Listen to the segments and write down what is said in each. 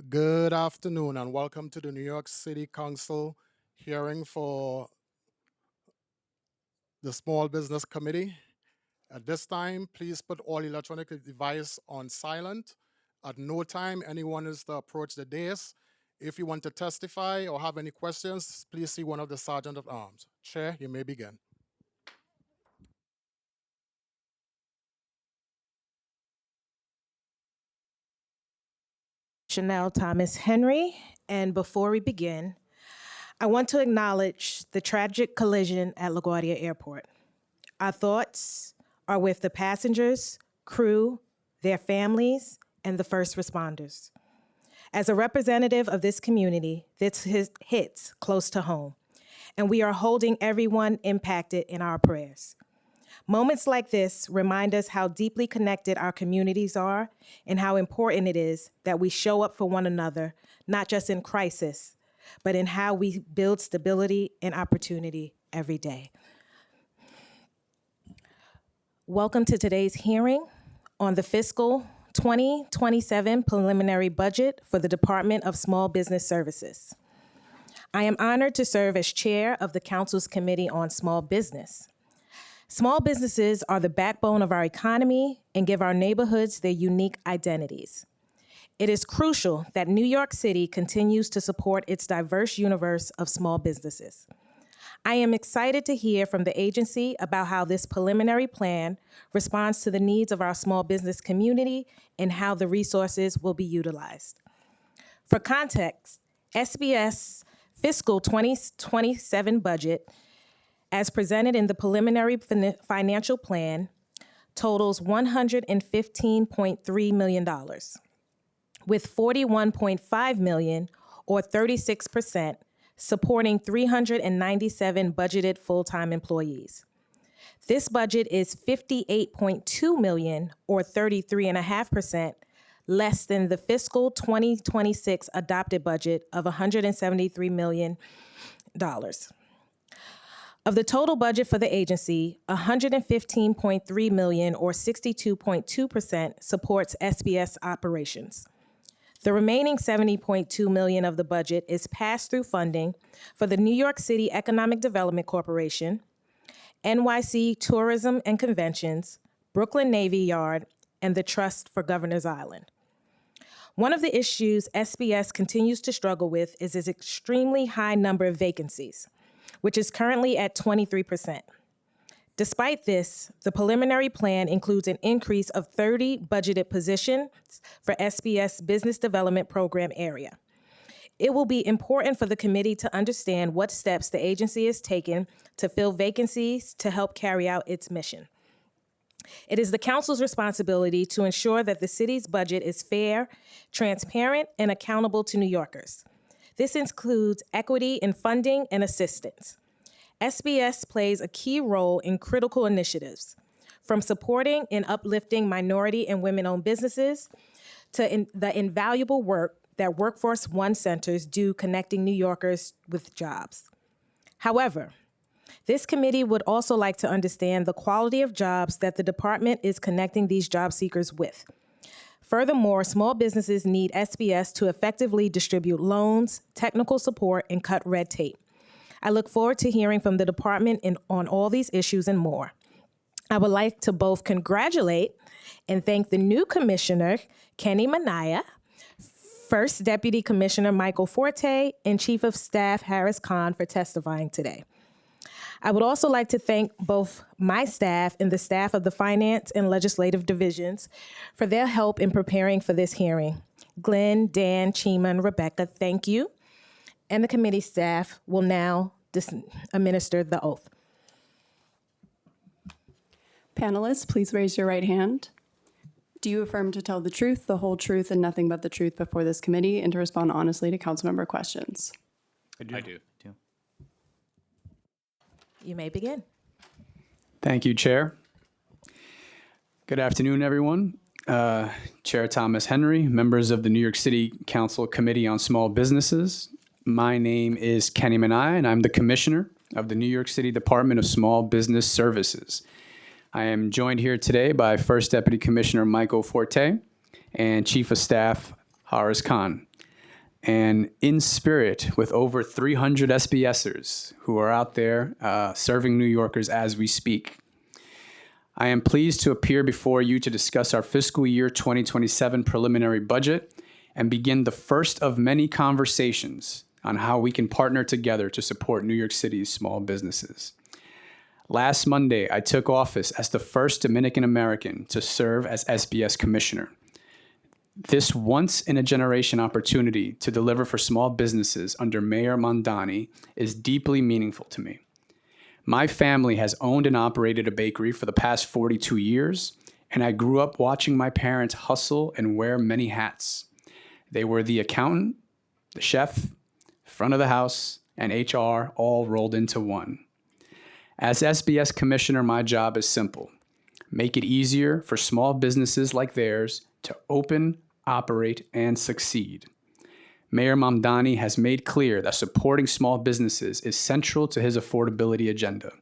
Good afternoon and welcome to the New York City Council hearing for the Small Business Committee. At this time, please put all electronic devices on silent. At no time, anyone is to approach the dais. If you want to testify or have any questions, please see one of the Sergeant at Arms. Chair, you may begin. Chanel Thomas Henry, and before we begin, I want to acknowledge the tragic collision at LaGuardia Airport. Our thoughts are with the passengers, crew, their families, and the first responders. As a representative of this community, this hits close to home, and we are holding everyone impacted in our prayers. Moments like this remind us how deeply connected our communities are and how important it is that we show up for one another, not just in crisis, but in how we build stability and opportunity every day. Welcome to today's hearing on the fiscal 2027 preliminary budget for the Department of Small Business Services. I am honored to serve as chair of the Council's Committee on Small Business. Small businesses are the backbone of our economy and give our neighborhoods their unique identities. It is crucial that New York City continues to support its diverse universe of small businesses. I am excited to hear from the agency about how this preliminary plan responds to the needs of our small business community and how the resources will be utilized. For context, SBS fiscal 2027 budget, as presented in the preliminary financial plan, totals $115.3 million, with $41.5 million, or 36%, supporting 397 budgeted full-time employees. This budget is $58.2 million, or 33.5%, less than the fiscal 2026 adopted budget of $173 million. Of the total budget for the agency, $115.3 million, or 62.2%, supports SBS operations. The remaining $70.2 million of the budget is pass-through funding for the New York City Economic Development Corporation, NYC Tourism and Conventions, Brooklyn Navy Yard, and the Trust for Governor's Island. One of the issues SBS continues to struggle with is its extremely high number of vacancies, which is currently at 23%. Despite this, the preliminary plan includes an increase of 30 budgeted positions for SBS Business Development Program area. It will be important for the committee to understand what steps the agency has taken to fill vacancies to help carry out its mission. It is the council's responsibility to ensure that the city's budget is fair, transparent, and accountable to New Yorkers. This includes equity in funding and assistance. SBS plays a key role in critical initiatives, from supporting and uplifting minority and women-owned businesses to the invaluable work that Workforce One centers do connecting New Yorkers with jobs. However, this committee would also like to understand the quality of jobs that the department is connecting these job seekers with. Furthermore, small businesses need SBS to effectively distribute loans, technical support, and cut red tape. I look forward to hearing from the department on all these issues and more. I would like to both congratulate and thank the new commissioner, Kenny Manaya, First Deputy Commissioner Michael Forte, and Chief of Staff Harris Khan for testifying today. I would also like to thank both my staff and the staff of the Finance and Legislative Divisions for their help in preparing for this hearing. Glenn, Dan, Chima, and Rebecca, thank you. And the committee staff will now administer the oath. Panelists, please raise your right hand. Do you affirm to tell the truth, the whole truth, and nothing but the truth before this committee, and to respond honestly to councilmember questions? I do. You may begin. Thank you, Chair. Good afternoon, everyone. Chair Thomas Henry, members of the New York City Council Committee on Small Businesses. My name is Kenny Manai, and I'm the Commissioner of the New York City Department of Small Business Services. I am joined here today by First Deputy Commissioner Michael Forte and Chief of Staff Harris Khan. and in spirit with over 300 SBSers who are out there serving New Yorkers as we speak. I am pleased to appear before you to discuss our fiscal year 2027 preliminary budget and begin the first of many conversations on how we can partner together to support New York City's small businesses. Last Monday, I took office as the first Dominican American to serve as SBS Commissioner. This once-in-a-generation opportunity to deliver for small businesses under Mayor Mamdani is deeply meaningful to me. My family has owned and operated a bakery for the past 42 years, and I grew up watching my parents hustle and wear many hats. They were the accountant, the chef, front of the house, and HR all rolled into one. As SBS Commissioner, my job is simple: make it easier for small businesses like theirs to open, operate, and succeed. Mayor Mamdani has made clear that supporting small businesses is central to his affordability agenda.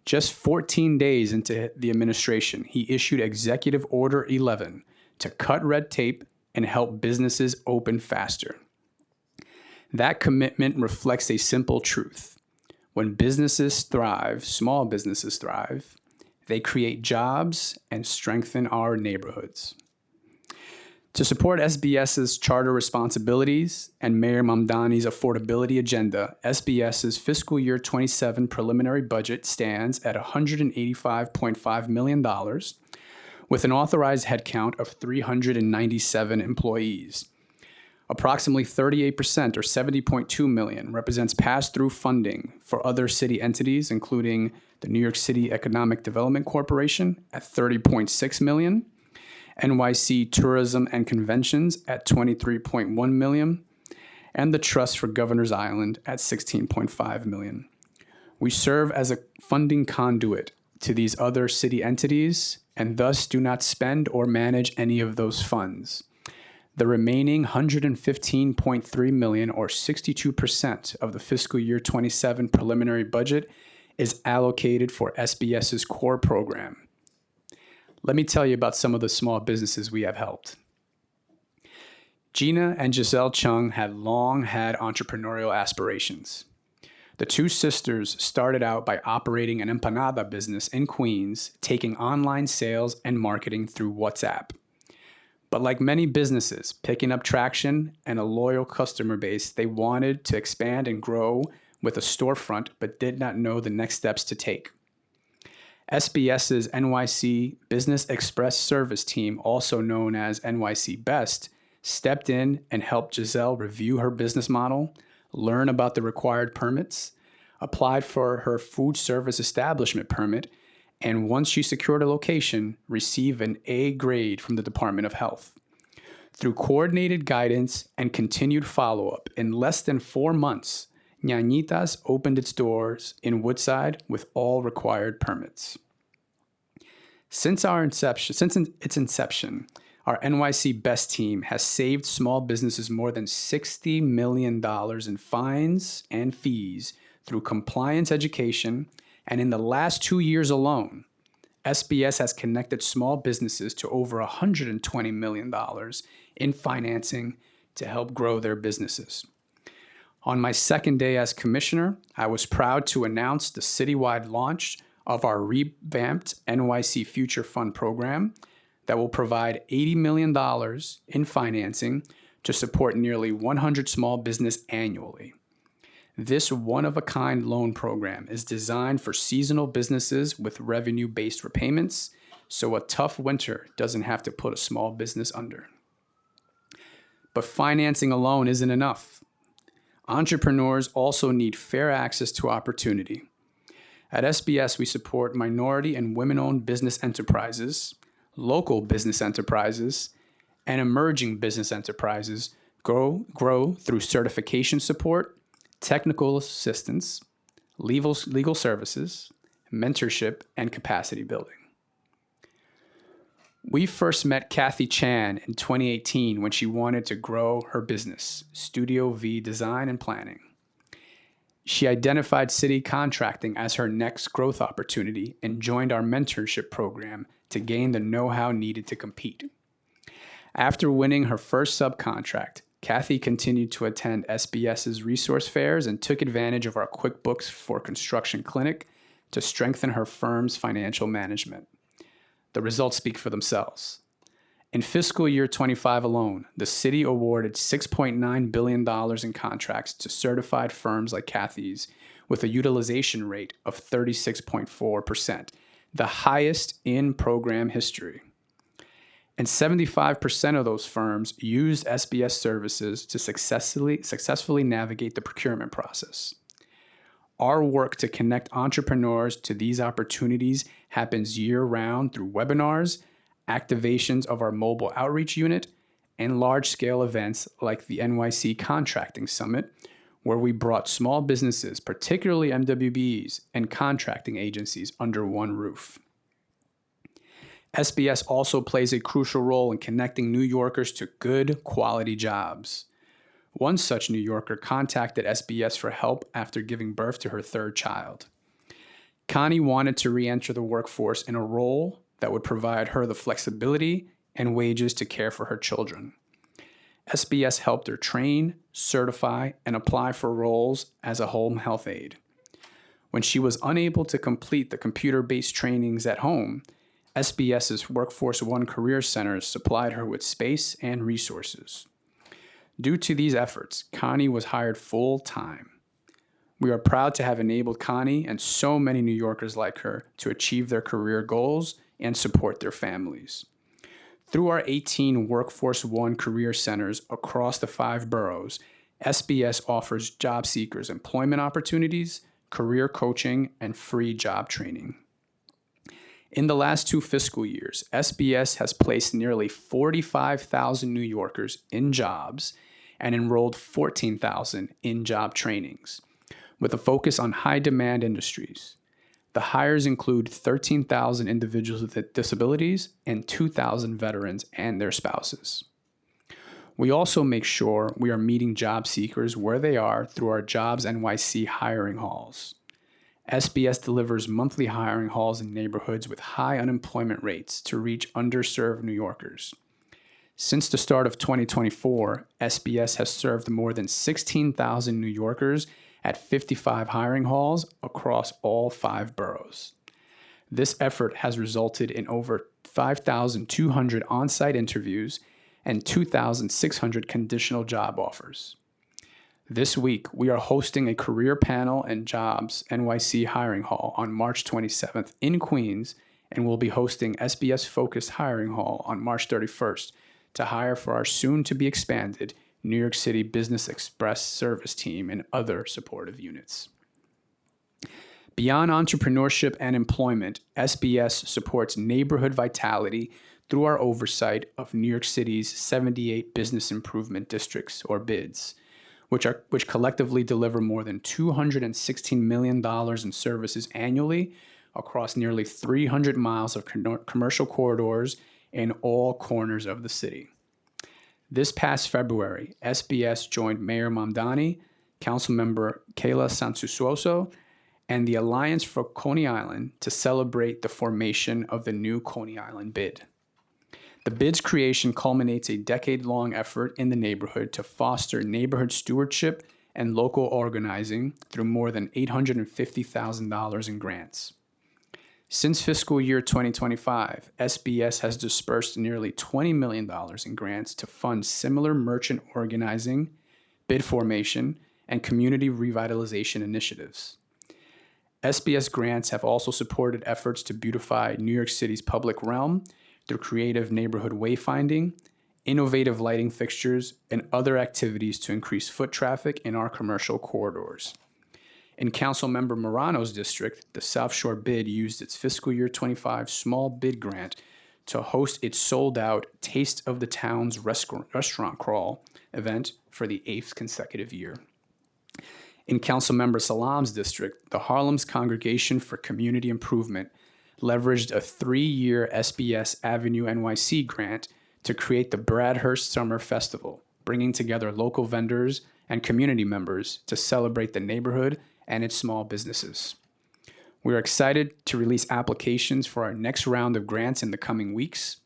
Just 14 days into the administration, he issued Executive Order 11 to cut red tape and help businesses open faster. That commitment reflects a simple truth. When businesses thrive, small businesses thrive, they create jobs and strengthen our neighborhoods. To support SBS's charter responsibilities and Mayor Mamdani's affordability agenda, SBS's fiscal year 27 preliminary budget stands at $185.5 million, with an authorized headcount of 397 employees. Approximately 38%, or $70.2 million, represents pass-through funding for other city entities, including the New York City Economic Development Corporation at $30.6 million, NYC Tourism and Conventions at $23.1 million, and the Trust for Governor's Island at $16.5 million. We serve as a funding conduit to these other city entities and thus do not spend or manage any of those funds. The remaining $115.3 million, or 62% of the fiscal year 27 preliminary budget, is allocated for SBS's core program. Let me tell you about some of the small businesses we have helped. Gina and Giselle Chung had long had entrepreneurial aspirations. The two sisters started out by operating an empanada business in Queens, taking online sales and marketing through WhatsApp. But like many businesses, picking up traction and a loyal customer base, they wanted to expand and grow with a storefront, but did not know the next steps to take. SBS's NYC Business Express Service Team, also known as NYC Best, stepped in and helped Giselle review her business model, learn about the required permits, applied for her food service establishment permit, and once she secured a location, receive an A grade from the Department of Health. Through coordinated guidance and continued follow-up, in less than 4 months, Ñañitas opened its doors in Woodside with all required permits. Since its inception, our NYC Best team has saved small businesses more than $60 million in fines and fees through compliance education, and in the last 2 years alone, SBS has connected small businesses to over $120 million in financing to help grow their businesses. On my second day as commissioner, I was proud to announce the citywide launch of our revamped NYC Future Fund program that will provide $80 million in financing to support nearly 100 small businesses annually. This one-of-a-kind loan program is designed for seasonal businesses with revenue-based repayments, so a tough winter doesn't have to put a small business under. But financing alone isn't enough. Entrepreneurs also need fair access to opportunity. At SBS, we support minority and women-owned business enterprises, local business enterprises, and emerging business enterprises grow through certification support, technical assistance, legal services, mentorship, and capacity building. We first met Kathy Chan in 2018 when she wanted to grow her business, Studio V Design and Planning. She identified city contracting as her next growth opportunity and joined our mentorship program to gain the know-how needed to compete. After winning her first subcontract, Kathy continued to attend SBS's resource fairs and took advantage of our QuickBooks for Construction clinic to strengthen her firm's financial management. The results speak for themselves. In fiscal year 25 alone, the city awarded $6.9 billion in contracts to certified firms like Kathy's with a utilization rate of 36.4%, the highest in program history. And 75% of those firms used SBS services to successfully navigate the procurement process. Our work to connect entrepreneurs to these opportunities happens year-round through webinars, activations of our mobile outreach unit, and large-scale events like the NYC Contracting Summit, where we brought small businesses, particularly MWBs and contracting agencies, under one roof. SBS also plays a crucial role in connecting New Yorkers to good, quality jobs. One such New Yorker contacted SBS for help after giving birth to her third child. Connie wanted to re-enter the workforce in a role that would provide her the flexibility and wages to care for her children. SBS helped her train, certify, and apply for roles as a home health aide. When she was unable to complete the computer-based trainings at home, SBS's Workforce One Career Centers supplied her with space and resources. Due to these efforts, Connie was hired full-time. We are proud to have enabled Connie and so many New Yorkers like her to achieve their career goals and support their families. Through our 18 Workforce One Career Centers across the 5 boroughs, SBS offers job seekers employment opportunities, career coaching, and free job training. In the last 2 fiscal years, SBS has placed nearly 45,000 New Yorkers in jobs and enrolled 14,000 in job trainings, with a focus on high-demand industries. The hires include 13,000 individuals with disabilities and 2,000 veterans and their spouses. We also make sure we are meeting job seekers where they are through our Jobs NYC hiring halls. SBS delivers monthly hiring halls in neighborhoods with high unemployment rates to reach underserved New Yorkers. Since the start of 2024, SBS has served more than 16,000 New Yorkers at 55 hiring halls across all 5 boroughs. This effort has resulted in over 5,200 on-site interviews and 2,600 conditional job offers. This week, we are hosting a career panel and Jobs NYC hiring hall on March 27th in Queens, and we'll be hosting SBS-focused hiring hall on March 31st to hire for our soon-to-be-expanded New York City Business Express service team and other supportive units. Beyond entrepreneurship and employment, SBS supports neighborhood vitality through our oversight of New York City's 78 Business Improvement Districts, or BIDs, which collectively deliver more than $216 million in services annually across nearly 300 miles of commercial corridors in all corners of the city. This past February, SBS joined Mayor Mamdani, Councilmember Kayla Sansusoso, and the Alliance for Coney Island to celebrate the formation of the new Coney Island bid. The bid's creation culminates a decade-long effort in the neighborhood to foster neighborhood stewardship and local organizing through more than $850,000 in grants. Since fiscal year 2025, SBS has dispersed nearly $20 million in grants to fund similar merchant organizing, bid formation, and community revitalization initiatives. SBS grants have also supported efforts to beautify New York City's public realm through creative neighborhood wayfinding, innovative lighting fixtures, and other activities to increase foot traffic in our commercial corridors. In Councilmember Morano's district, the South Shore bid used its fiscal year 25 small bid grant to host its sold-out Taste of the Town's restaurant crawl event for the 8th consecutive year. In Councilmember Salam's district, the Harlem's Congregation for Community Improvement leveraged a 3-year SBS Avenue NYC grant to create the Bradhurst Summer Festival, bringing together local vendors and community members to celebrate the neighborhood and its small businesses. We are excited to release applications for our next round of grants in the coming weeks.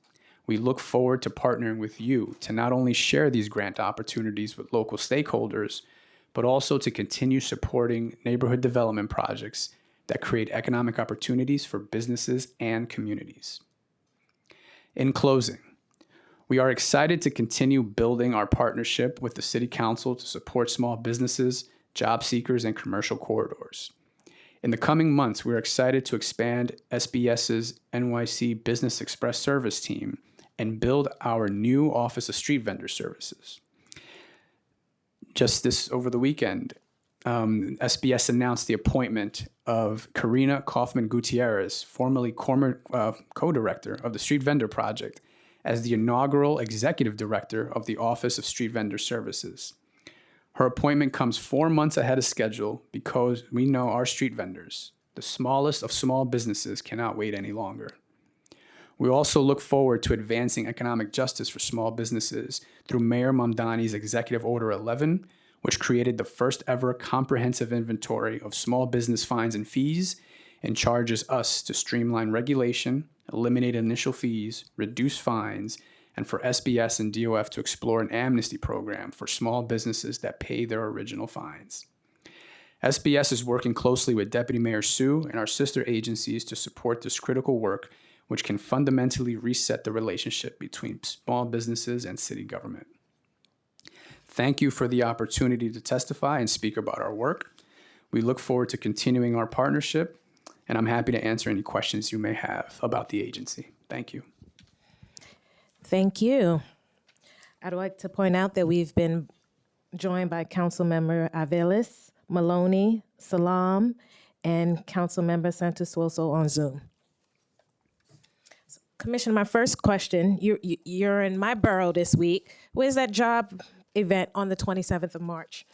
We look forward to partnering with you to not only share these grant opportunities with local stakeholders, but also to continue supporting neighborhood development projects that create economic opportunities for businesses and communities. In closing, we are excited to continue building our partnership with the City Council to support small businesses, job seekers, and commercial corridors. In the coming months, we're excited to expand SBS's NYC Business Express service team and build our new Office of Street Vendor Services. Just this over the weekend, SBS announced the appointment of Karina Kaufman-Gutierrez, formerly co-director of the Street Vendor Project, as the inaugural executive director of the Office of Street Vendor Services. Her appointment comes 4 months ahead of schedule because we know our street vendors, the smallest of small businesses, cannot wait any longer. We also look forward to advancing economic justice for small businesses through Mayor Mamdani's Executive Order 11, which created the first ever comprehensive inventory of small business fines and fees and charges us to streamline regulation, eliminate initial fees, reduce fines, and for SBS and DOF to explore an amnesty program for small businesses that pay their original fines. SBS is working closely with Deputy Mayor Sue and our sister agencies to support this critical work, which can fundamentally reset the relationship between small businesses and city government. Thank you for the opportunity to testify and speak about our work. We look forward to continuing our partnership, and I'm happy to answer any questions you may have about the agency. Thank you. Thank you. I'd like to point out that we've been joined by Councilmember Avelis, Maloney, Salam, and Councilmember Santos-Suoso on Zoom. So, Commissioner, my first question, you're in my borough this week. Where's that job event on the 27th of March?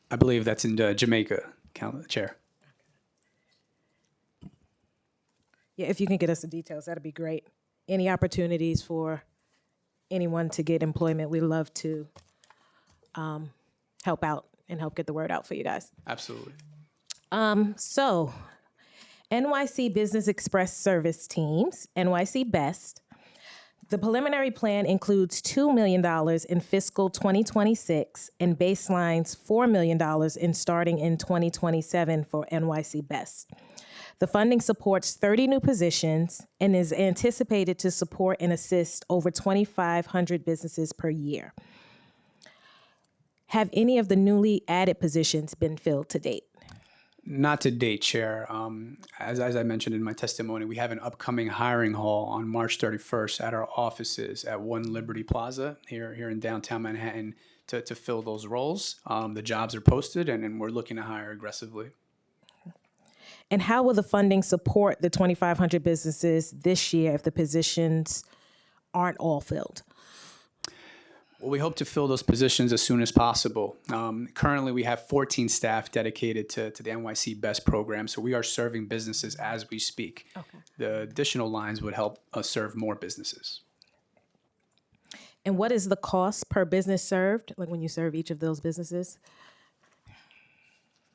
I believe that's in Jamaica, Chair. Yeah, if you can get us the details, that'd be great. Any opportunities for anyone to get employment, we'd love to help out and help get the word out for you guys. Absolutely. So, NYC Business Express Service Teams, NYC BEST. The preliminary plan includes $2 million in fiscal 2026 and baselines $4 million in starting in 2027 for NYC BEST. The funding supports 30 new positions and is anticipated to support and assist over 2,500 businesses per year. Have any of the newly added positions been filled to date? Not to date, Chair. As I mentioned in my testimony, we have an upcoming hiring haul on March 31st at our offices at 1 Liberty Plaza here in downtown Manhattan to fill those roles. The jobs are posted, and we're looking to hire aggressively. And how will the funding support the 2,500 businesses this year if the positions aren't all filled? Well, we hope to fill those positions as soon as possible. Currently, we have 14 staff dedicated to the NYC BEST program, so we are serving businesses as we speak. Okay. The additional lines would help us serve more businesses. And what is the cost per business served, like when you serve each of those businesses?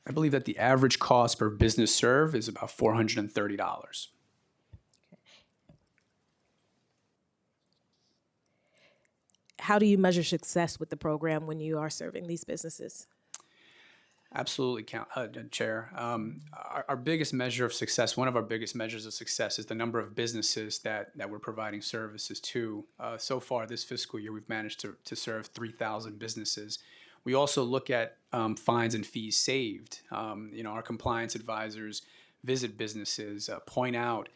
I believe that the average cost per business served is about $430. How do you measure success with the program when you are serving these businesses? Absolutely, Chair. Our biggest measure of success, one of our biggest measures of success, is the number of businesses that we're providing services to. So far this fiscal year, we've managed to serve 3,000 businesses. We also look at fines and fees saved. Our compliance advisors visit businesses, point out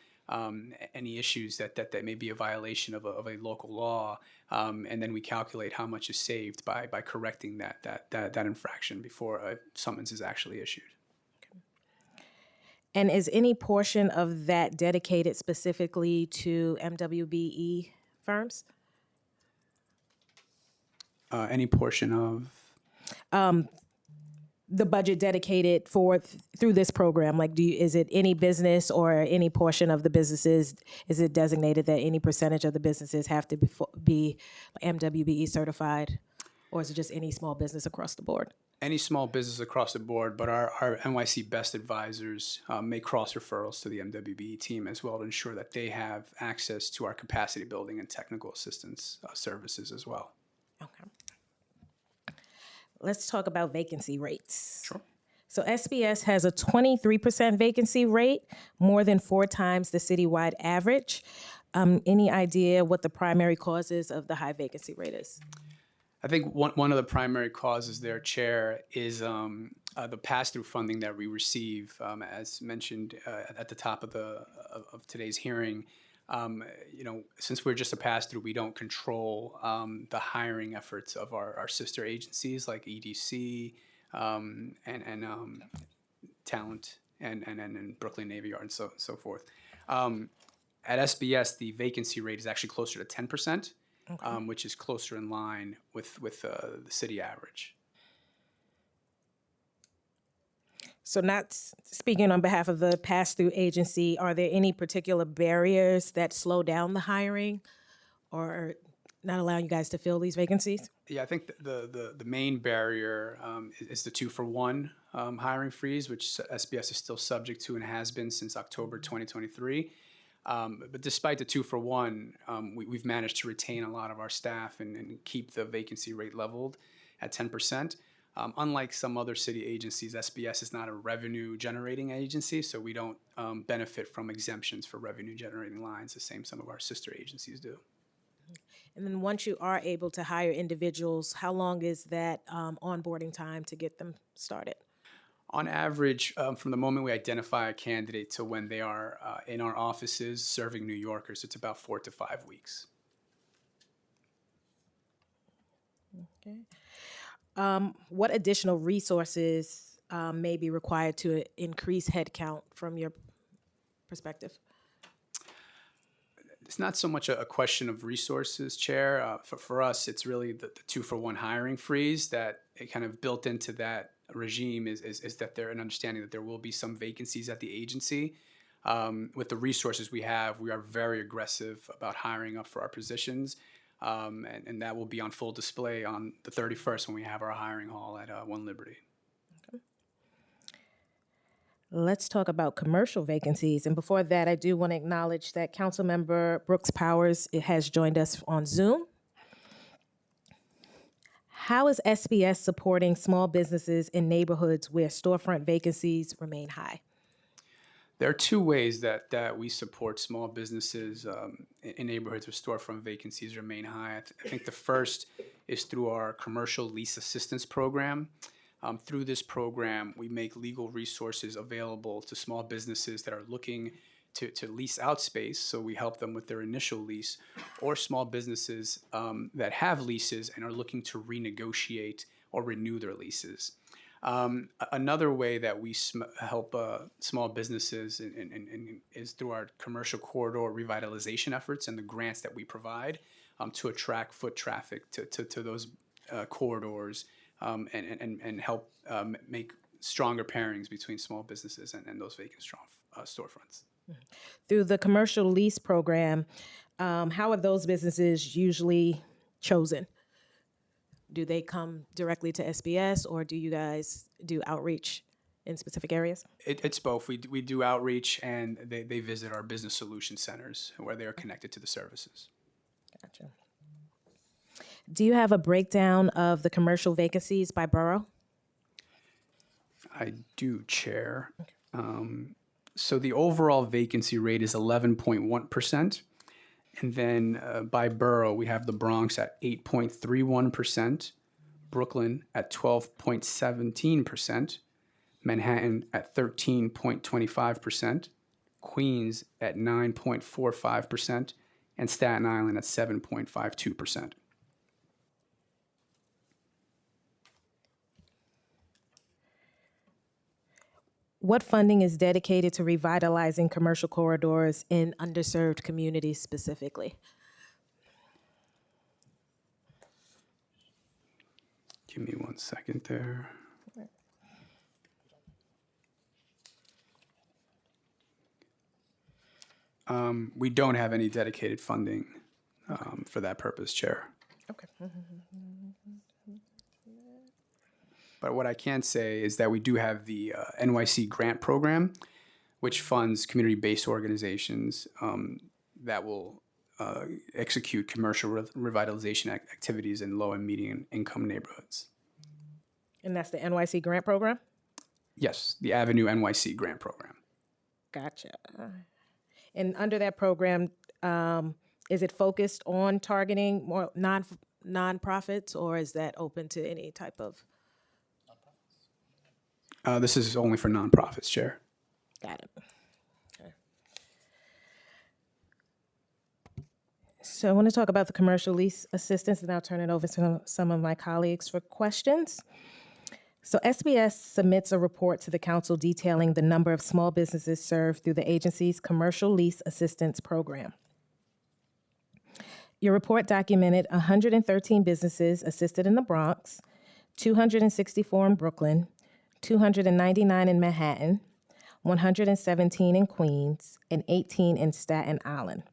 any issues that may be a violation of a local law, and then we calculate how much is saved by correcting that infraction before a summons is actually issued. Okay. And is any portion of that dedicated specifically to MWBE firms? Any portion of? The budget dedicated through this program, like is it any business or any portion of the businesses, is it designated that any percentage of the businesses have to be MWBE certified, or is it just any small business across the board? Any small business across the board, but our NYC Best advisors make cross referrals to the MWBE team as well to ensure that they have access to our capacity building and technical assistance services as well. Okay. Let's talk about vacancy rates. Sure. So SBS has a 23% vacancy rate, more than 4 times the citywide average. Any idea what the primary causes of the high vacancy rate is? I think one of the primary causes there, Chair, is the pass-through funding that we receive, as mentioned at the top of today's hearing. Since we're just a pass-through, we don't control the hiring efforts of our sister agencies like EDC and Talent and Brooklyn Navy Yard and so forth. At SBS, the vacancy rate is actually closer to 10%. Which is closer in line with the city average. So not speaking on behalf of the pass-through agency, are there any particular barriers that slow down the hiring or not allowing you guys to fill these vacancies? Yeah, I think the main barrier is the 2-for-1 hiring freeze, which SBS is still subject to and has been since October 2023. But despite the 2-for-1, we've managed to retain a lot of our staff and keep the vacancy rate leveled at 10%. Unlike some other city agencies, SBS is not a revenue generating agency, so we don't benefit from exemptions for revenue generating lines, the same some of our sister agencies do. And then once you are able to hire individuals, how long is that onboarding time to get them started? On average, from the moment we identify a candidate to when they are in our offices serving New Yorkers, it's about 4 to 5 weeks. Okay. What additional resources may be required to increase headcount from your perspective? It's not so much a question of resources, Chair. For us, it's really the 2-for-1 hiring freeze that it kind of built into that regime is that there an understanding that there will be some vacancies at the agency. With the resources we have, we are very aggressive about hiring up for our positions, and that will be on full display on the 31st when we have our hiring hall at 1 Liberty. Okay. Let's talk about commercial vacancies. And before that, I do want to acknowledge that Councilmember Brooks Powers has joined us on Zoom. How is SBS supporting small businesses in neighborhoods where storefront vacancies remain high? There are 2 ways that we support small businesses in neighborhoods where storefront vacancies remain high. I think the first is through our commercial lease assistance program. Through this program, we make legal resources available to small businesses that are looking to lease out space, so we help them with their initial lease, or small businesses that have leases and are looking to renegotiate or renew their leases. Another way that we help small businesses is through our commercial corridor revitalization efforts and the grants that we provide to attract foot traffic to those corridors and help make stronger pairings between small businesses and those vacant storefronts. Through the commercial lease program, how are those businesses usually chosen? Do they come directly to SBS, or do you guys do outreach in specific areas? It's both. We do outreach, and they visit our business solution centers where they are connected to the services. Gotcha. Do you have a breakdown of the commercial vacancies by borough? I do, Chair. So the overall vacancy rate is 11.1%. And then by borough, we have the Bronx at 8.31%, Brooklyn at 12.17%, Manhattan at 13.25%, Queens at 9.45%, and Staten Island at 7.52%. What funding is dedicated to revitalizing commercial corridors in underserved communities specifically? Give me 1 second there. We don't have any dedicated funding for that purpose, Chair. Okay. But what I can say is that we do have the NYC grant program, which funds community-based organizations that will execute commercial revitalization activities in low and medium income neighborhoods. And that's the NYC grant program? Yes, the Avenue NYC grant program. Gotcha. And under that program, is it focused on targeting more nonprofits, or is that open to any type of? This is only for nonprofits, Chair. Got it. Okay. So I want to talk about the commercial lease assistance, and I'll turn it over to some of my colleagues for questions. So SBS submits a report to the council detailing the number of small businesses served through the agency's commercial lease assistance program. Your report documented 113 businesses assisted in the Bronx, 264 in Brooklyn, 299 in Manhattan, 117 in Queens, and 18 in Staten Island.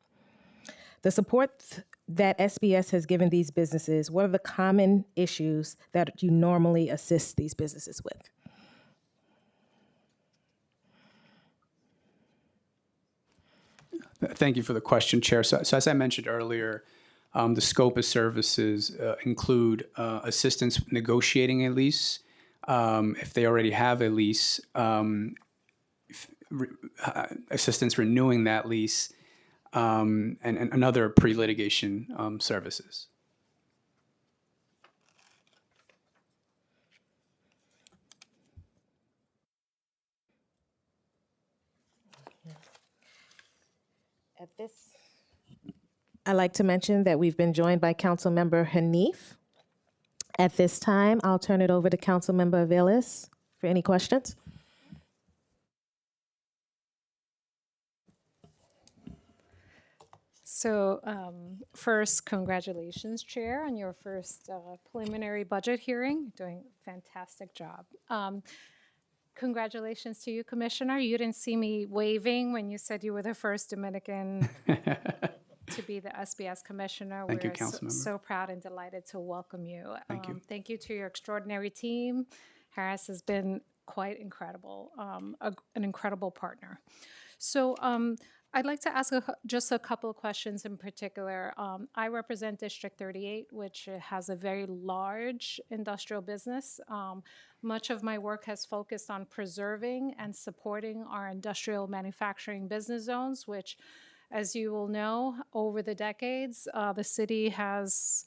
The support that SBS has given these businesses, what are the common issues that you normally assist these businesses with? Thank you for the question, Chair. So as I mentioned earlier, the scope of services include assistance negotiating a lease, if they already have a lease, assistance renewing that lease, and other pre-litigation services. I'd like to mention that we've been joined by Councilmember Hanif. At this time, I'll turn it over to Councilmember Aviles for any questions. So first, congratulations, Chair, on your first preliminary budget hearing. Doing a fantastic job. Congratulations to you, Commissioner. You didn't see me waving when you said you were the first Dominican to be the SBS Commissioner. Thank you, We're Councilmember. so proud and delighted to welcome you. Thank you. Thank you to your extraordinary team. Harris has been quite incredible, an incredible partner. So I'd like to ask just a couple of questions in particular. I represent District 38, which has a very large industrial business. Much of my work has focused on preserving and supporting our industrial manufacturing business zones, which, as you will know, over the decades, the city has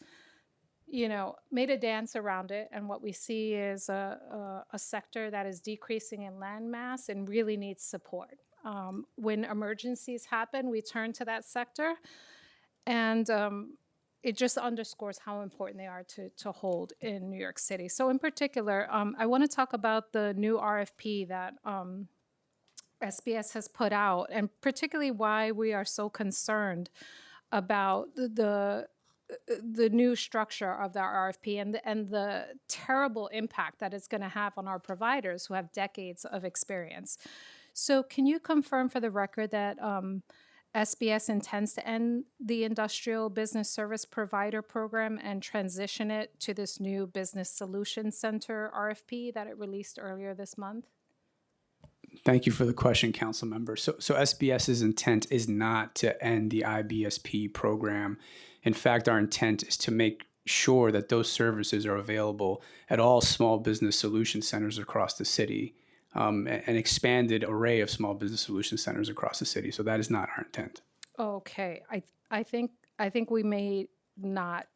made a dance around it, and what we see is a sector that is decreasing in land mass and really needs support. When emergencies happen, we turn to that sector, and it just underscores how important they are to hold in New York City. So in particular, I want to talk about the new RFP that SBS has put out, and particularly why we are so concerned about the new structure of the RFP and the terrible impact that it's going to have on our providers who have decades of experience. So can you confirm for the record that SBS intends to end the Industrial Business Service Provider Program and transition it to this new Business Solutions Center RFP that it released earlier this month? Thank you for the question, Council Member. So SBS's intent is not to end the IBSP program. In fact, our intent is to make sure that those services are available at all small business solution centers across the city, an expanded array of small business solution centers across the city. So that is not our intent. Okay, I think we may not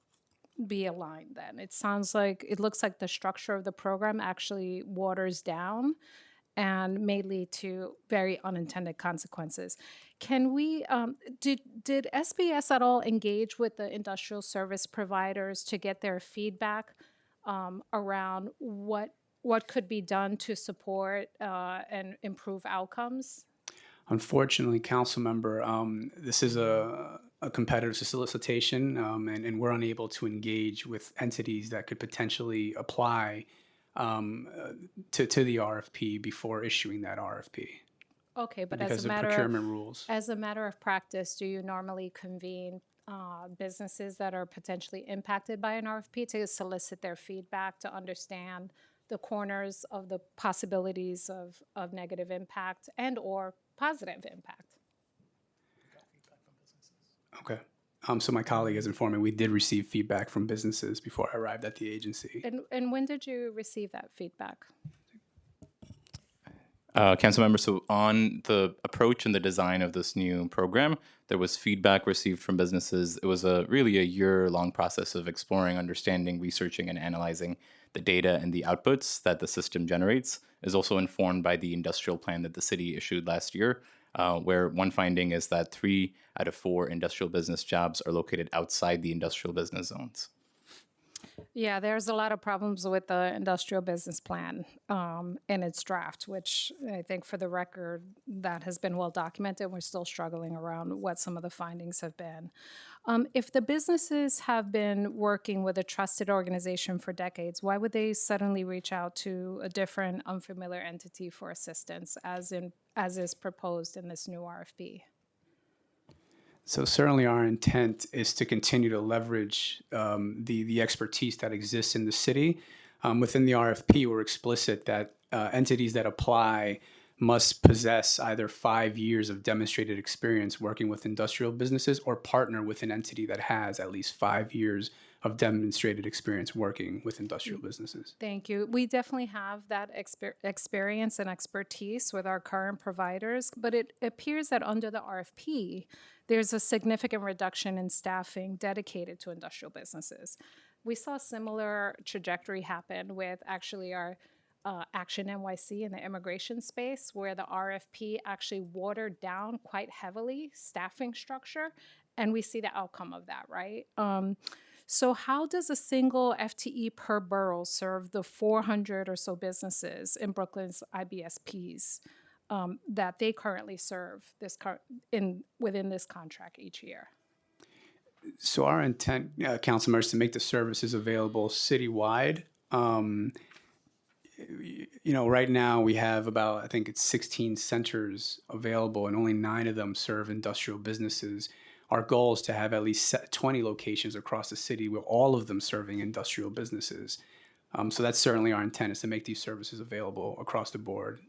be aligned then. It looks like the structure of the program actually waters down and may lead to very unintended consequences. Can we, did SBS at all engage with the industrial service providers to get their feedback around what could be done to support and improve outcomes? Unfortunately, Council Member, this is a competitive solicitation, and we're unable to engage with entities that could potentially apply to the RFP before issuing that RFP. Okay, but because of procurement rules. As a matter of practice, do you normally convene businesses that are potentially impacted by an RFP to solicit their feedback to understand the corners of the possibilities of negative impact and or positive impact. Okay. So my colleague has informed me we did receive feedback from businesses before I arrived at the agency. And when did you receive that feedback? Council members, so on the approach and the design of this new program, there was feedback received from businesses. It was really a year-long process of exploring, understanding, researching, and analyzing the data and the outputs that the system generates. Is also informed by the industrial plan that the city issued last year, where one finding is that 3 out of 4 industrial business jobs are located outside the industrial business zones. Yeah, there's a lot of problems with the industrial business plan in its draft, which I think for the record, that has been well documented. We're still struggling around what some of the findings have been. If the businesses have been working with a trusted organization for decades, why would they suddenly reach out to a different, unfamiliar entity for assistance, as is proposed in this new RFP? So certainly our intent is to continue to leverage the expertise that exists in the city. Within the RFP, we're explicit that entities that apply must possess either 5 years of demonstrated experience working with industrial businesses or partner with an entity that has at least 5 years of demonstrated experience working with industrial businesses. Thank you. We definitely have that experience and expertise with our current providers, but it appears that under the RFP, there's a significant reduction in staffing dedicated to industrial businesses. We saw a similar trajectory happen with actually our Action NYC in the immigration space, where the RFP actually watered down quite heavily staffing structure, and we see the outcome of that, right? So how does a single FTE per borough serve the 400 or so businesses in Brooklyn's IBSPs that they currently serve within this contract each year? So our intent, council members, to make the services available citywide. Right now we have about, I think it's 16 centers available, and only 9 of them serve industrial businesses. Our goal is to have at least 20 locations across the city with all of them serving industrial businesses. So that's certainly our intent, is to make these services available across the board.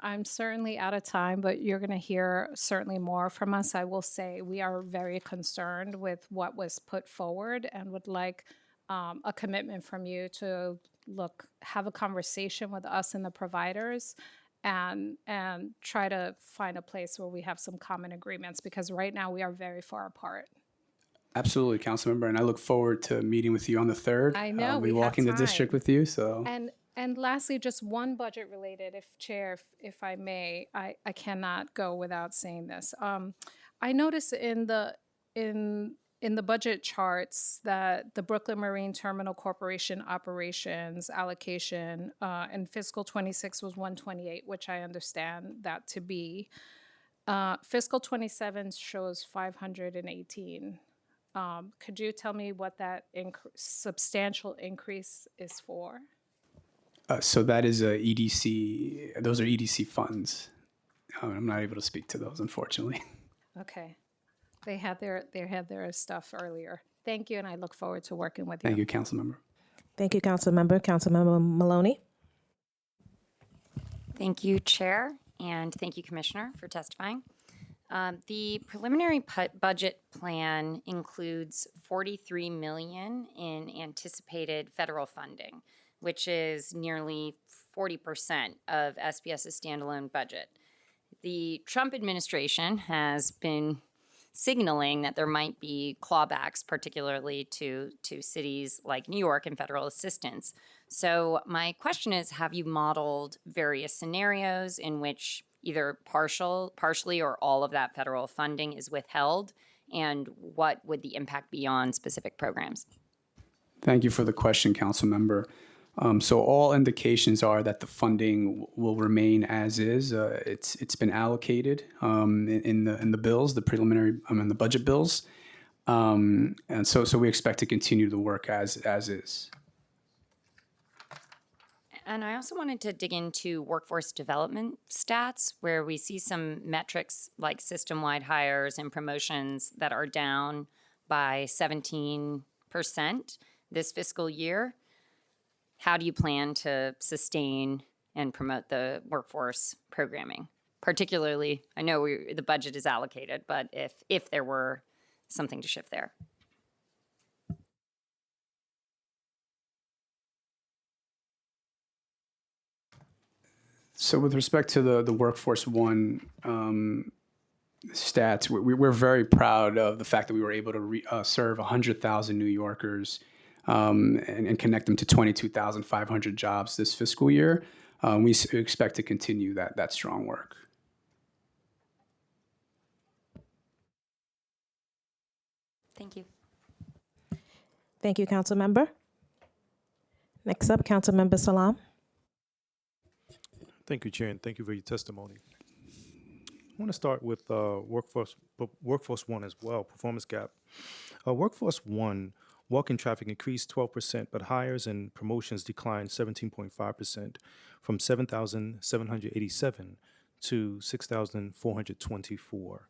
I'm certainly out of time, but you're going to hear certainly more from us. I will say we are very concerned with what was put forward and would like a commitment from you to have a conversation with us and the providers and try to find a place where we have some common agreements, because right now we are very far apart. Absolutely, Councilmember, and I look forward to meeting with you on the 3rd. I know, I'll be we have walking the district time. with you, so. And lastly, just one budget related, if I may, I cannot go without saying this. I noticed in the budget charts that the Brooklyn Marine Terminal Corporation operations allocation in fiscal 26 was 128, which I understand that to be. Fiscal 27 shows 518. Could you tell me what that substantial increase is for? So that is a EDC. Those are EDC funds. I'm not able to speak to those, unfortunately. Okay, they had their stuff earlier. Thank you, and I look forward to working with you. Thank you, Councilmember. Thank you, Councilmember. Councilmember Maloney. Thank you, Chair, and thank you, Commissioner, for testifying. The preliminary budget plan includes $43 million in anticipated federal funding, which is nearly 40% of SBS's standalone budget. The Trump administration has been signaling that there might be clawbacks, particularly to cities like New York and federal assistance. So my question is, have you modeled various scenarios in which either partially or all of that federal funding is withheld? And what would the impact be on specific programs? Thank you for the question, Councilmember. So all indications are that the funding will remain as is. It's been allocated in the bills, the preliminary, the budget bills, and so we expect to continue to work as is. And I also wanted to dig into workforce development stats, where we see some metrics like system-wide hires and promotions that are down by 17% this fiscal year. how do you plan to sustain and promote the workforce programming? Particularly, I know the budget is allocated, but if there were something to shift there. So with respect to the Workforce One stats, we're very proud of the fact that we were able to serve 100,000 New Yorkers and connect them to 22,500 jobs this fiscal year. We expect to continue that strong work. Thank you. Thank you, Council Member. Next up, Council Member Salam. Thank you, Chair, and thank you for your testimony. I want to start with Workforce One as well, performance gap. Workforce One, walk-in traffic increased 12%, but hires and promotions declined 17.5% from 7,787 to 6,424.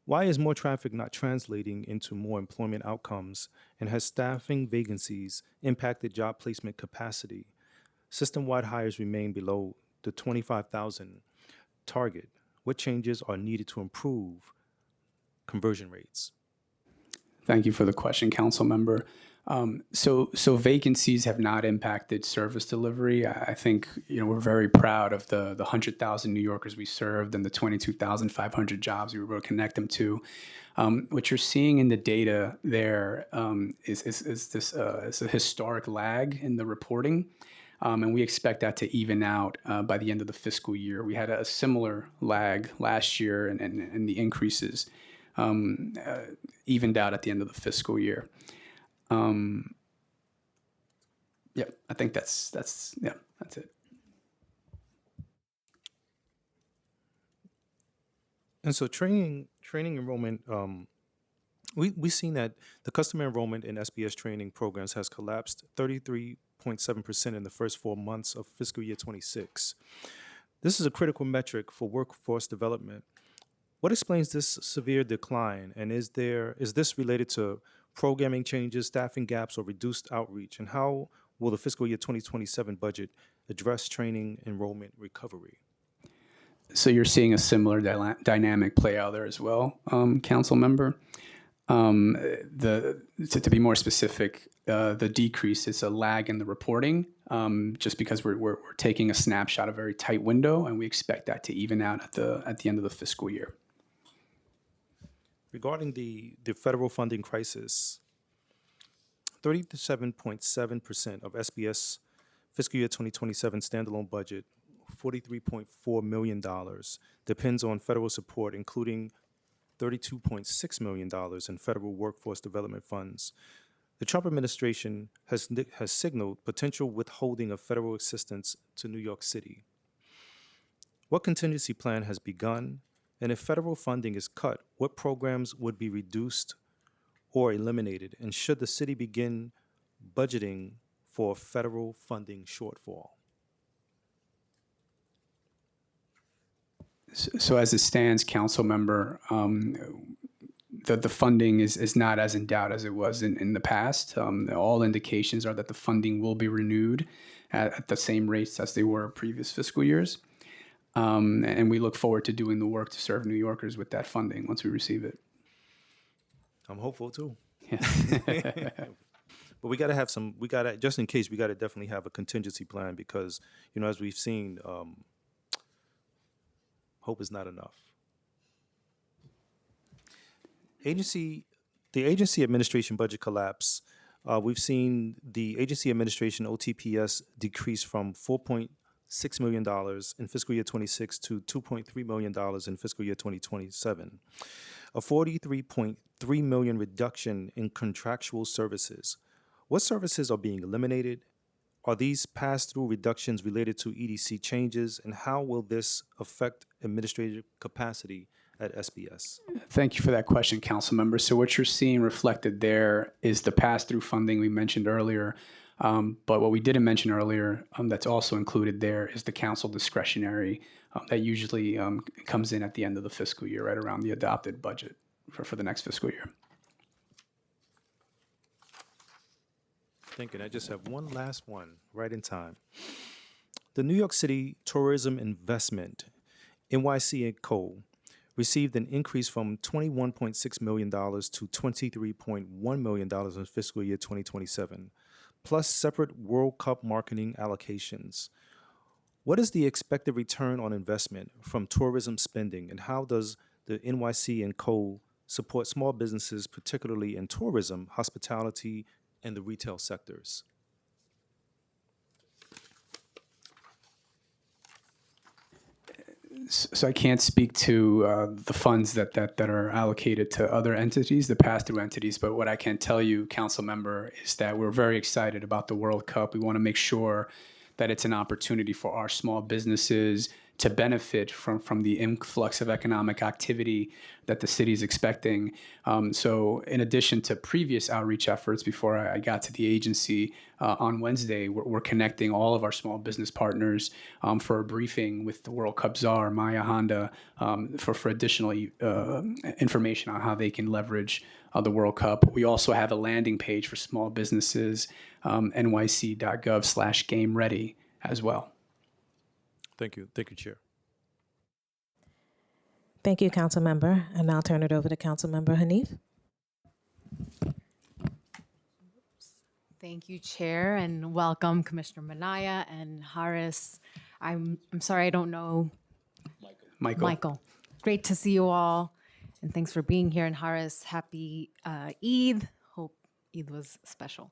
Why is more traffic not translating into more employment outcomes, and has staffing vacancies impacted job placement capacity? System-wide hires remain below the 25,000 target. What changes are needed to improve conversion rates? Thank you for the question, Council Member. So vacancies have not impacted service delivery. I think we're very proud of the 100,000 New Yorkers we served and the 22,500 jobs we were able to connect them to. What you're seeing in the data there is a historic lag in the reporting. And we expect that to even out by the end of the fiscal year. We had a similar lag last year, and the increases evened out at the end of the fiscal year. Yeah, I think that's it. And so training enrollment, we've seen that the customer enrollment in SBS training programs has collapsed 33.7% in the first 4 months of fiscal year 26. This is a critical metric for workforce development. What explains this severe decline, and is this related to programming changes, staffing gaps, or reduced outreach? And how will the fiscal year 2027 budget address training enrollment recovery? So you're seeing a similar dynamic play out there as well, Council Member. To be more specific, the decrease is a lag in the reporting, just because we're taking a snapshot, a very tight window, and we expect that to even out at the end of the fiscal year. Regarding the federal funding crisis, 37.7% of SBS fiscal year 2027 standalone budget, $43.4 million, depends on federal support, including $32.6 million in federal workforce development funds. The Trump administration has signaled potential withholding of federal assistance to New York City. What contingency plan has begun? And if federal funding is cut, what programs would be reduced or eliminated? And should the city begin budgeting for federal funding shortfall? So as it stands, Council Member, the funding is not as in doubt as it was in the past. All indications are that the funding will be renewed at the same rates as they were previous fiscal years. And we look forward to doing the work to serve New Yorkers with that funding once we receive it. I'm hopeful too. Yeah. But we got to just in case, we got to definitely have a contingency plan because, as we've seen, hope is not enough. The agency administration budget collapse. We've seen the agency administration OTPS decrease from $4.6 million in fiscal year 26 to $2.3 million in fiscal year 2027. A $43.3 million reduction in contractual services. What services are being eliminated? Are these pass-through reductions related to EDC changes, and how will this affect administrative capacity at SBS? Thank you for that question, Council Member. So what you're seeing reflected there is the pass-through funding we mentioned earlier. But what we didn't mention earlier that's also included there is the council discretionary that usually comes in at the end of the fiscal year, right around the adopted budget for the next fiscal year. Thinking I just have one last one right in time. The New York City Tourism Investment, NYC and Co., received an increase from $21.6 million to $23.1 million in fiscal year 2027, plus separate World Cup marketing allocations. What is the expected return on investment from tourism spending, and how does the NYC and Co. support small businesses, particularly in tourism, hospitality, and the retail sectors? So I can't speak to the funds that are allocated to other entities, the pass-through entities. But what I can tell you, council member, is that we're very excited about the World Cup. We want to make sure that it's an opportunity for our small businesses to benefit from the influx of economic activity that the city is expecting. So in addition to previous outreach efforts before I got to the agency, on Wednesday, we're connecting all of our small business partners for a briefing with the World Cup czar, Maya Honda, for additional information on how they can leverage the World Cup. We also have a landing page for small businesses, nyc.gov/game ready as well. Thank you. Thank you, Chair. Thank you, Council Member. And I'll turn it over to Council Member Hanif. Thank you, Chair, and welcome Commissioner Minaya and Harris. I'm sorry I don't know Michael. Great to see you all, and thanks for being here. And Harris, happy Eid. Hope Eid was special.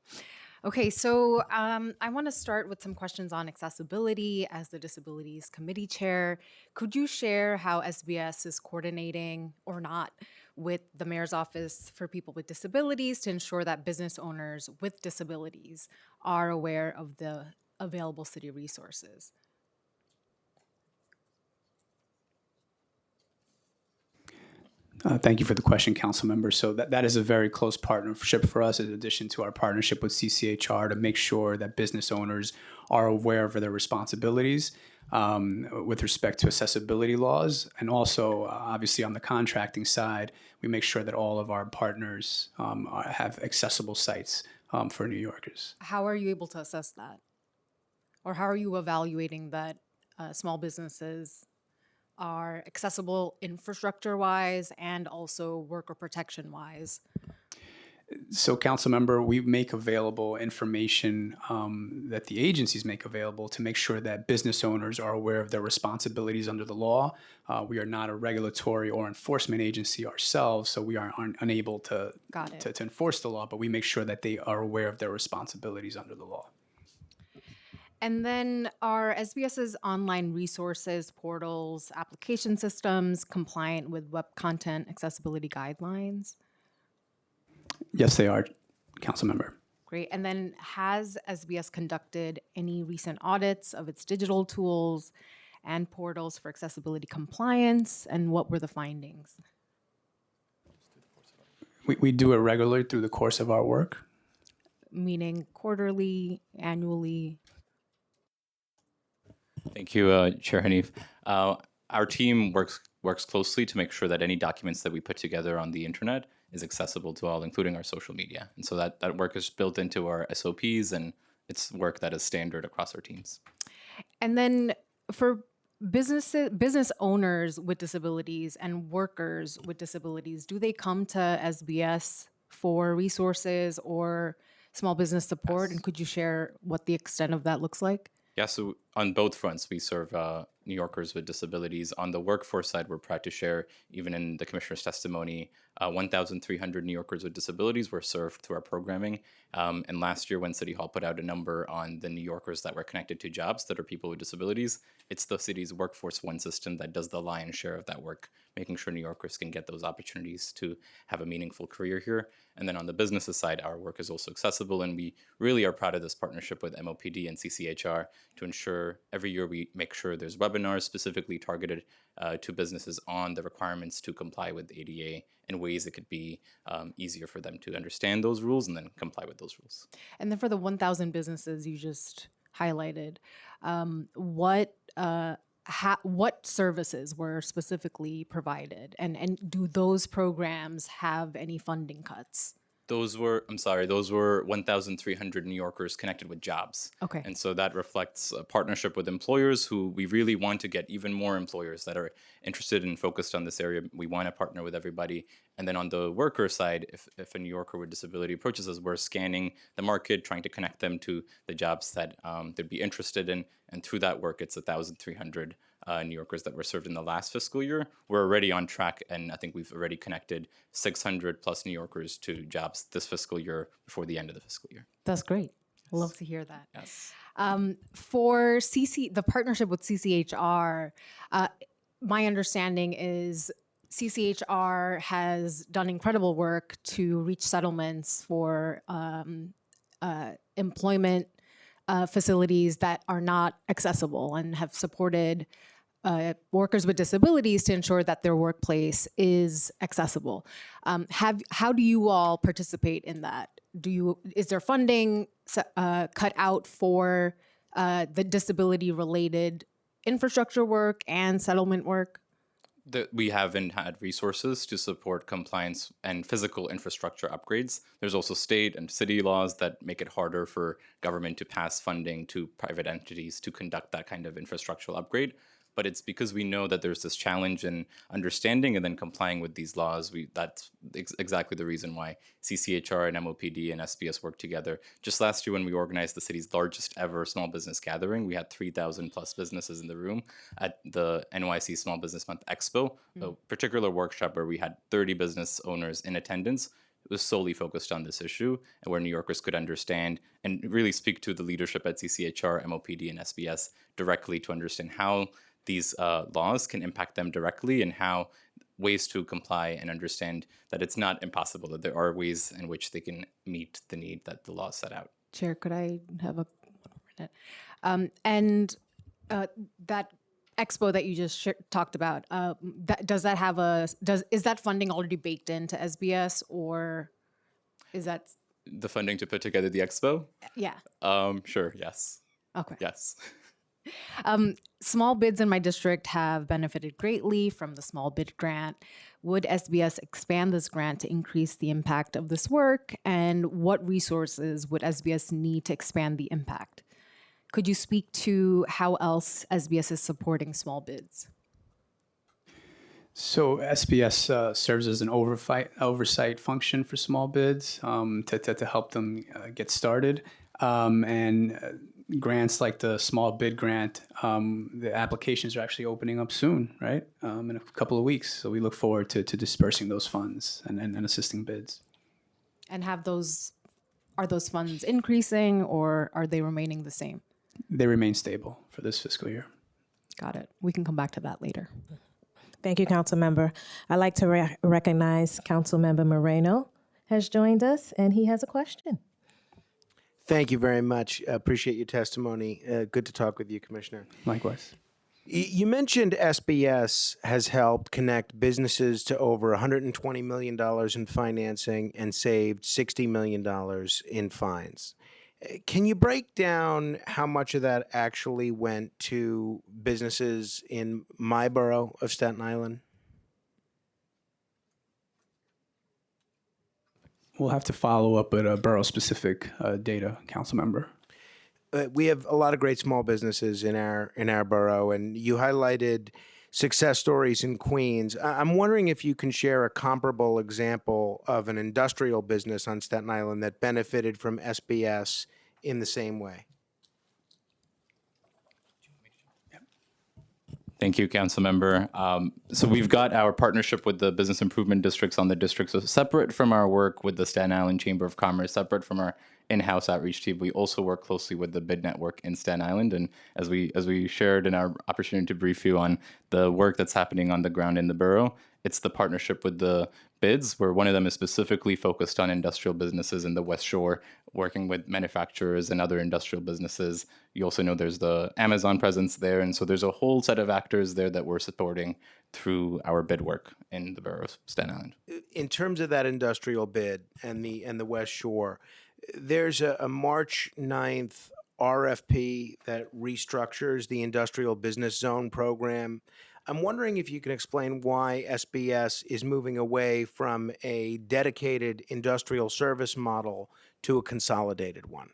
Okay, so I want to start with some questions on accessibility. As the Disabilities Committee Chair, could you share how SBS is coordinating or not with the Mayor's Office for People with Disabilities to ensure that business owners with disabilities are aware of the available city resources? Thank you for the question, council member. So that is a very close partnership for us, in addition to our partnership with CCHR, to make sure that business owners are aware of their responsibilities with respect to accessibility laws. And also, obviously, on the contracting side, we make sure that all of our partners have accessible sites for New Yorkers. How are you able to assess that? Or how are you evaluating that small businesses are accessible infrastructure-wise and also worker protection-wise? So, council member, we make available information that the agencies make available to make sure that business owners are aware of their responsibilities under the law. We are not a regulatory or enforcement agency ourselves, so we aren't unable to enforce the law, but we make sure that they are aware of their responsibilities under the law. And then are SBS's online resources, portals, application systems compliant with web content accessibility guidelines? Yes, they are, council member. Great. And then has SBS conducted any recent audits of its digital tools and portals for accessibility compliance, and what were the findings? We do it regularly through the course of our work. Meaning quarterly, annually? Thank you, Chair Hanif. Our team works closely to make sure that any documents that we put together on the internet is accessible to all, including our social media. And so that work is built into our SOPs, and it's work that is standard across our teams. And then for business owners with disabilities and workers with disabilities, do they come to SBS for resources or small business support? Yes. And could you share what the extent of that looks like? Yeah, so on both fronts, we serve New Yorkers with disabilities. On the workforce side, we're proud to share, even in the commissioner's testimony, 1,300 New Yorkers with disabilities were served through our programming. And last year, when City Hall put out a number on the New Yorkers that were connected to jobs that are people with disabilities, it's the city's Workforce One system that does the lion's share of that work, making sure New Yorkers can get those opportunities to have a meaningful career here. And then on the businesses side, our work is also accessible, and we really are proud of this partnership with MOPD and CCHR to ensure every year we make sure there's webinars specifically targeted to businesses on the requirements to comply with the ADA and ways it could be easier for them to understand those rules and then comply with those rules. And then for the 1,000 businesses you just highlighted, what services were specifically provided, and do those programs have any funding cuts? Those were, I'm sorry, those were 1,300 New Yorkers connected with jobs. Okay. And so that reflects a partnership with employers who we really want to get even more employers that are interested and focused on this area. We want to partner with everybody. And then on the worker side, if a New Yorker with disability approaches us, we're scanning the market, trying to connect them to the jobs that they'd be interested in. And through that work, it's 1,300 New Yorkers that were served in the last fiscal year. We're already on track, and I think we've already connected 600 plus New Yorkers to jobs this fiscal year before the end of the fiscal year. That's great. Love to hear that. Yes. For the partnership with CCHR, my understanding is CCHR has done incredible work to reach settlements for employment facilities that are not accessible and have supported workers with disabilities to ensure that their workplace is accessible. How do you all participate in that? Is there funding cut out for the disability-related infrastructure work and settlement work? We haven't had resources to support compliance and physical infrastructure upgrades. There's also state and city laws that make it harder for government to pass funding to private entities to conduct that kind of infrastructural upgrade. But it's because we know that there's this challenge in understanding and then complying with these laws. That's exactly the reason why CCHR and MOPD and SBS work together. Just last year when we organized the city's largest ever small business gathering, we had 3,000 plus businesses in the room at the NYC Small Business Month Expo, a particular workshop where we had 30 business owners in attendance. It was solely focused on this issue and where New Yorkers could understand and really speak to the leadership at CCHR, MOPD, and SBS directly to understand how these laws can impact them directly and how ways to comply and understand that it's not impossible, that there are ways in which they can meet the need that the law set out. Chair, could I have a 1 minute? That expo that you just talked about, is that funding already baked into SBS, or is that? The funding to put together the expo? Yeah. Sure, yes. Okay. Yes. Small bids in my district have benefited greatly from the small bid grant. Would SBS expand this grant to increase the impact of this work? And what resources would SBS need to expand the impact? Could you speak to how else SBS is supporting small bids? So SBS serves as an oversight function for small bids to help them get started. Grants like the small bid grant, the applications are actually opening up soon, right? In a couple of weeks. So we look forward to dispersing those funds and assisting bids. And are those funds increasing, or are they remaining the same? They remain stable for this fiscal year. Got it. We can come back to that later. Thank you, Council Member. I'd like to recognize Council Member Moreno has joined us, and he has a question. Thank you very much. Appreciate your testimony. Good to talk with you, Commissioner. Likewise. You mentioned SBS has helped connect businesses to over $120 million in financing and saved $60 million in fines. Can you break down how much of that actually went to businesses in my borough of Staten Island? We'll have to follow up with borough-specific data, Council Member. We have a lot of great small businesses in our borough, and you highlighted success stories in Queens. I'm wondering if you can share a comparable example of an industrial business on Staten Island that benefited from SBS in the same way. Thank you, Council Member. So we've got our partnership with the business improvement districts on the district. So separate from our work with the Staten Island Chamber of Commerce, separate from our in-house outreach team, we also work closely with the bid network in Staten Island. And as we shared in our opportunity to brief you on the work that's happening on the ground in the borough, it's the partnership with the bids, where one of them is specifically focused on industrial businesses in the West Shore, working with manufacturers and other industrial businesses. You also know there's the Amazon presence there. And so there's a whole set of actors there that we're supporting through our bid work in the borough of Staten Island. In terms of that industrial bid and the West Shore, there's a March 9th RFP that restructures the industrial business zone program. I'm wondering if you can explain why SBS is moving away from a dedicated industrial service model to a consolidated one.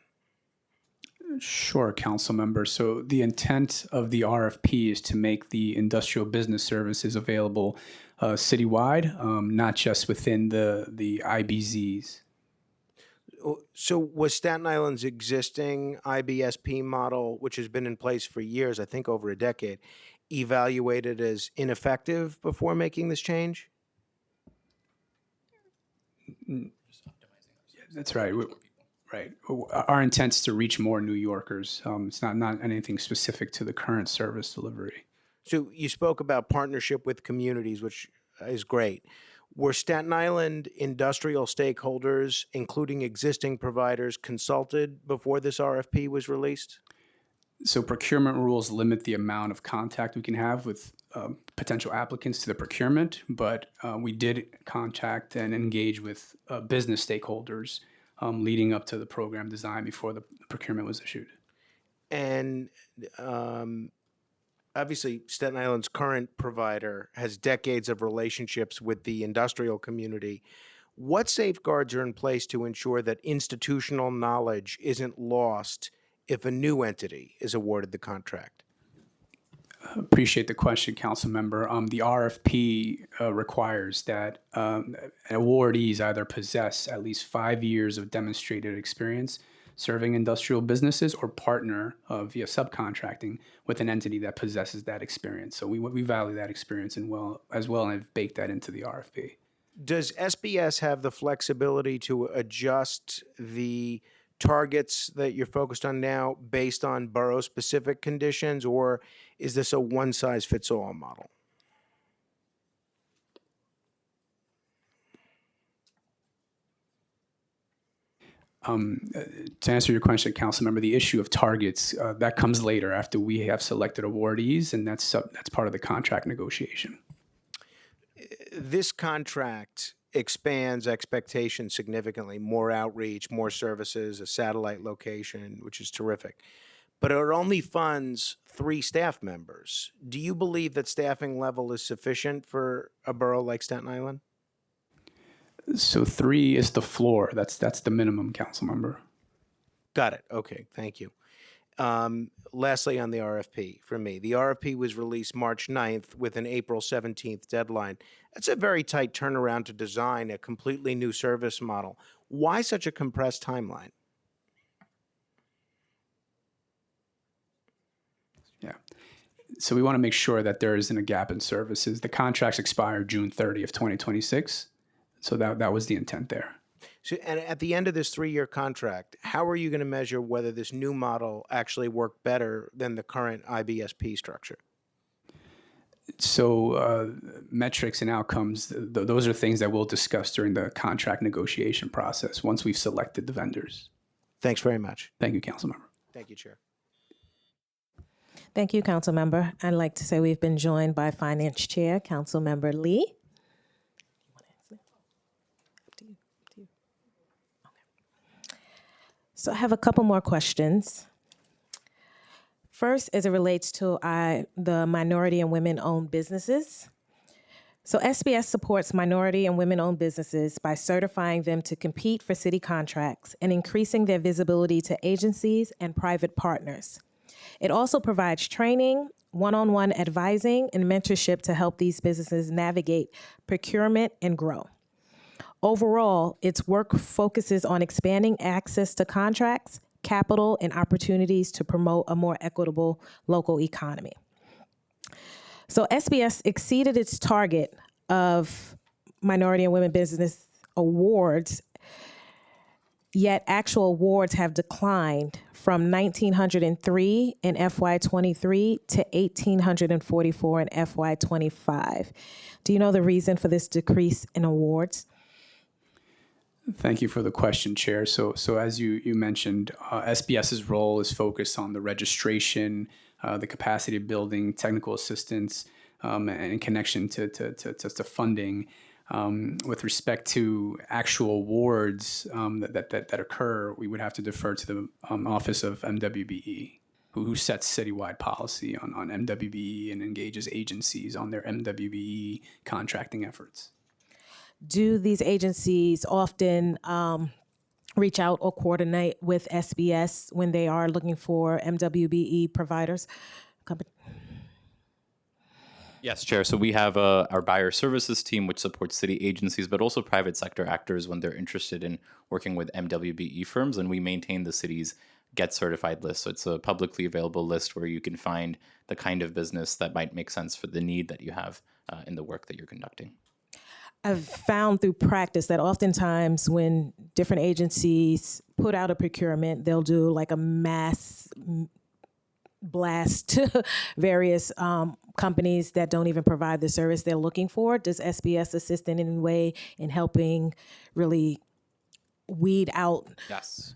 Sure, council member. So the intent of the RFP is to make the industrial business services available citywide, not just within the IBZs. So was Staten Island's existing IBSP model, which has been in place for years, I think over a decade, evaluated as ineffective before making this change? That's right. Right. Our intent is to reach more New Yorkers. It's not anything specific to the current service delivery. So you spoke about partnership with communities, which is great. Were Staten Island industrial stakeholders, including existing providers, consulted before this RFP was released? So procurement rules limit the amount of contact we can have with potential applicants to the procurement, but we did contact and engage with business stakeholders leading up to the program design before the procurement was issued. And obviously, Staten Island's current provider has decades of relationships with the industrial community. What safeguards are in place to ensure that institutional knowledge isn't lost if a new entity is awarded the contract? Appreciate the question, council member. The RFP requires that awardees either possess at least 5 years of demonstrated experience serving industrial businesses or partner via subcontracting with an entity that possesses that experience. So we value that experience and and have baked that into the RFP. Does SBS have the flexibility to adjust the targets that you're focused on now based on borough-specific conditions, or is this a one-size-fits-all model? To answer your question, council member, the issue of targets, that comes later after we have selected awardees, and that's part of the contract negotiation. This contract expands expectations significantly, more outreach, more services, a satellite location, which is terrific. But it only funds 3 staff members. Do you believe that staffing level is sufficient for a borough like Staten Island? So 3 is the floor. That's the minimum, council member. Got it. Okay, thank you. Lastly, on the RFP, from me, the RFP was released March 9th with an April 17th deadline. That's a very tight turnaround to design a completely new service model. Why such a compressed timeline? Yeah. So we want to make sure that there isn't a gap in services. The contracts expire June 30th, 2026. So that was the intent there. So, and at the end of this 3-year contract, how are you going to measure whether this new model actually worked better than the current IBSP structure? So metrics and outcomes, those are things that we'll discuss during the contract negotiation process once we've selected the vendors. Thanks very much. Thank you, council member. Thank you, Chair. Thank you, council member. I'd like to say we've been joined by Finance Chair, Council Member Lee. So I have a couple more questions. First, as it relates to the minority and women-owned businesses. So SBS supports minority and women-owned businesses by certifying them to compete for city contracts and increasing their visibility to agencies and private partners. It also provides training, one-on-one advising, and mentorship to help these businesses navigate procurement and grow. Overall, its work focuses on expanding access to contracts, capital, and opportunities to promote a more equitable local economy. So SBS exceeded its target of minority and women business awards, yet actual awards have declined from 1,903 in FY23 to 1,844 in FY25. Do you know the reason for this decrease in awards? Thank you for the question, Chair. So as you mentioned, SBS's role is focused on the registration, the capacity building, technical assistance, and in connection to funding. With respect to actual awards that occur, we would have to defer to the Office of MWBE. who sets citywide policy on MWBE and engages agencies on their MWBE contracting efforts. Do these agencies often reach out or coordinate with SBS when they are looking for MWBE providers? Yes, Chair. So we have our buyer services team, which supports city agencies, but also private sector actors when they're interested in working with MWBE firms. And we maintain the city's Get Certified list. So it's a publicly available list where you can find the kind of business that might make sense for the need that you have in the work that you're conducting. I've found through practice that oftentimes when different agencies put out a procurement, they'll do like a mass blast to various companies that don't even provide the service they're looking for. Does SBS assist in any way in helping really weed out? Yes.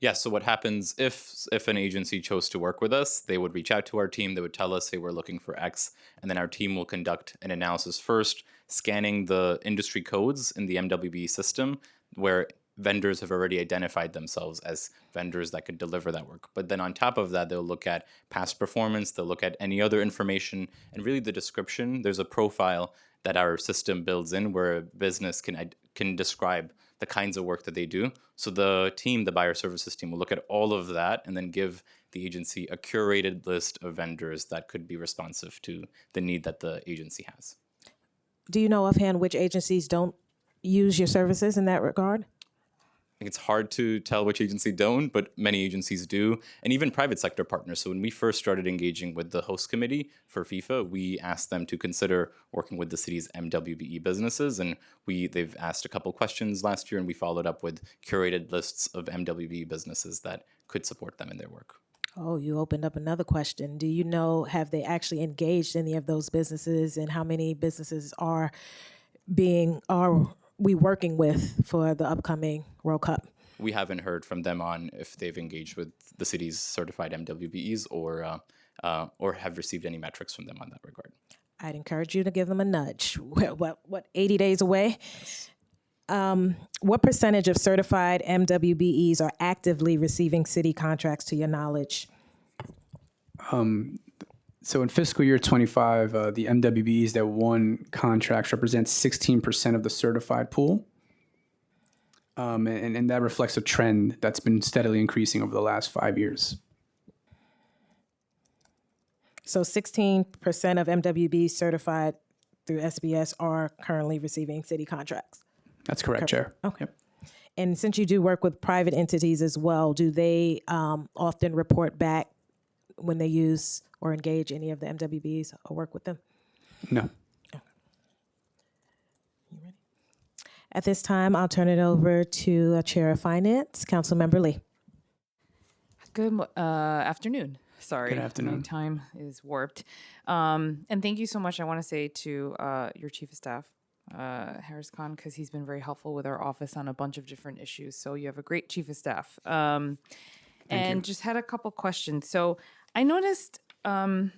Yes. So what happens if an agency chose to work with us, they would reach out to our team. They would tell us they were looking for X, and then our team will conduct an analysis first, scanning the industry codes in the MWB system where vendors have already identified themselves as vendors that could deliver that work. But then on top of that, they'll look at past performance, they'll look at any other information, and really the description. There's a profile that our system builds in where a business can describe the kinds of work that they do. So the team, the buyer services team, will look at all of that and then give the agency a curated list of vendors that could be responsive to the need that the agency has. Do you know offhand which agencies don't use your services in that regard? I think it's hard to tell which agency don't, but many agencies do, and even private sector partners. So when we first started engaging with the host committee for FIFA, we asked them to consider working with the city's MWBE businesses, and they've asked a couple questions last year, and we followed up with curated lists of MWBE businesses that could support them in their work. Oh, you opened up another question. Do you know, have they actually engaged any of those businesses, and how many businesses are we working with for the upcoming World Cup? We haven't heard from them on if they've engaged with the city's certified MWBEs or have received any metrics from them on that regard. I'd encourage you to give them a nudge. What 80 days away? Yes. What percentage of certified MWBEs are actively receiving city contracts to your knowledge? So in fiscal year 25, the MWBEs that won contracts represent 16% of the certified pool. And that reflects a trend that's been steadily increasing over the last 5 years. So 16% of MWBs certified through SBS are currently receiving city contracts. That's correct, Chair. Okay. Yep. And since you do work with private entities as well, do they often report back when they use or engage any of the MWBs or work with them? No. You ready? At this time, I'll turn it over to Chair of Finance, Councilmember Lee. Good afternoon. Sorry, Good afternoon. my time is warped. And thank you so much. I want to say to your Chief of Staff, Harris Khan, because he's been very helpful with our office on a bunch of different issues. So you have a great Chief of Staff. And just had a couple questions. So I noticed for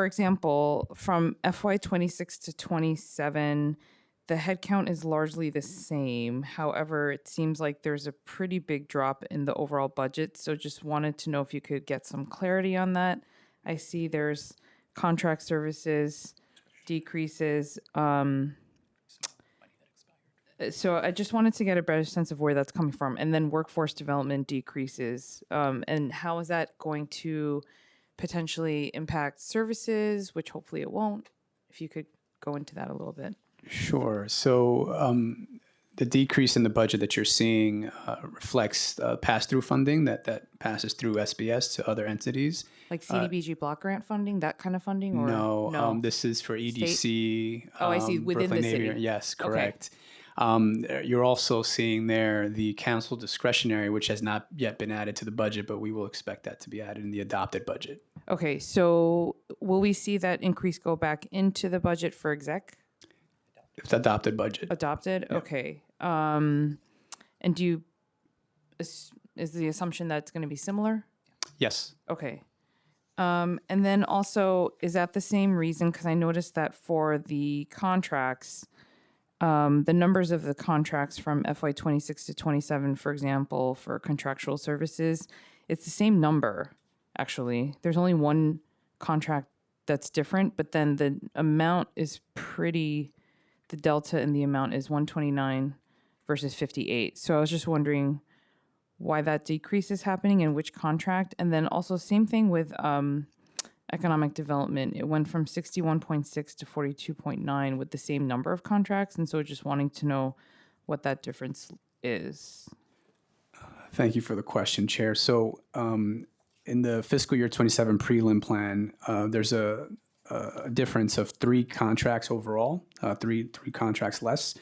example, from FY 26 to 27, the headcount is largely the same. However, it seems like there's a pretty big drop in the overall budget. So just wanted to know if you could get some clarity on that. I see there's contract services decreases. So I just wanted to get a better sense of where that's coming from. And then workforce development decreases. And how is that going to potentially impact services, which hopefully it won't? If you could go into that a little bit. Sure. So the decrease in the budget that you're seeing reflects pass-through funding that passes through SBS to other entities. Like CDBG block grant funding, that kind of funding? Or No, this is for EDC. Oh, I see, within Brooklyn the Navy. city. Yes, Okay. correct. You're also seeing there the council discretionary, which has not yet been added to the budget, but we will expect that to be added in the adopted budget. Okay, so will we see that increase go back into the budget for exec? It's adopted budget. Adopted? Yeah. Okay. And is the assumption that it's going to be similar? Yes. Okay. And then also, is that the same reason? Because I noticed that for the contracts, the numbers of the contracts from FY 26 to 27, for example, for contractual services, It's the same number, actually. There's only one contract that's different, but then the amount is pretty, the delta in the amount is 129 versus 58. So I was just wondering why that decrease is happening and which contract. And then also same thing with economic development. It went from 61.6 to 42.9 with the same number of contracts. And so just wanting to know what that difference is. Thank you for the question, Chair. So in the fiscal year 27 prelim plan, there's a difference of 3 contracts overall, three contracts less.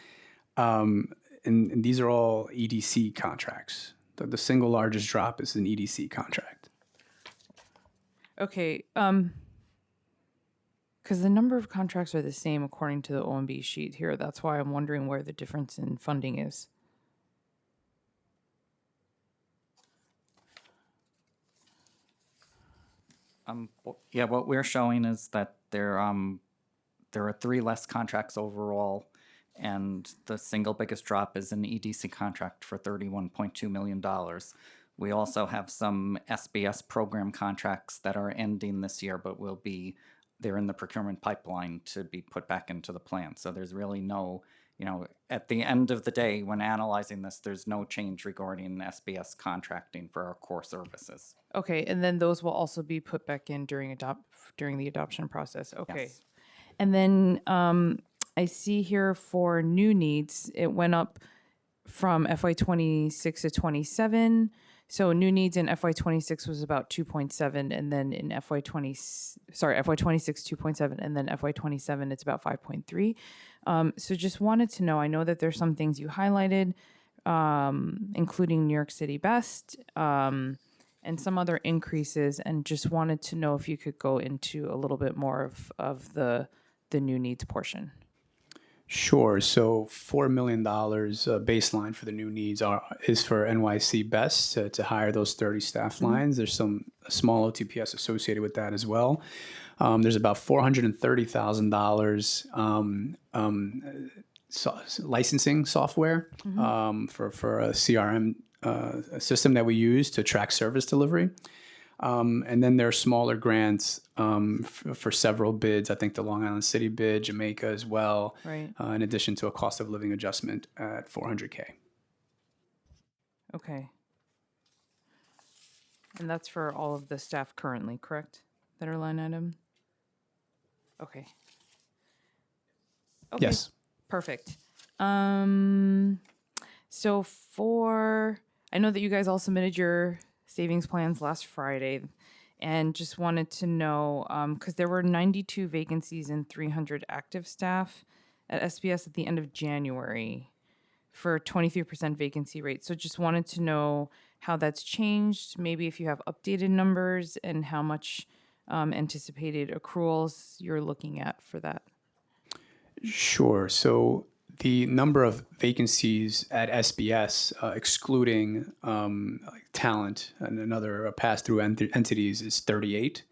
And these are all EDC contracts. The single largest drop is an EDC contract. Okay, because the number of contracts are the same according to the OMB sheet here. That's why I'm wondering where the difference in funding is. Yeah, what we're showing is that there are 3 less contracts overall, and the single biggest drop is an EDC contract for $31.2 million. We also have some SBS program contracts that are ending this year, but they're in the procurement pipeline to be put back into the plan. So there's really no, at the end of the day, when analyzing this, there's no change regarding SBS contracting for our core services. Okay, and then those will also be put back in during the adoption process. Okay. Yes. And then I see here for new needs, it went up from FY26 to 27. So new needs in FY26 was about 2.7, and then in FY26 2.7, and then FY27 it's about 5.3. So just wanted to know, I know that there's some things you highlighted, including New York City Best, and some other increases, and just wanted to know if you could go into a little bit more of the new needs portion. Sure. So $4 million baseline for the new needs is for NYC Best to hire those 30 staff lines. There's some small OTPS associated with that as well. There's about $430,000 licensing software for a CRM system that we use to track service delivery. And then there are smaller grants for several bids. I think the Long Island City bid, Jamaica as well, Right. in addition to a cost of living adjustment at $400K. Okay. And that's for all of the staff currently, correct? That are line item? Okay. Okay. Yes. Perfect. So I know that you guys all submitted your savings plans last Friday, and just wanted to know, because there were 92 vacancies and 300 active staff at SBS at the end of January for 23% vacancy rate. So just wanted to know how that's changed, maybe if you have updated numbers, and how much anticipated accruals you're looking at for that. Sure. So the number of vacancies at SBS, excluding talent and other pass-through entities, is 38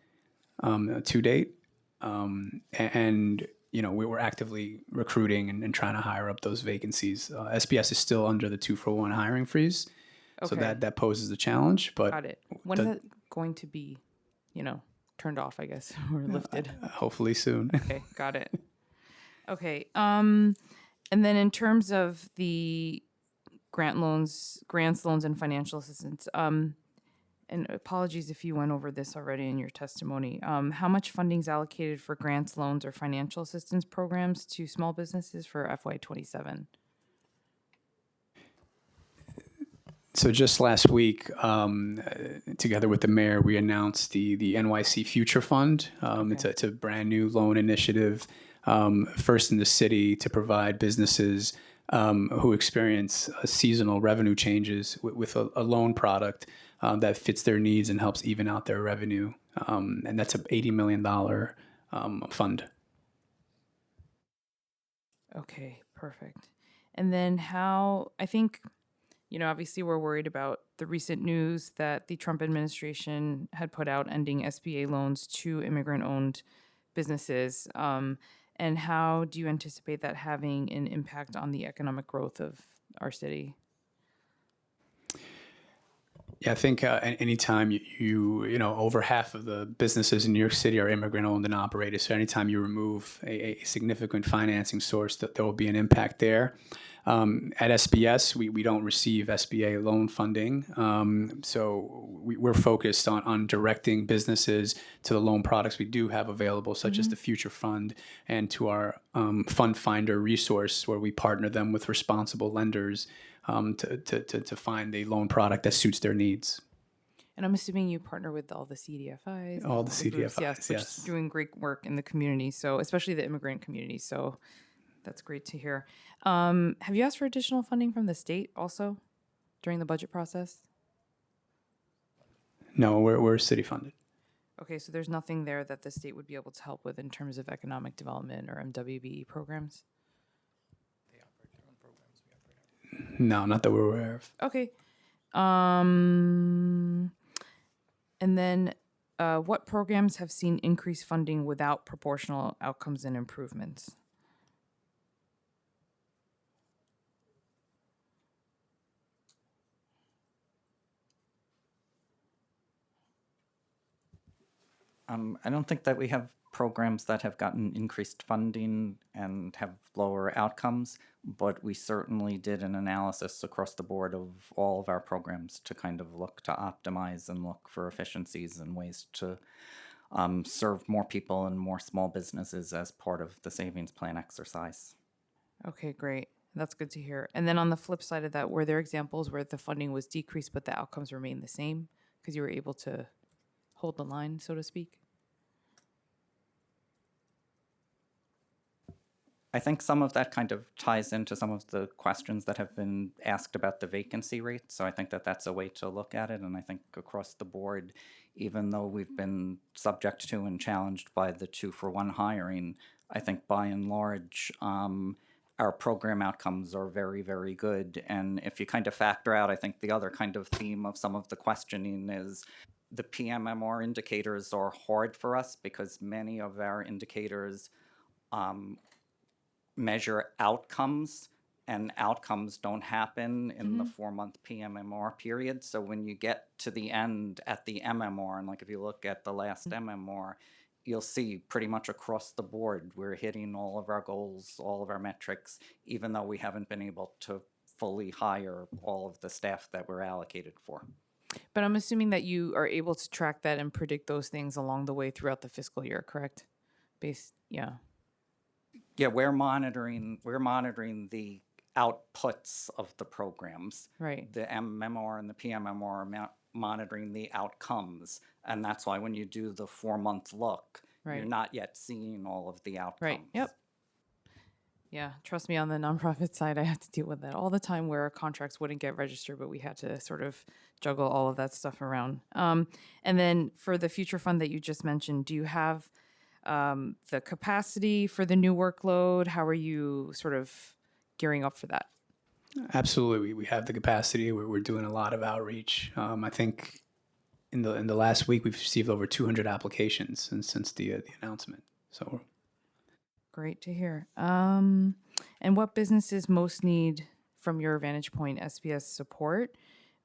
to date. And we were actively recruiting and trying to hire up those vacancies. SBS is still under the 2-for-1 hiring freeze, so Okay. that poses a challenge. But Got it. When is that going to be, turned off, I guess, or lifted? hopefully soon. Okay, got it. Okay, and then in terms of the grants, loans, and financial assistance, and apologies if you went over this already in your testimony, how much funding is allocated for grants, loans, or financial assistance programs to small businesses for FY27? So just last week, together with the mayor, we announced the NYC Future Fund. It's a brand new loan initiative, first in the city, to provide businesses who experience seasonal revenue changes with a loan product that fits their needs and helps even out their revenue. And that's an $80 million fund. Okay, perfect. And then I think, obviously we're worried about the recent news that the Trump administration had put out ending SBA loans to immigrant-owned businesses. And how do you anticipate that having an impact on the economic growth of our city? Yeah, I think anytime you know, over half of the businesses in New York City are immigrant owned and operated. So anytime you remove a significant financing source, that there will be an impact there. At SBS, we don't receive SBA loan funding. So we're focused on directing businesses to the loan products we do have available, such as the Future Fund, and to our Fund Finder resource, where we partner them with responsible lenders to find a loan product that suits their needs. And I'm assuming you partner with all the CDFIs, and All the groups, yes, CDFIs, which yes. is doing great work in the community. So especially the immigrant community. So that's great to hear. Have you asked for additional funding from the state also during the budget process? No, we're city funded. Okay, so there's nothing there that the state would be able to help with in terms of economic development or MWBE programs? No, not that we're aware of. Okay. And then what programs have seen increased funding without proportional outcomes and improvements? I don't think that we have programs that have gotten increased funding and have lower outcomes, but we certainly did an analysis across the board of all of our programs to kind of look to optimize and look for efficiencies and ways to serve more people and more small businesses as part of the savings plan exercise. Okay, great. That's good to hear. And then on the flip side of that, were there examples where the funding was decreased but the outcomes remained the same because you were able to hold the line, so to speak? I think some of that kind of ties into some of the questions that have been asked about the vacancy rate. So I think that that's a way to look at it. And I think across the board, even though we've been subject to and challenged by the 2-for-1 hiring, I think by and large, our program outcomes are very, very good. And if you kind of factor out, I think the other kind of theme of some of the questioning is the PMMR indicators are hard for us because many of our indicators measure outcomes, and outcomes don't happen in the 4-month PMMR period. So when you get to the end at the MMR, and like if you look at the last MMR, you'll see pretty much across the board we're hitting all of our goals, all of our metrics, even though we haven't been able to fully hire all of the staff that we're allocated for. But I'm assuming that you are able to track that and predict those things along the way throughout the fiscal year, correct? Yeah, we're monitoring the outputs of the programs. Right. The MMR and the PMMR are monitoring the outcomes. And that's why when you do the 4-month look, you're Right. not yet seeing all of the outcomes. Right. Yep. Yeah, trust me, on the nonprofit side, I had to deal with that all the time where contracts wouldn't get registered, but we had to sort of juggle all of that stuff around. And then for the future fund that you just mentioned, do you have the capacity for the new workload? How are you sort of gearing up for that? Absolutely, we have the capacity. We're doing a lot of outreach. I think in the last week we've received over 200 applications since the announcement. So Great to hear. And what businesses most need, from your vantage point, SBS support?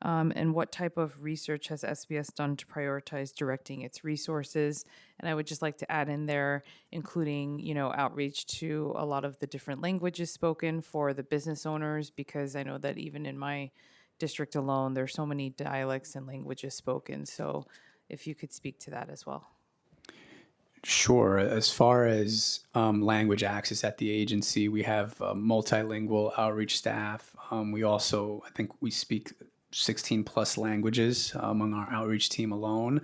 And what type of research has SBS done to prioritize directing its resources? And I would just like to add in there, including, outreach to a lot of the different languages spoken for the business owners, because I know that even in my district alone, there's so many dialects and languages spoken. So if you could speak to that as well. sure, as far as language access at the agency, we have multilingual outreach staff. We also, I think we speak 16 plus languages among our outreach team alone.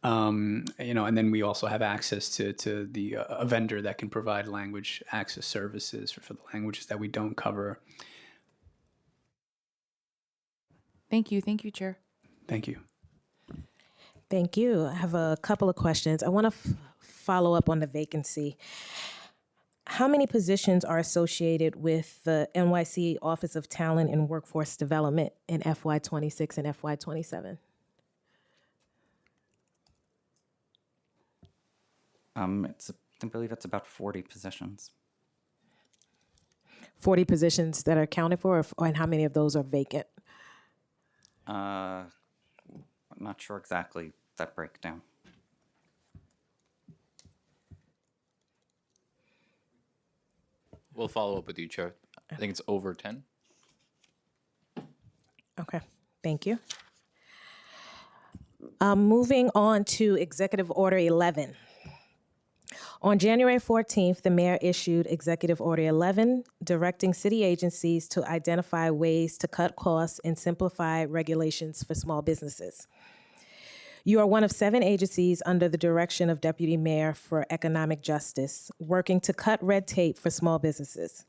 And then we also have access to the a vendor that can provide language access services for the languages that we don't cover. Thank you, Chair. Thank you. Thank you. I have a couple of questions. I want to follow up on the vacancy. How many positions are associated with the NYC Office of Talent and Workforce Development in FY26 and FY27? I believe it's about 40 positions. 40 positions that are accounted for, and how many of those are vacant? not sure exactly that breakdown. We'll follow up with you, Chair. I think it's over 10. Okay, thank you. Moving on to Executive Order 11. On January 14th, the mayor issued Executive Order 11, directing city agencies to identify ways to cut costs and simplify regulations for small businesses. You are one of 7 agencies under the direction of Deputy Mayor for Economic Justice, working to cut red tape for small businesses.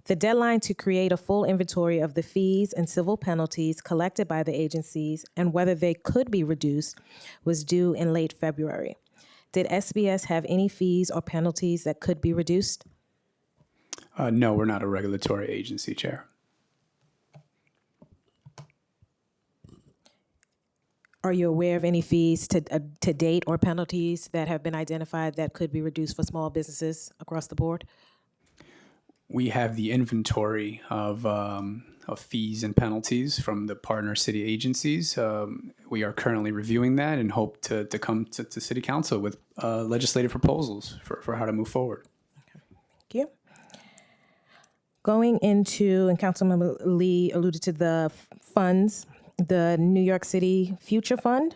The deadline to create a full inventory of the fees and civil penalties collected by the agencies and whether they could be reduced was due in late February. Did SBS have any fees or penalties that could be reduced? No, we're not a regulatory agency, Chair. Are you aware of any fees to date or penalties that have been identified that could be reduced for small businesses across the board? We have the inventory of fees and penalties from the partner city agencies. We are currently reviewing that and hope to come to City Council with legislative proposals for how to move forward. Thank you. Going into, and Councilmember Lee alluded to the funds, the New York City Future Fund.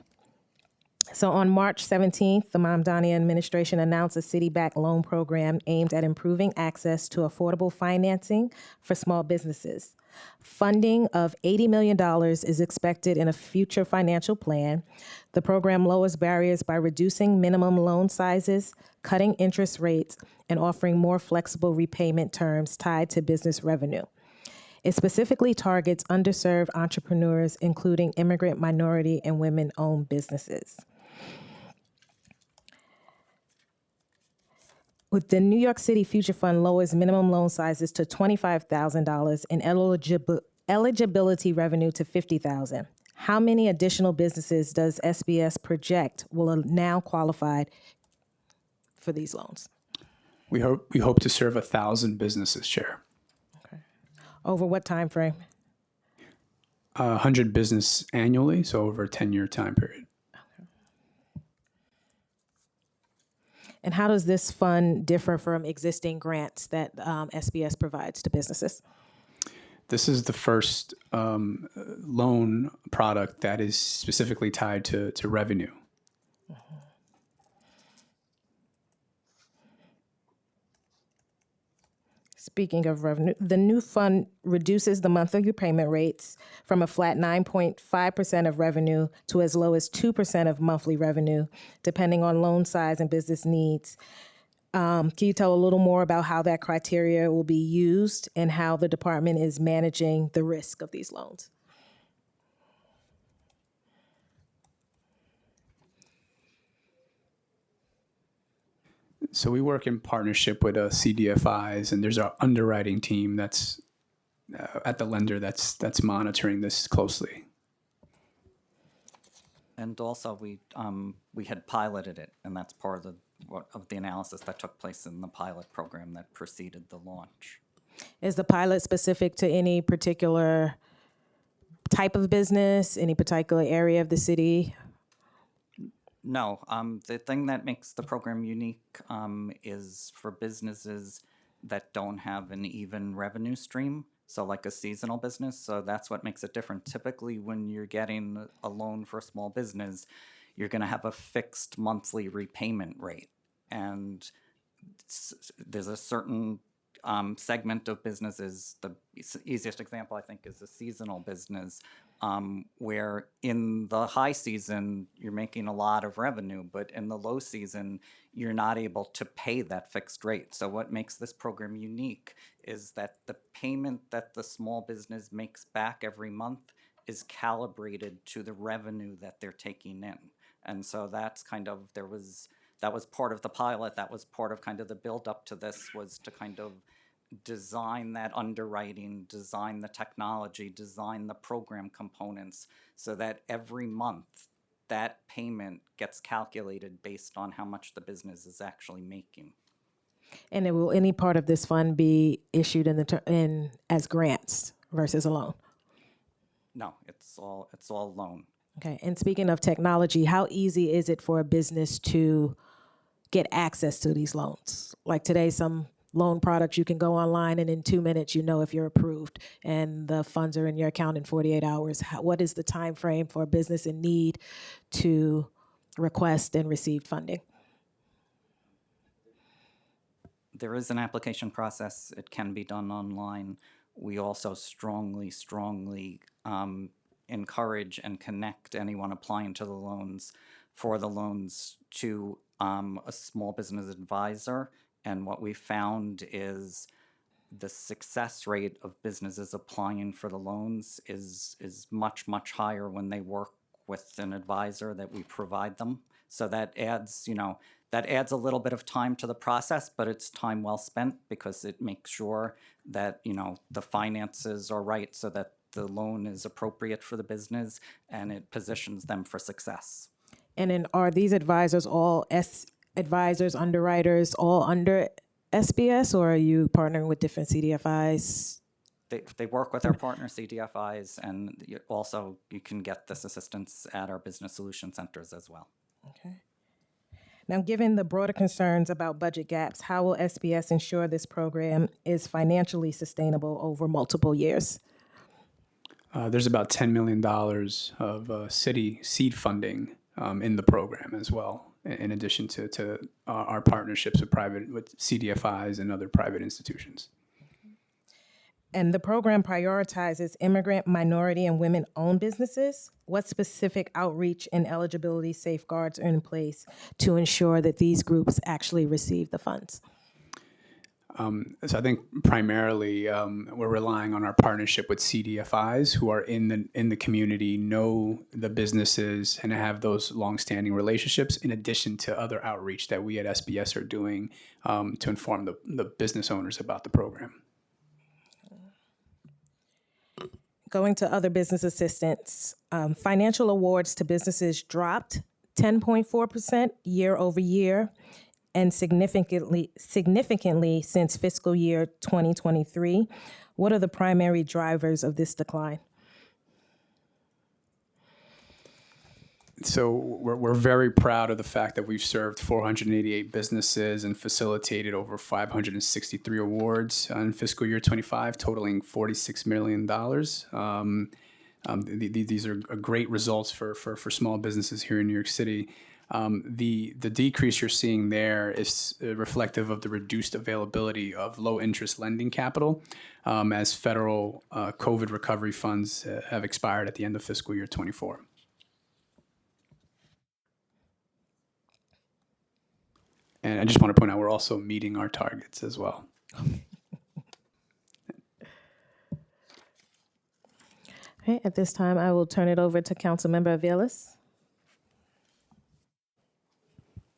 So on March 17th, the Mamdani administration announced a city-backed loan program aimed at improving access to affordable financing for small businesses. Funding of $80 million is expected in a future financial plan. The program lowers barriers by reducing minimum loan sizes, cutting interest rates, and offering more flexible repayment terms tied to business revenue. It specifically targets underserved entrepreneurs, including immigrant, minority, and women-owned businesses. With the New York City Future Fund lowers minimum loan sizes to $25,000 and eligibility revenue to $50,000. How many additional businesses does SBS project will now qualify for these loans? We hope to serve 1,000 businesses, Chair. Over what time frame? 100 business annually, so over a 10-year time period. And how does this fund differ from existing grants that SBS provides to businesses? This is the first loan product that is specifically tied to revenue. Speaking of revenue, the new fund reduces the monthly repayment rates from a flat 9.5% of revenue to as low as 2% of monthly revenue, depending on loan size and business needs. Can you tell a little more about how that criteria will be used and how the department is managing the risk of these loans? So we work in partnership with CDFIs, and there's our underwriting team that's at the lender that's monitoring this closely. And also, we had piloted it, and that's part of the analysis that took place in the pilot program that preceded the launch. Is the pilot specific to any particular type of business, any particular area of the city? No, the thing that makes the program unique is for businesses that don't have an even revenue stream. So like a seasonal business, so that's what makes it different. Typically, when you're getting a loan for a small business, you're going to have a fixed monthly repayment rate. And there's a certain segment of businesses, the easiest example I think is a seasonal business, where in the high season, you're making a lot of revenue, but in the low season, you're not able to pay that fixed rate. So what makes this program unique is that the payment that the small business makes back every month is calibrated to the revenue that they're taking in. And so that's kind of, that was part of the pilot, that was part of kind of the build up to this, was to kind of design that underwriting, design the technology, design the program components so that every month that payment gets calculated based on how much the business is actually making. And will any part of this fund be issued in as grants versus a loan? No, it's all loan. Okay, and speaking of technology, how easy is it for a business to get access to these loans? Like today, some loan products you can go online and in 2 minutes you know if you're approved and the funds are in your account in 48 hours. What is the time frame for a business in need to request and receive funding? There is an application process. It can be done online. We also strongly encourage and connect anyone applying to the loans to a small business advisor. And what we found is the success rate of businesses applying for the loans is much higher when they work with an advisor that we provide them. So that adds, that adds a little bit of time to the process, but it's time well spent because it makes sure that, the finances are right so that the loan is appropriate for the business and it positions them for success. And then are these advisors all advisors, underwriters, all under SBS, or are you partnering with different CDFIs? They work with our partner CDFIs, and you can get this assistance at our business solution centers as well. Okay. Now, given the broader concerns about budget gaps, how will SBS ensure this program is financially sustainable over multiple years? There's about $10 million of city seed funding in the program as well, in addition to our partnerships with CDFIs and other private institutions. And the program prioritizes immigrant, minority, and women-owned businesses. What specific outreach and eligibility safeguards are in place to ensure that these groups actually receive the funds? So I think primarily we're relying on our partnership with CDFIs who are in the community, know the businesses, and have those longstanding relationships. In addition to other outreach that we at SBS are doing to inform the business owners about the program. Going to other business assistance, financial awards to businesses dropped 10.4% year over year, and significantly since fiscal year 2023. What are the primary drivers of this decline? So we're very proud of the fact that we've served 488 businesses and facilitated over 563 awards in fiscal year 25, totaling $46 million. These are great results for small businesses here in New York City. The decrease you're seeing there is reflective of the reduced availability of low interest lending capital as federal COVID recovery funds have expired at the end of fiscal year 24. And I just want to point out we're also meeting our targets as well. Okay, at this time, I will turn it over to Councilmember Aviles.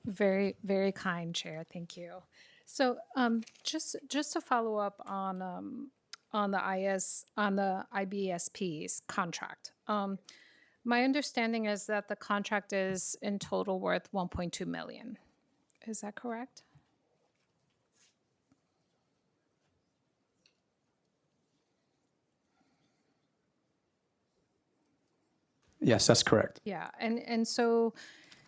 Very, very kind, Chair. Thank you. So, just to follow up on the IBSP's contract. My understanding is that the contract is in total worth $1.2 million. Is that correct? Yes, that's correct. Yeah, and so,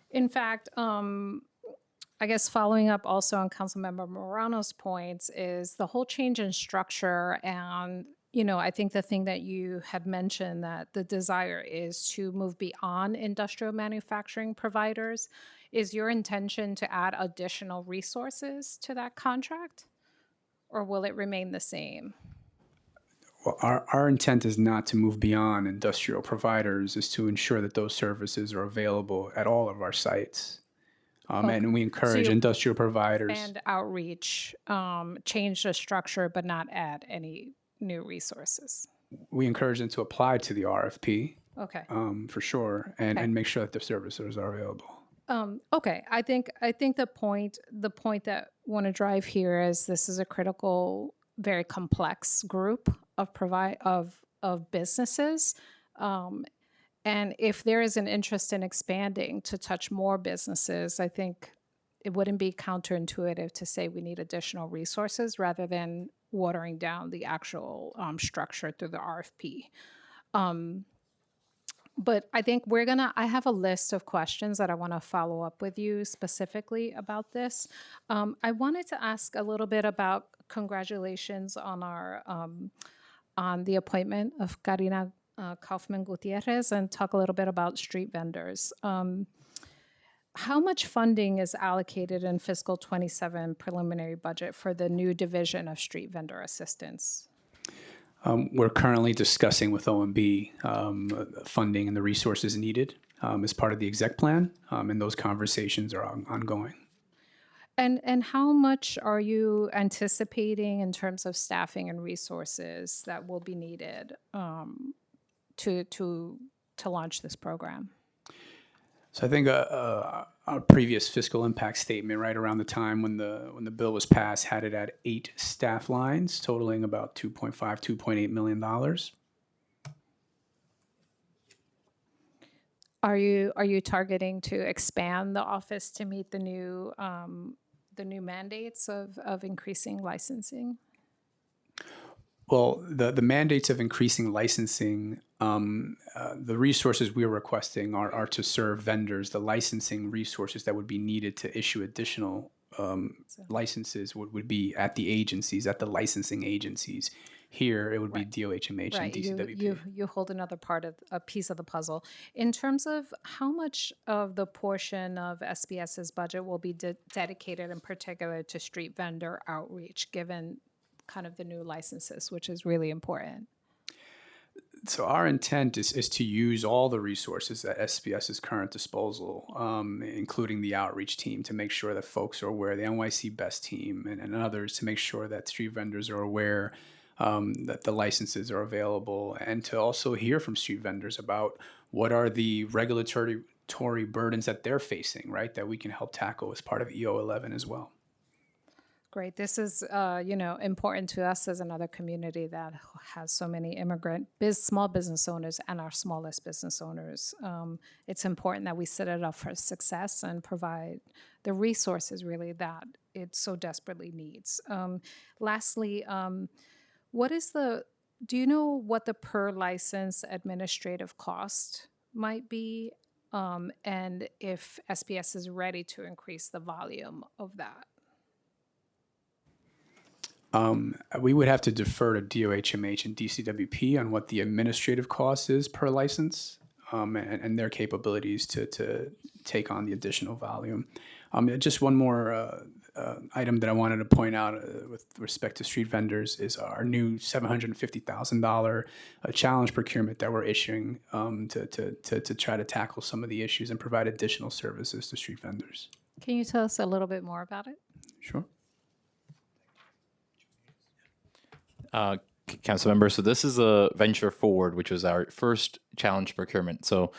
in fact, I guess following up also on Councilmember Morano's points is the whole change in structure. And, I think the thing that you had mentioned that the desire is to move beyond industrial manufacturing providers. Is your intention to add additional resources to that contract, or will it remain the same? Well, our intent is not to move beyond industrial providers, is to ensure that those services are available at all of our sites. And we encourage industrial providers. And outreach, change the structure, but not add any new resources. We encourage them to apply to the RFP. Okay. For sure, and make sure that the services are available. Okay, I think the point that I want to drive here is this is a critical, very complex group of businesses, and if there is an interest in expanding to touch more businesses, I think it wouldn't be counterintuitive to say we need additional resources rather than watering down the actual structure through the RFP. but I think I have a list of questions that I want to follow up with you specifically about this. I wanted to ask a little bit about congratulations on on the appointment of Karina Kaufman Gutierrez and talk a little bit about street vendors. How much funding is allocated in fiscal 27 preliminary budget for the new division of street vendor assistance? We're currently discussing with OMB funding and the resources needed as part of the exec plan, and those conversations are ongoing. And how much are you anticipating in terms of staffing and resources that will be needed to launch this program? So I think our previous fiscal impact statement, right around the time when the bill was passed, had it at 8 staff lines, totaling about $2.8 million. Are you targeting to expand the office to meet the new mandates of increasing licensing? Well, the mandates of increasing licensing, the resources we are requesting are to serve vendors. The licensing resources that would be needed to issue additional licenses would be at the agencies, at the licensing agencies. Here, it would be DOHMH and DCWP. You hold a piece of the puzzle. In terms of how much of the portion of SBS's budget will be dedicated in particular to street vendor outreach, given kind of the new licenses, which is really important? So our intent is to use all the resources at SBS's current disposal, including the outreach team, to make sure that folks are aware, the NYC Best team and others, to make sure that street vendors are aware that the licenses are available, and to also hear from street vendors about what are the regulatory burdens that they're facing, right, that we can help tackle as part of EO 11 as well. Great. This is, important to us as another community that has so many small business owners and our smallest business owners. It's important that we set it up for success and provide the resources really that it so desperately needs. Lastly, do you know what the per license administrative cost might be? And if SBS is ready to increase the volume of that? We would have to defer to DOHMH and DCWP on what the administrative cost is per license, and their capabilities to take on the additional volume. Just one more item that I wanted to point out with respect to street vendors is our new $750,000 challenge procurement that we're issuing to try to tackle some of the issues and provide additional services to street vendors. Can you tell us a little bit more about it? Sure. Council member, so this is a venture forward, which was our first challenge procurement. So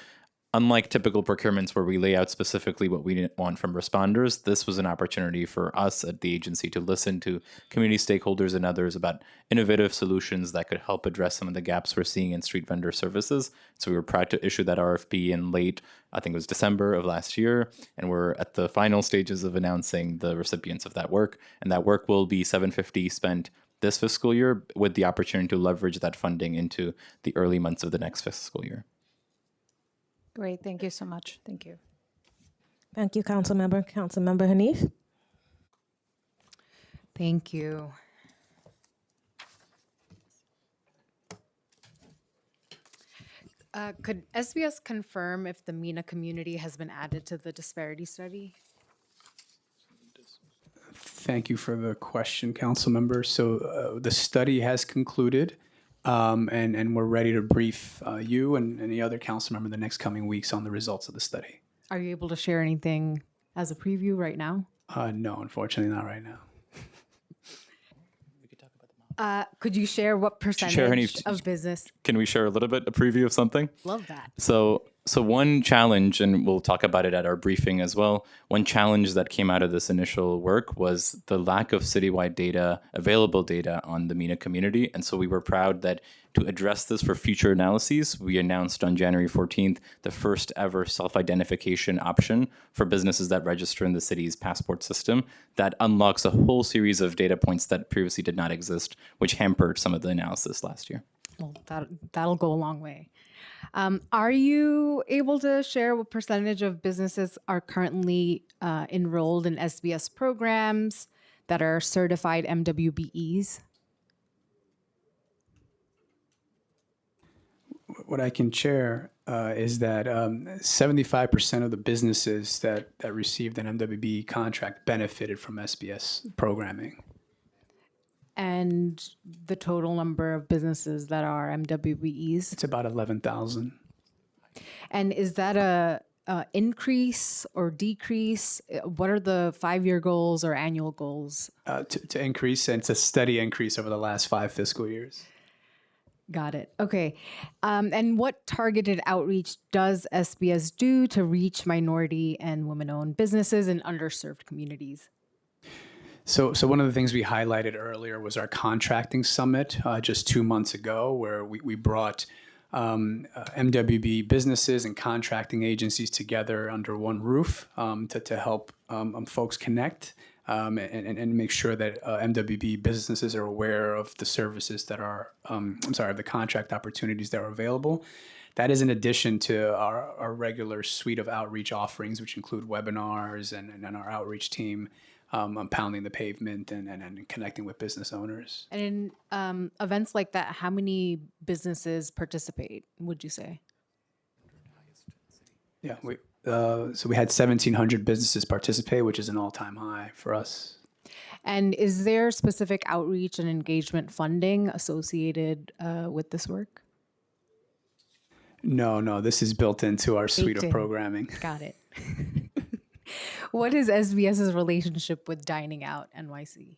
unlike typical procurements where we lay out specifically what we didn't want from responders, this was an opportunity for us at the agency to listen to community stakeholders and others about innovative solutions that could help address some of the gaps we're seeing in street vendor services. So we were proud to issue that RFP in late, I think it was December of last year, and we're at the final stages of announcing the recipients of that work. And that work will be $750 spent this fiscal year, with the opportunity to leverage that funding into the early months of the next fiscal year. Great. Thank you so much. Thank you. Thank you, Councilmember. Councilmember Hanif? Thank you. Could SBS confirm if the MENA community has been added to the disparity study? Thank you for the question, council member. So the study has concluded, and we're ready to brief you and any other council member the next coming weeks on the results of the study. Are you able to share anything as a preview right now? No, unfortunately not right now. Could you share what percentage of business? Can we share a little bit, a preview of something? Love that. So one challenge, and we'll talk about it at our briefing as well, one challenge that came out of this initial work was the lack of citywide data, available data on the MENA community. And so we were proud that to address this for future analyses, we announced on January 14th the first ever self-identification option for businesses that register in the city's passport system that unlocks a whole series of data points that previously did not exist, which hampered some of the analysis last year. Well, that'll go a long way. Are you able to share what percentage of businesses are currently enrolled in SBS programs that are certified MWBEs? What I can share is that 75% of the businesses that received an MWB contract benefited from SBS programming. And the total number of businesses that are MWBEs? It's about 11,000. And is that a increase or decrease? What are the 5-year goals or annual goals? To increase, and it's a steady increase over the last 5 fiscal years. Got it. Okay. And what targeted outreach does SBS do to reach minority and women-owned businesses in underserved communities? So one of the things we highlighted earlier was our contracting summit just 2 months ago, where we brought MWB businesses and contracting agencies together under one roof to help folks connect and make sure that MWB businesses are aware of the services that are, the contract opportunities that are available. That is in addition to our regular suite of outreach offerings, which include webinars and our outreach team pounding the pavement and connecting with business owners. And in events like that, how many businesses participate, would you say? Yeah, so we had 1,700 businesses participate, which is an all-time high for us. And is there specific outreach and engagement funding associated with this work? No, this is built into our suite Baked of in. programming. Got it. What is SBS's relationship with Dining Out NYC?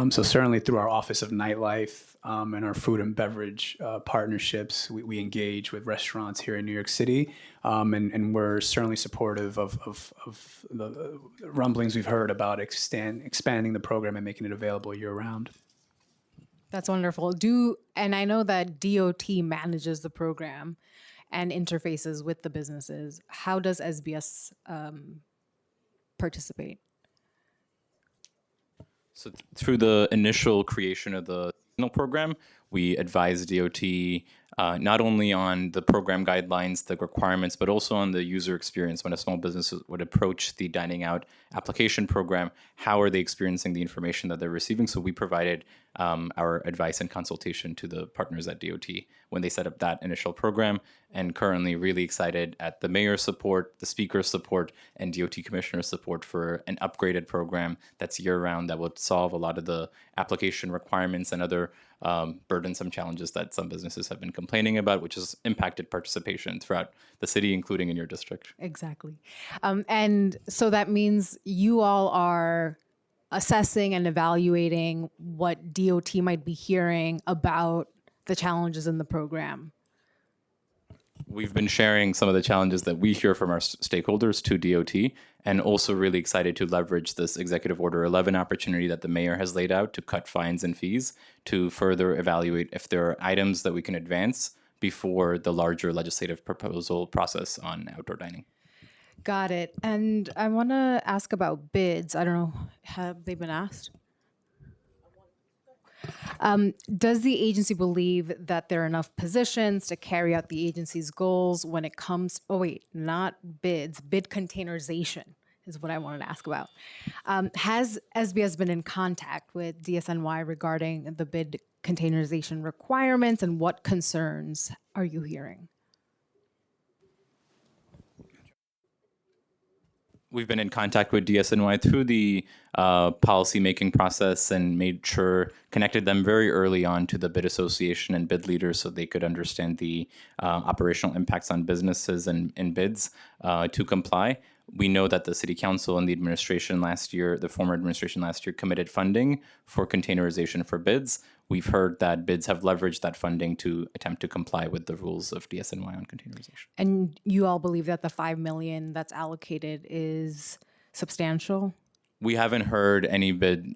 So certainly through our Office of Nightlife and our food and beverage partnerships, we engage with restaurants here in New York City, and we're certainly supportive of the rumblings we've heard about expanding the program and making it available year-round. That's wonderful. And I know that DOT manages the program and interfaces with the businesses. How does SBS participate? So through the initial creation of the signal program, we advise DOT not only on the program guidelines, the requirements, but also on the user experience. When a small business would approach the dining out application program, how are they experiencing the information that they're receiving? So we provided our advice and consultation to the partners at DOT when they set up that initial program, and currently really excited at the mayor's support, the speaker's support, and DOT commissioner's support for an upgraded program that's year-round that would solve a lot of the application requirements and other burdensome challenges that some businesses have been complaining about, which has impacted participation throughout the city, including in your district. Exactly. And so that means you all are assessing and evaluating what DOT might be hearing about the challenges in the program. We've been sharing some of the challenges that we hear from our stakeholders to DOT, and also really excited to leverage this Executive Order 11 opportunity that the mayor has laid out to cut fines and fees to further evaluate if there are items that we can advance before the larger legislative proposal process on outdoor dining. Got it. And I want to ask about bids. I don't know, have they been asked? Does the agency believe that there are enough positions to carry out the agency's goals when it comes, not bids, bid containerization is what I wanted to ask about. Has SBS been in contact with DSNY regarding the bid containerization requirements, and what concerns are you hearing? We've been in contact with DSNY through the policy-making process and made sure, connected them very early on to the bid association and bid leaders so they could understand the operational impacts on businesses and bids to comply. We know that the city council and the administration last year, the former administration last year, committed funding for containerization for bids. We've heard that bids have leveraged that funding to attempt to comply with the rules of DSNY on containerization. And you all believe that the $5 million that's allocated is substantial? We haven't heard any bid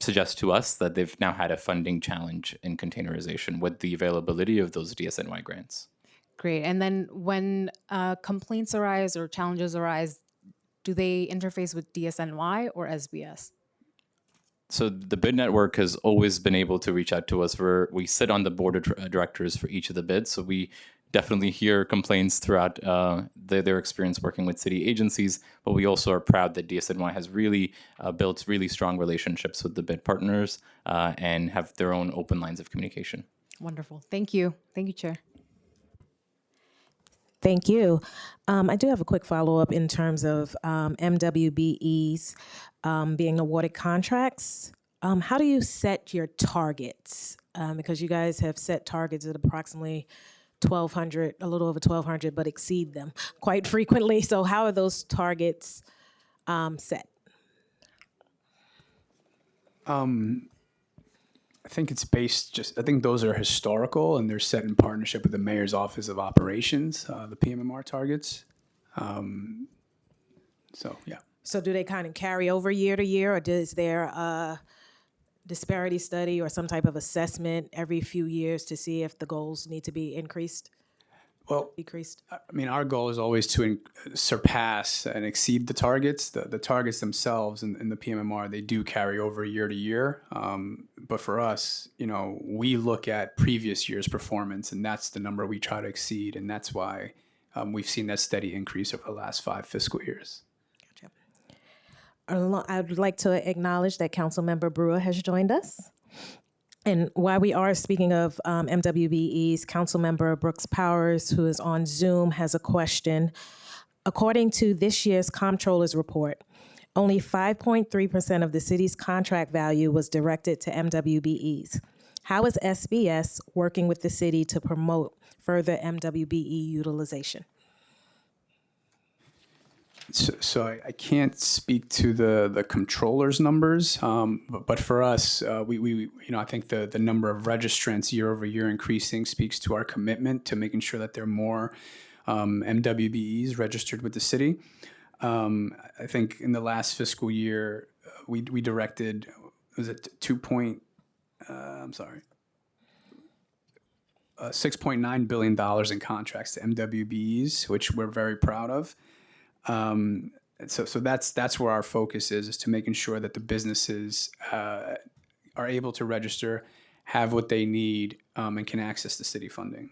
suggest to us that they've now had a funding challenge in containerization with the availability of those DSNY grants. Great. And then when complaints arise or challenges arise, do they interface with DSNY or SBS? So the bid network has always been able to reach out to us. We sit on the board of directors for each of the bids, so we definitely hear complaints throughout their experience working with city agencies. But we also are proud that DSNY has really built really strong relationships with the bid partners and have their own open lines of communication. Wonderful. Thank you. Thank you, Chair. Thank you. I do have a quick follow-up in terms of MWBEs being awarded contracts. How do you set your targets? Because you guys have set targets at approximately 1,200, a little over 1,200, but exceed them quite frequently. So how are those targets set? I think it's based I think those are historical and they're set in partnership with the Mayor's Office of Operations, the PMMR targets. So, yeah. So do they kind of carry over year to year, or is there a disparity study or some type of assessment every few years to see if the goals need to be increased, Well, decreased? I mean, our goal is always to surpass and exceed the targets. The targets themselves in the PMMR, they do carry over year to year. But for us, we look at previous year's performance, and that's the number we try to exceed. And that's why we've seen that steady increase over the last 5 fiscal years. I would like to acknowledge that Councilmember Brewer has joined us. And while we are speaking of MWBEs, Councilmember Brooks Powers, who is on Zoom, has a question. According to this year's Comptroller's report, only 5.3% of the city's contract value was directed to MWBEs. How is SBS working with the city to promote further MWBE utilization? So I can't speak to the controller's numbers, but for us, we I think the number of registrants year over year increasing speaks to our commitment to making sure that there are more MWBEs registered with the city. I think in the last fiscal year, we directed, was it $6.9 billion in contracts to MWBEs, which we're very proud of. So that's where our focus is to making sure that the businesses are able to register, have what they need, and can access the city funding.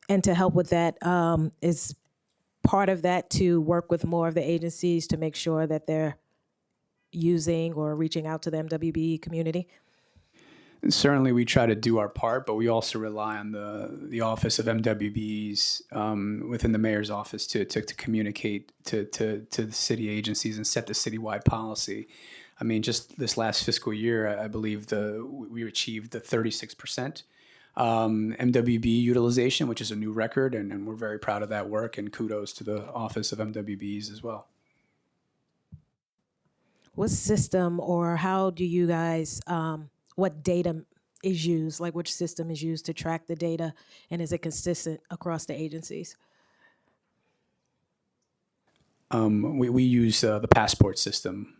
And to help with that, is part of that to work with more of the agencies to make sure that they're using or reaching out to the MWBE community? Certainly, we try to do our part, but we also rely on the Office of MWBs within the mayor's office to communicate to the city agencies and set the citywide policy. I mean, just this last fiscal year, I believe we achieved the 36% MWB utilization, which is a new record, and we're very proud of that work. And kudos to the Office of MWBs as well. What system or how do you guys? What data is used, like which system is used to track the data, and is it consistent across the agencies? We use the passport system.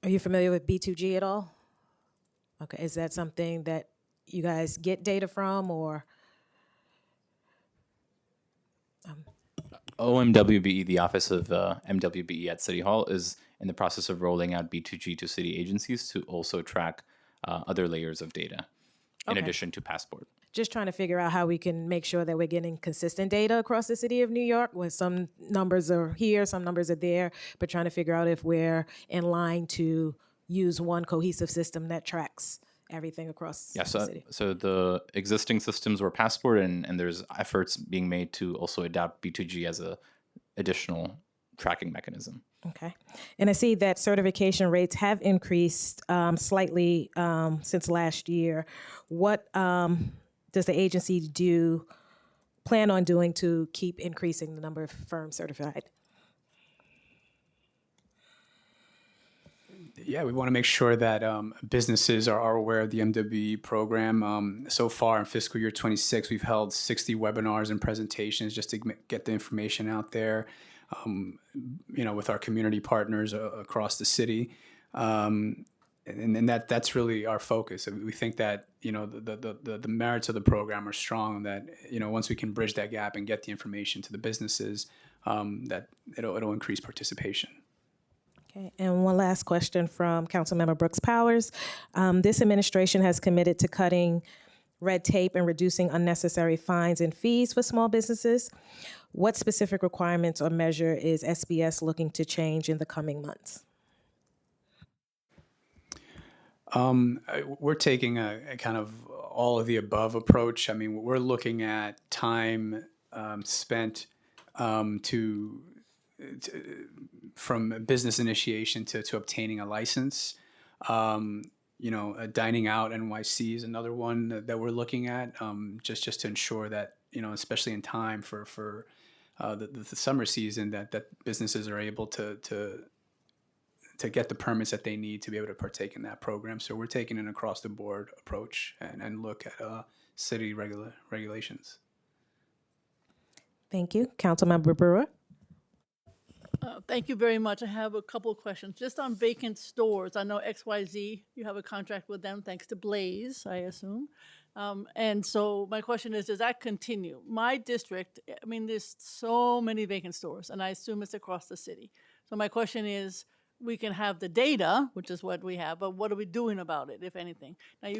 Are you familiar with B2G at all? Okay, is that something that you guys get data from, or? OMWBE, the Office of MWBE at City Hall, is in the process of rolling out B2G to city agencies to also track other layers of data in addition to Passport. Just trying to figure out how we can make sure that we're getting consistent data across the city of New York, where some numbers are here, some numbers are there, but trying to figure out if we're in line to use one cohesive system that tracks everything across the city. So the existing systems were Passport, and there's efforts being made to also adopt B2G as a additional tracking mechanism. Okay. And I see that certification rates have increased slightly since last year. What does the agency plan on doing to keep increasing the number of firms certified? Yeah, we want to make sure that businesses are aware of the MWBE program. So far in fiscal year 26, we've held 60 webinars and presentations just to get the information out there, with our community partners across the city. and that's really our focus. I mean, we think that the merits of the program are strong. That once we can bridge that gap and get the information to the businesses, that it'll increase participation. Okay, and one last question from Councilmember Brooks Powers. This administration has committed to cutting red tape and reducing unnecessary fines and fees for small businesses. What specific requirements or measure is SBS looking to change in the coming months? We're taking a kind of all of the above approach. I mean, we're looking at time spent from business initiation to obtaining a license. Dining out NYC is another one that we're looking at, just to ensure that especially in time for the summer season, that businesses are able to get the permits that they need to be able to partake in that program. So we're taking an across the board approach and look at city regulations. Thank you. Councilmember Brewer. Thank you very much. I have a couple of questions. Just on vacant stores, I know XYZ, you have a contract with them thanks to Blaze, I assume. And so my question is, does that continue? My district, I mean, there's so many vacant stores, and I assume it's across the city. So my question is, we can have the data, which is what we have, but what are we doing about it, if anything? Now,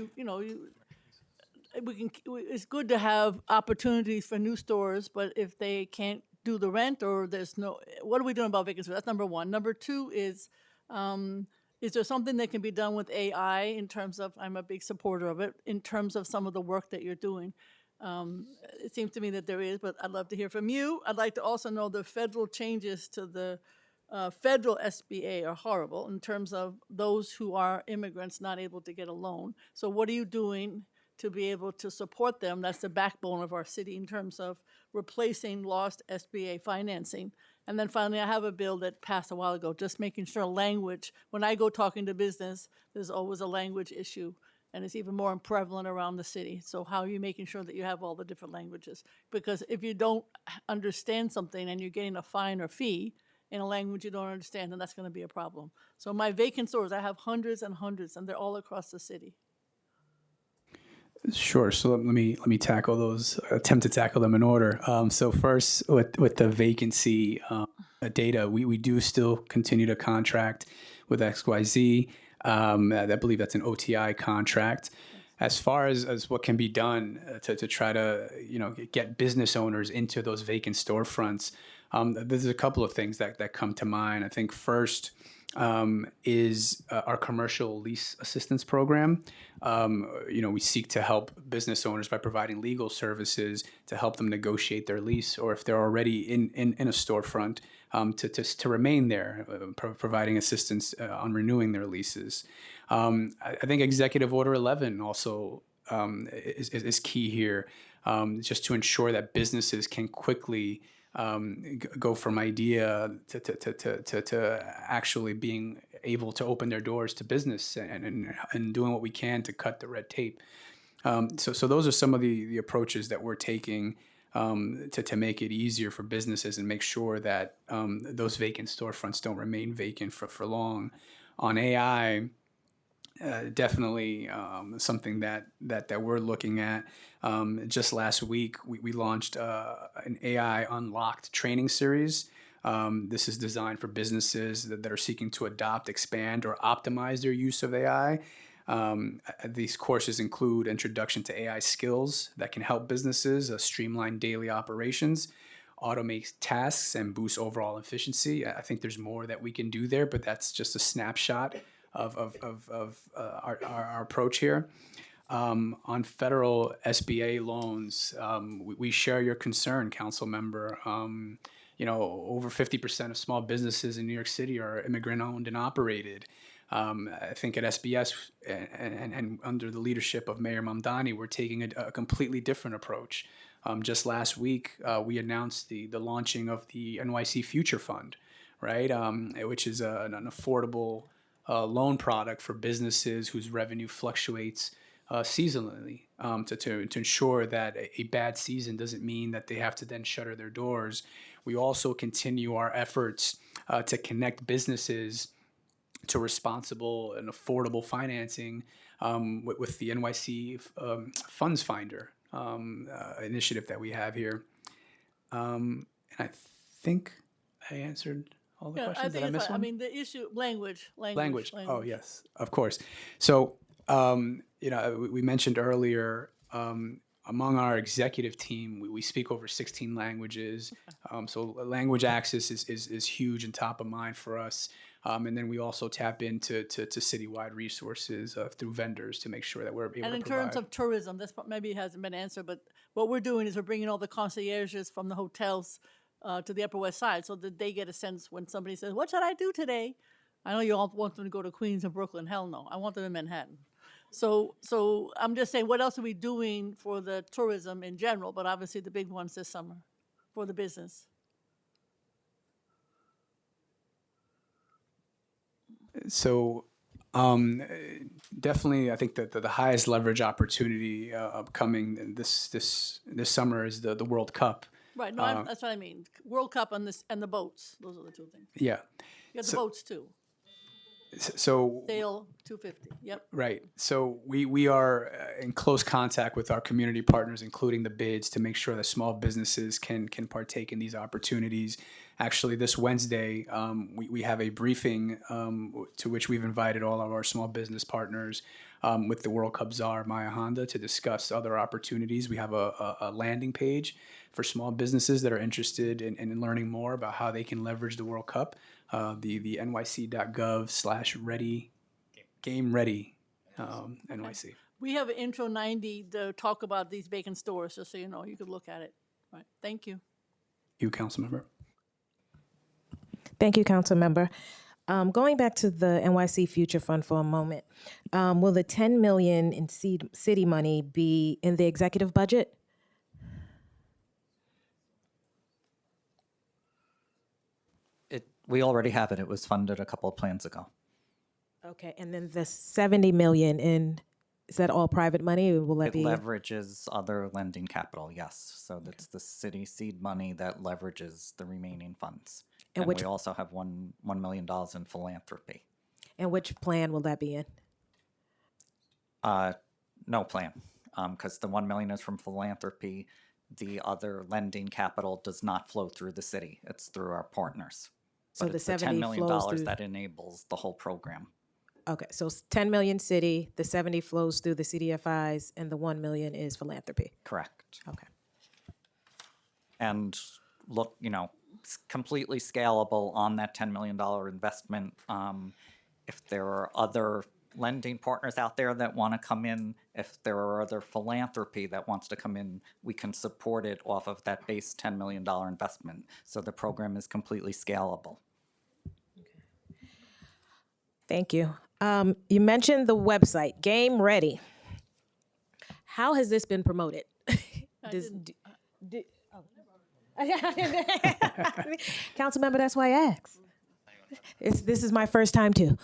it's good to have opportunities for new stores, but if they can't do the rent or there's no, what are we doing about vacancy? That's number one. Number two is there something that can be done with AI in terms of, I'm a big supporter of it, in terms of some of the work that you're doing? It seems to me that there is, but I'd love to hear from you. I'd like to also know the federal changes to the federal SBA are horrible in terms of those who are immigrants not able to get a loan. So what are you doing to be able to support them? That's the backbone of our city in terms of replacing lost SBA financing. And then finally, I have a bill that passed a while ago, just making sure language, when I go talking to business, there's always a language issue, and it's even more prevalent around the city. So how are you making sure that you have all the different languages? Because if you don't understand something and you're getting a fine or fee in a language you don't understand, then that's going to be a problem. So my vacant stores, I have hundreds and hundreds, and they're all across the city. Sure. So let me tackle those. Attempt to tackle them in order. So first, with the vacancy data, we do still continue to contract with XYZ. I believe that's an OTI contract. As far as what can be done to try to get business owners into those vacant storefronts, there's a couple of things that come to mind. I think first is our commercial lease assistance program. We seek to help business owners by providing legal services to help them negotiate their lease, or if they're already in a storefront, to remain there, providing assistance on renewing their leases. I think Executive Order 11 also is key here, just to ensure that businesses can quickly go from idea to actually being able to open their doors to business and doing what we can to cut the red tape. So those are some of the approaches that we're taking to make it easier for businesses and make sure that those vacant storefronts don't remain vacant for long. On AI, definitely something that we're looking at. Just last week, we launched an AI Unlocked training series. This is designed for businesses that are seeking to adopt, expand, or optimize their use of AI. These courses include introduction to AI skills that can help businesses streamline daily operations, automate tasks, and boost overall efficiency. I think there's more that we can do there, but that's just a snapshot of our approach here. On federal SBA loans, we share your concern, Council Member. Over 50% of small businesses in New York City are immigrant-owned and operated. I think at SBS and under the leadership of Mayor Mamdani, we're taking a completely different approach. Just last week, we announced the launching of the NYC Future Fund, right, which is an affordable loan product for businesses whose revenue fluctuates seasonally, to ensure that a bad season doesn't mean that they have to then shutter their doors. We also continue our efforts to connect businesses to responsible and affordable financing with the NYC Funds Finder initiative that we have here. And I think I answered all the Yeah, I questions. Did think I it's miss fine. I one? mean, the issue, language. Language. Oh, yes, of course. So, we mentioned earlier, among our executive team, we speak over 16 languages. So language access is huge and top of mind for us. And then we also tap into citywide resources through vendors to make sure that we're able And to in provide. terms of tourism, this maybe hasn't been answered, but what we're doing is we're bringing all the concierges from the hotels to the Upper West Side so that they get a sense when somebody says, "What should I do today?" I know you all want them to go to Queens and Brooklyn. Hell no, I want them in Manhattan. So I'm just saying, what else are we doing for the tourism in general? But obviously, the big ones this summer for the business. So definitely, I think that the highest leverage opportunity upcoming this summer is the World Cup. Right. No, that's what I mean. World Cup and the boats. Those are the two things. Yeah. You got the So- boats too. So Sail 250. Yep. right. So we are in close contact with our community partners, including the bids, to make sure that small businesses can partake in these opportunities. Actually, this Wednesday, we have a briefing to which we've invited all of our small business partners with the World Cup czar, Maya Honda, to discuss other opportunities. We have a landing page for small businesses that are interested in learning more about how they can leverage the World Cup. The nyc.gov/ready game ready NYC. We have an intro 90 to talk about these vacant stores, just so you know. You could look at it. Right. Thank you. You, council member. Thank you, council member. Going back to the NYC Future Fund for a moment, will the $10 million in city money be in the executive budget? We already have it. It was funded a couple of plans ago. Okay, and then the 70 million is that all private money, or will that It be? leverages other lending capital, yes. So that's the city seed money that leverages the remaining funds. And And which- we also have $1 million in philanthropy. And which plan will that be in? No plan, because the 1 million is from philanthropy. The other lending capital does not flow through the city. It's through our partners. So But the it's the $10 70 million flows through. that enables the whole program. Okay, so it's 10 million city, the 70 flows through the CDFIs, and the 1 million is philanthropy. Correct. Okay. And look, completely scalable on that $10 million investment. If there are other lending partners out there that want to come in, if there are other philanthropy that wants to come in, we can support it off of that base $10 million investment. So the program is completely scalable. Thank you. You mentioned the website, Game Ready. How has this been promoted? Council member, that's why I asked. This is my first time too.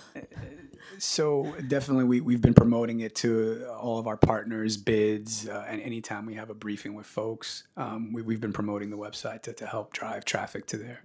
So definitely, we've been promoting it to all of our partners, bids, and anytime we have a briefing with folks, we've been promoting the website to help drive traffic to there.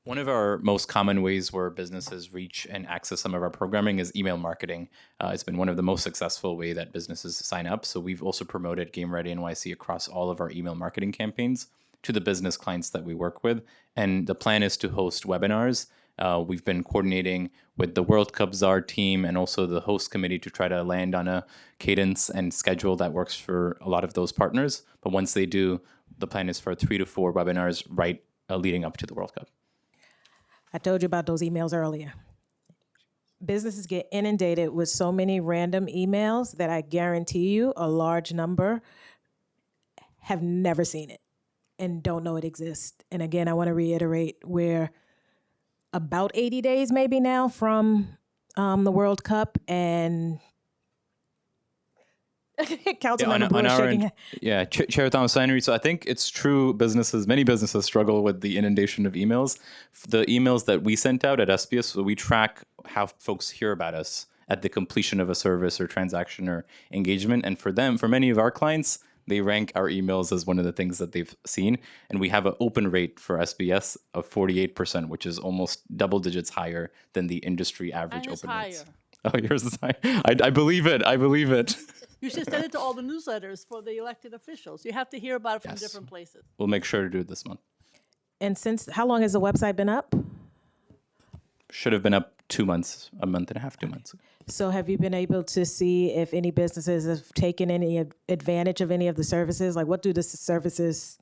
One of our most common ways where businesses reach and access some of our programming is email marketing. It's been one of the most successful way that businesses sign up. So we've also promoted Game Ready NYC across all of our email marketing campaigns to the business clients that we work with. And the plan is to host webinars. We've been coordinating with the World Cup czar team and also the host committee to try to land on a cadence and schedule that works for a lot of those partners. But once they do, the plan is for 3 to 4 webinars right leading up to the World Cup. I told you about those emails earlier. Businesses get inundated with so many random emails that I guarantee you a large number have never seen it and don't know it exists. And again, I want to reiterate, we're about 80 days maybe now from the World Cup, and Councilmember Brewer is shaking end, head. Chair Thomas Henry. So I think it's true. Many businesses struggle with the inundation of emails. The emails that we sent out at SBS, so we track how folks hear about us at the completion of a service or transaction or engagement. And for many of our clients, they rank our emails as one of the things that they've seen. And we have an open rate for SBS of 48%, which is almost double digits higher than the industry average And it's open rates. higher. Oh, yours is high. I believe it. I believe it. You should send it to all the newsletters for the elected officials. You have to hear about it from Yes. different places. We'll make sure to do it this month. And how long has the website been up? Should have been up 2 months, a month and a half, 2 months ago. So have you been able to see if any businesses have taken any advantage of any of the services? Like, what do the services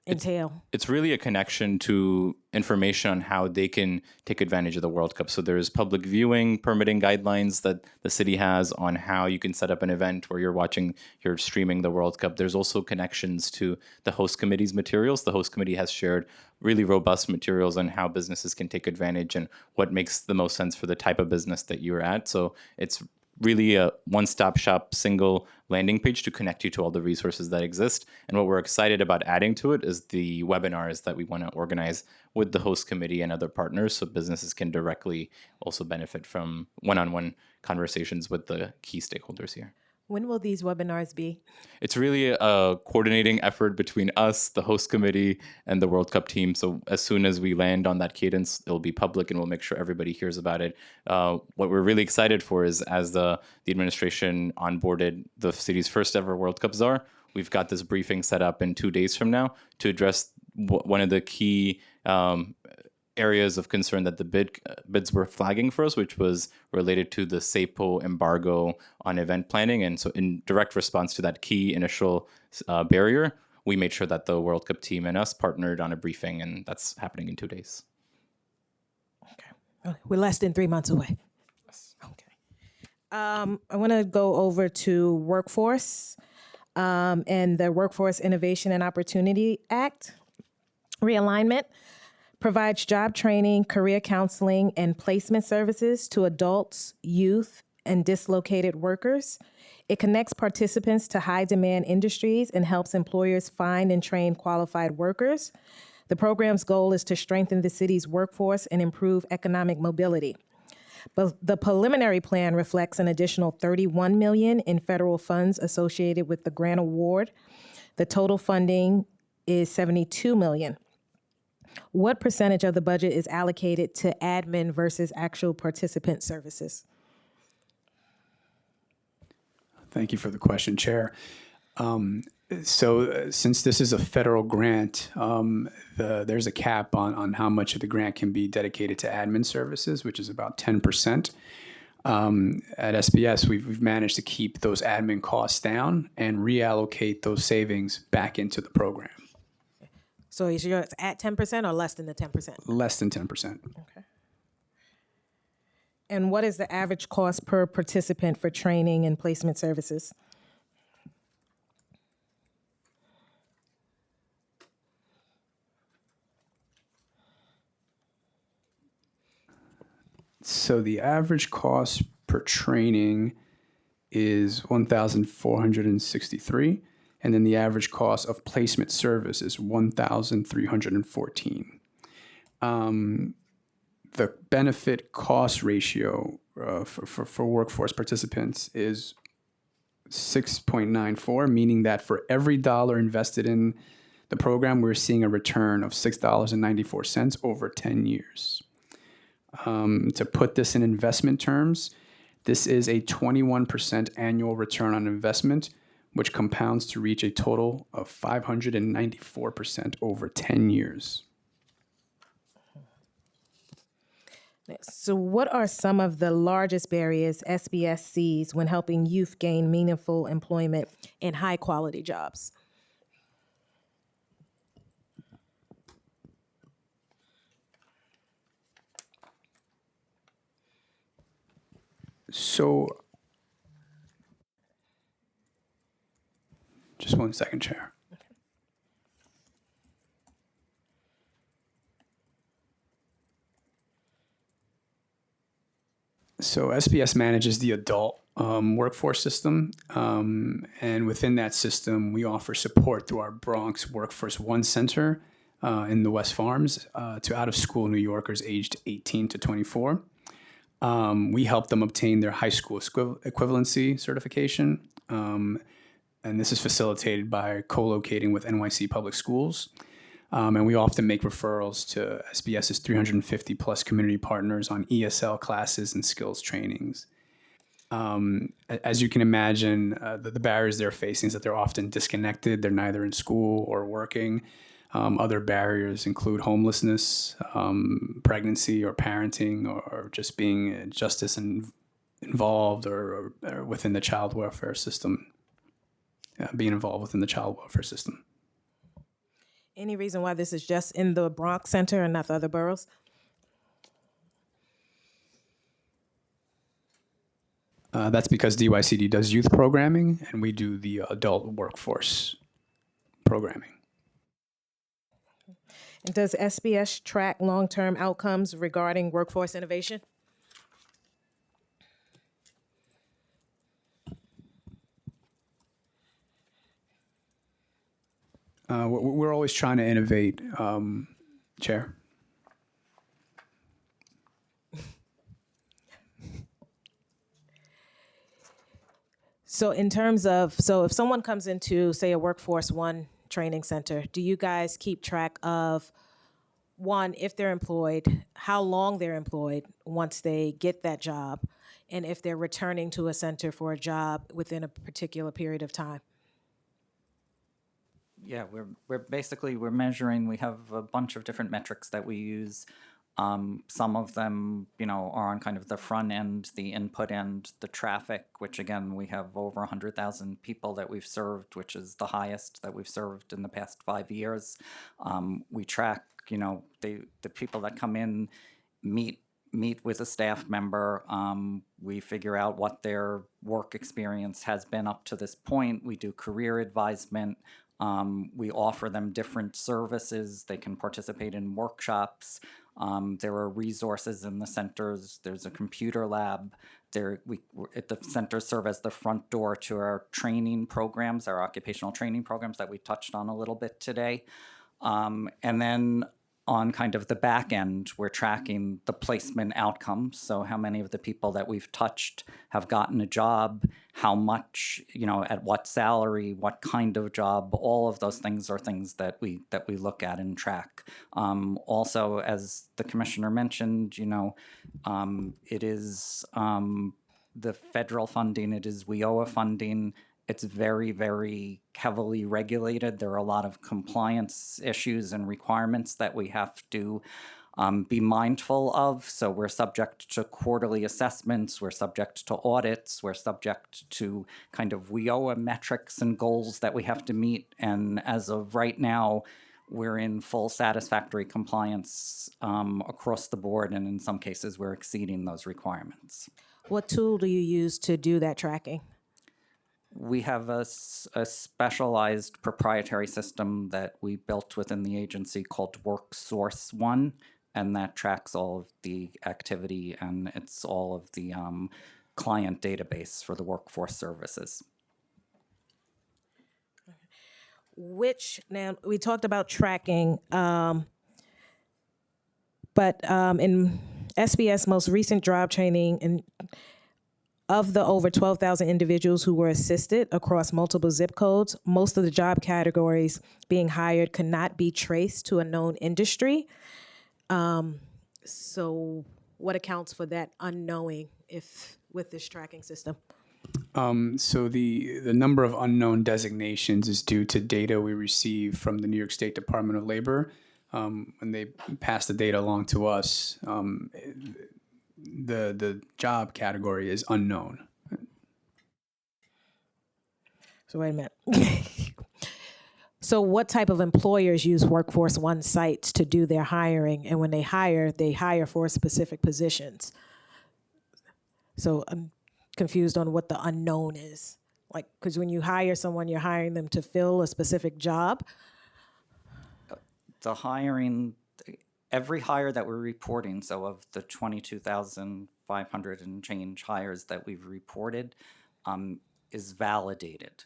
entail? It's really a connection to information on how they can take advantage of the World Cup. So there's public viewing, permitting guidelines that the city has on how you can set up an event where you're streaming the World Cup. There's also connections to the host committee's materials. The host committee has shared really robust materials on how businesses can take advantage and what makes the most sense for the type of business that you're at. So it's really a one-stop shop, single landing page to connect you to all the resources that exist. And what we're excited about adding to it is the webinars that we want to organize with the host committee and other partners, so businesses can directly also benefit from one-on-one conversations with the key stakeholders here. When will these webinars be? It's really a coordinating effort between us, the host committee, and the World Cup team. So as soon as we land on that cadence, it'll be public and we'll make sure everybody hears about it. What we're really excited for is as the administration onboarded the city's first ever World Cup czar, we've got this briefing set up in 2 days from now to address one of the key areas of concern that the bids were flagging for us, which was related to the SAPO embargo on event planning. And so in direct response to that key initial barrier, we made sure that the World Cup team and us partnered on a briefing, and that's happening in 2 days. Okay. We're less than 3 months away. Yes. Okay. I want to go over to workforce and the Workforce Innovation and Opportunity Act realignment. Provides job training, career counseling, and placement services to adults, youth, and dislocated workers. It connects participants to high-demand industries and helps employers find and train qualified workers. The program's goal is to strengthen the city's workforce and improve economic mobility. But the preliminary plan reflects an additional $31 million in federal funds associated with the grant award. The total funding is $72 million. What percentage of the budget is allocated to admin versus actual participant services? Thank you for the question, Chair. Since this is a federal grant, there's a cap on how much of the grant can be dedicated to admin services, which is about 10%. At SBS, we've managed to keep those admin costs down and reallocate those savings back into the program. So is yours at 10% or less than the 10%? Less than 10%. Okay. And what is the average cost per participant for training and placement services? So the average cost per training is $1,463. And then the average cost of placement service is $1,314. The benefit cost ratio for workforce participants is 6.94, meaning that for every dollar invested in the program, we're seeing a return of $6.94 over 10 years. To put this in investment terms, this is a 21% annual return on investment, which compounds to reach a total of 594% over 10 years. So what are some of the largest barriers SBS sees when helping youth gain meaningful employment in high-quality jobs? So, just 1 second, Chair. So SBS manages the adult workforce system, and within that system, we offer support through our Bronx Workforce One Center in the West Farms to out-of-school New Yorkers aged 18 to 24. We help them obtain their high school equivalency certification. and this is facilitated by co-locating with NYC Public Schools. And we often make referrals to SBS's 350 plus community partners on ESL classes and skills trainings. As you can imagine, the barriers they're facing is that they're often disconnected. They're neither in school or working. Other barriers include homelessness, pregnancy or parenting, or just being involved or within the child welfare system, being involved within the child welfare system. Any reason why this is just in the Bronx Center and not the other boroughs? That's because DYCD does youth programming and we do the adult workforce programming. And does SBS track long-term outcomes regarding workforce innovation? We're always trying to innovate, Chair. So in terms of, if someone comes into, say, a Workforce One training center, do you guys keep track of, one, if they're employed, how long they're employed once they get that job, and if they're returning to a center for a job within a particular period of time? Yeah, we're measuring. We have a bunch of different metrics that we use. Some of them, are on kind of the front end, the input end, the traffic, which again, we have over 100,000 people that we've served, which is the highest that we've served in the past 5 years. We track, the people that come in, meet with a staff member. We figure out what their work experience has been up to this point. We do career advisement. We offer them different services. They can participate in workshops. There are resources in the centers. There's a computer lab. The centers serve as the front door to our training programs, our occupational training programs that we touched on a little bit today. And then on kind of the back end, we're tracking the placement outcomes. So how many of the people that we've touched have gotten a job, how much, at what salary, what kind of job, all of those things are things that we look at and track. Also, as the commissioner mentioned, it is the federal funding, it is WIOA funding. It's very, very heavily regulated. There are a lot of compliance issues and requirements that we have to be mindful of. So we're subject to quarterly assessments, we're subject to audits, we're subject to kind of WIOA metrics and goals that we have to meet. And as of right now, we're in full satisfactory compliance across the board, and in some cases, we're exceeding those requirements. What tool do you use to do that tracking? We have a specialized proprietary system that we built within the agency called WorkSource One, and that tracks all of the activity, and it's all of the client database for the workforce services. Now, we talked about tracking, but in SBS most recent job training, and of the over 12,000 individuals who were assisted across multiple zip codes, most of the job categories being hired could not be traced to a known industry. So what accounts for that unknowing with this tracking system? So the number of unknown designations is due to data we receive from the New York State Department of Labor. When they pass the data along to us, the job category is unknown. So wait a minute. So what type of employers use Workforce One sites to do their hiring? And when they hire for specific positions. So I'm confused on what the unknown is. Like, because when you hire someone, you're hiring them to fill a specific job. The hiring, every hire that we're reporting, so of the 22,500 and change hires that we've reported, is validated.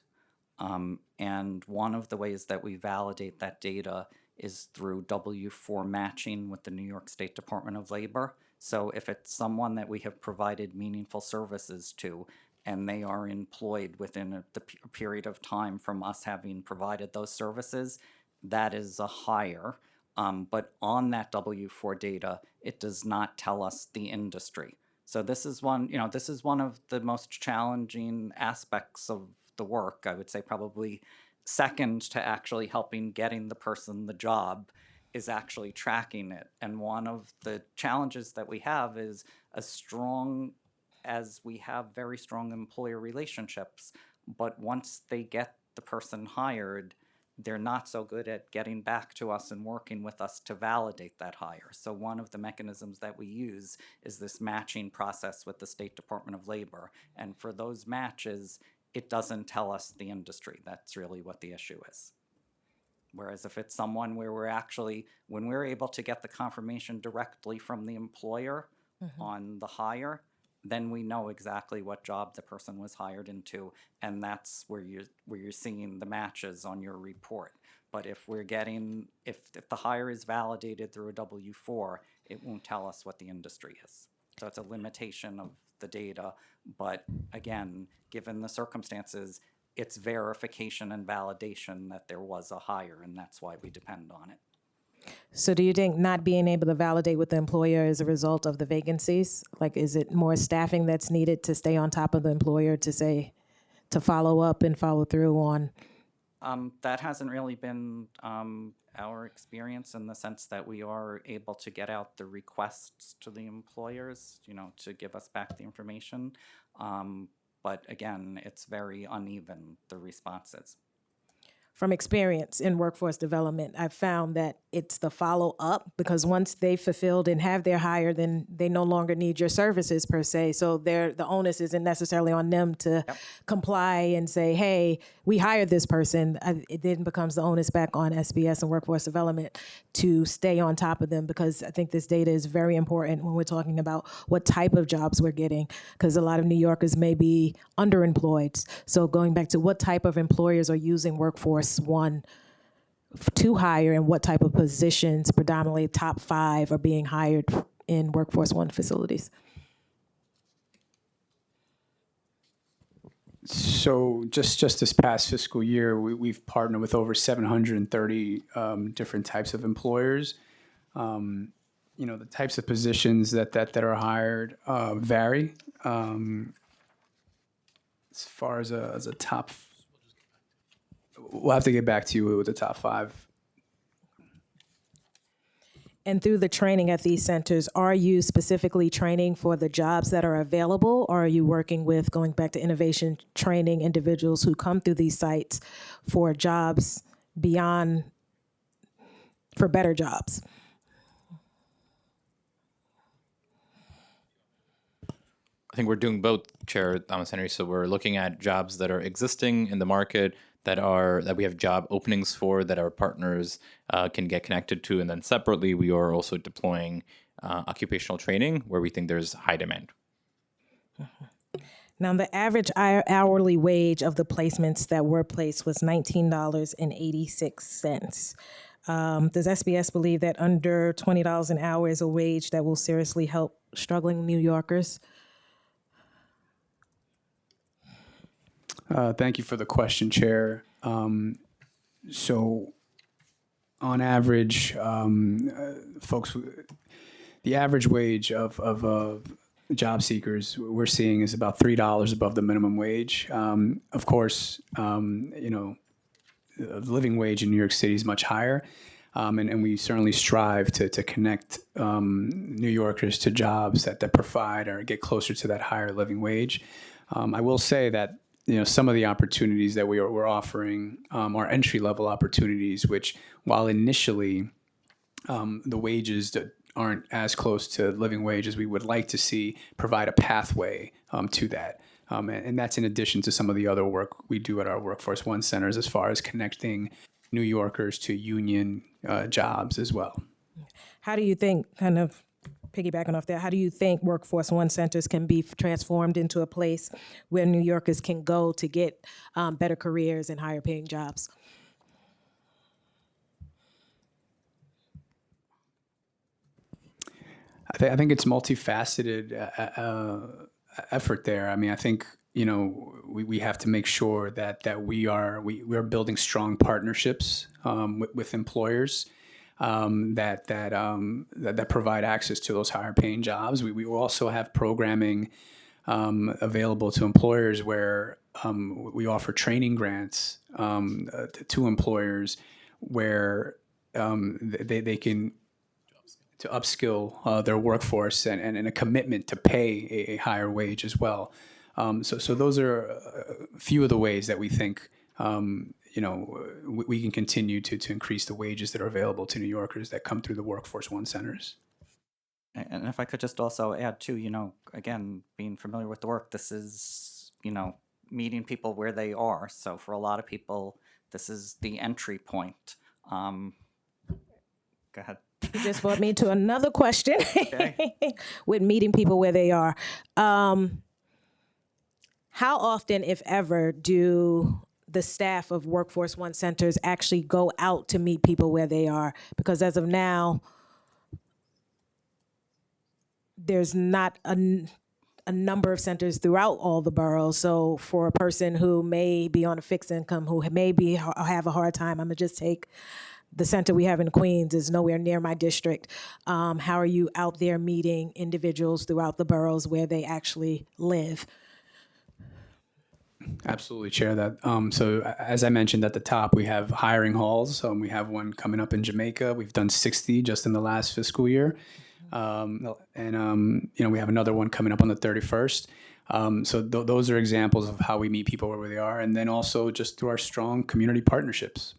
And one of the ways that we validate that data is through W-4 matching with the New York State Department of Labor. So if it's someone that we have provided meaningful services to, and they are employed within the period of time from us having provided those services, that is a hire. But on that W-4 data, it does not tell us the industry. So this is one of the most challenging aspects of the work. I would say probably second to actually helping getting the person the job is actually tracking it. And one of the challenges that we have is as we have very strong employer relationships, but once they get the person hired, they're not so good at getting back to us and working with us to validate that hire. So one of the mechanisms that we use is this matching process with the State Department of Labor. And for those matches, it doesn't tell us the industry. That's really what the issue is. Whereas if it's someone where when we're able to get the confirmation directly from the employer on the hire, then we know exactly what job the person was hired into, and that's where you're seeing the matches on your report. But if the hire is validated through a W-4, it won't tell us what the industry is. So it's a limitation of the data. But again, given the circumstances, it's verification and validation that there was a hire, and that's why we depend on it. So do you think not being able to validate with the employer is a result of the vacancies? Like, is it more staffing that's needed to stay on top of the employer to follow up and follow through on? That hasn't really been our experience, in the sense that we are able to get out the requests to the employers, to give us back the information. But again, it's very uneven, the responses. From experience in workforce development, I've found that it's the follow-up, because once they fulfilled and have their hire, then they no longer need your services per se. So the onus isn't necessarily on them to comply and say, hey, we hired this person. It then becomes the onus back on SBS and workforce development to stay on top of them, because I think this data is very important when we're talking about what type of jobs we're getting, because a lot of New Yorkers may be underemployed. So going back to what type of employers are using Workforce One to hire, and what type of positions, predominantly top 5, are being hired in Workforce One facilities. So just this past fiscal year, we've partnered with over 730 different types of employers. The types of positions that are hired vary. As far as a top, we'll have to get back to you with the top 5. And through the training at these centers, are you specifically training for the jobs that are available, or are you working with, going back to innovation, training individuals who come through these sites for jobs for better jobs? I think we're doing both, Chair Thomas Henry. So we're looking at jobs that are existing in the market, that we have job openings for, that our partners can get connected to, and then separately we are also deploying occupational training where we think there's high demand. Now, the average hourly wage of the placements that were placed was $19.86. Does SBS believe that under $20 an hour is a wage that will seriously help struggling New Yorkers? Thank you for the question, Chair. So on average, folks, the average wage of job seekers we're seeing is about $3 above the minimum wage. Of course, the living wage in New York City is much higher, and we certainly strive to connect New Yorkers to jobs that provide or get closer to that higher living wage. I will say that some of the opportunities that we're offering are entry-level opportunities, which, while initially the wages that aren't as close to living wage as we would like to see, provide a pathway to that. And that's in addition to some of the other work we do at our Workforce One centers, as far as connecting New Yorkers to union jobs as well. How do you think, kind of piggybacking off that, how do you think Workforce One centers can be transformed into a place where New Yorkers can go to get better careers and higher paying jobs? I think it's multifaceted effort there. I mean, I think we have to make sure that we are building strong partnerships with employers that provide access to those higher paying jobs. We will also have programming available to employers where we offer training grants to employers where they can to upskill their workforce and a commitment to pay a higher wage as well. So those are a few of the ways that we think we can continue to increase the wages that are available to New Yorkers that come through the Workforce One centers. And if I could just also add too, again, being familiar with the work, this is, meeting people where they are. So for a lot of people, this is the entry point. Go ahead. You just brought me to another question Okay. with meeting people where they are. How often, if ever, do the staff of Workforce One centers actually go out to meet people where they are? Because as of now, there's not a number of centers throughout all the boroughs. So for a person who may be on a fixed income, who may have a hard time, I'm gonna just take the center we have in Queens is nowhere near my district. How are you out there meeting individuals throughout the boroughs where they actually live? Absolutely, Chair. So as I mentioned at the top, we have hiring halls. We have one coming up in Jamaica. We've done 60 just in the last fiscal year. We have another one coming up on the 31st. So those are examples of how we meet people where they are. And then also just through our strong community partnerships.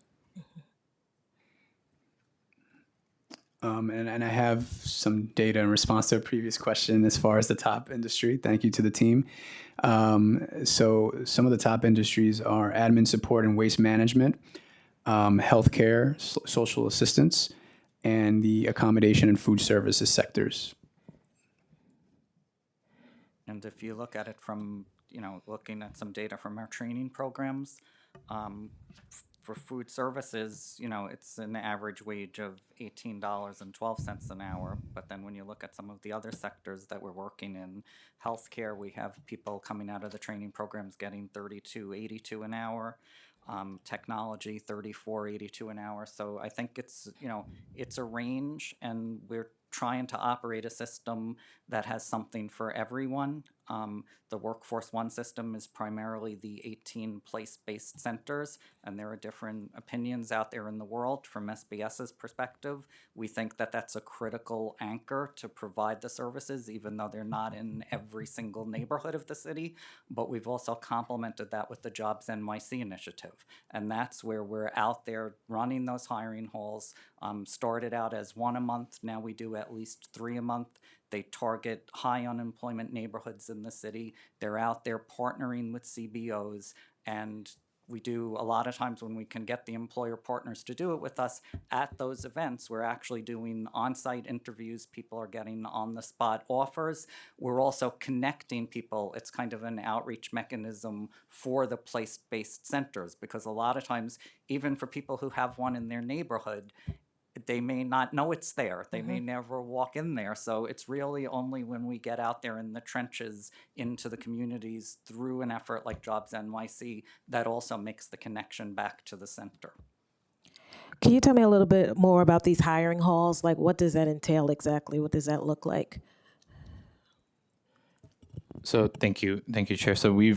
And I have some data in response to a previous question as far as the top industry. Thank you to the team. So some of the top industries are admin support and waste management, healthcare, social assistance, and the accommodation and food services sectors. And if you look at it from, looking at some data from our training programs, for food services, it's an average wage of $18.12 an hour. But then when you look at some of the other sectors that we're working in, healthcare, we have people coming out of the training programs getting $32.82 an hour. Technology, $34.82 an hour. So I think it's a range, and we're trying to operate a system that has something for everyone. The Workforce One system is primarily the 18 place-based centers, and there are different opinions out there in the world. From SBS's perspective, we think that that's a critical anchor to provide the services, even though they're not in every single neighborhood of the city. But we've also complemented that with the Jobs Nycc initiative, and that's where we're out there running those hiring halls. Started out as one a month, now we do at least 3 a month. They target high unemployment neighborhoods in the city. They're out there partnering with CBOs, and we do a lot of times when we can get the employer partners to do it with us at those events, we're actually doing on-site interviews. People are getting on-the-spot offers. We're also connecting people. It's kind of an outreach mechanism for the place-based centers, because a lot of times, even for people who have one in their neighborhood, they may not know it's there. They may never walk in there. So it's really only when we get out there in the trenches into the communities through an effort like Jobs Nycc that also makes the connection back to the center. Can you tell me a little bit more about these hiring halls? Like, what does that entail exactly? What does that look like? So thank you, Chair. So we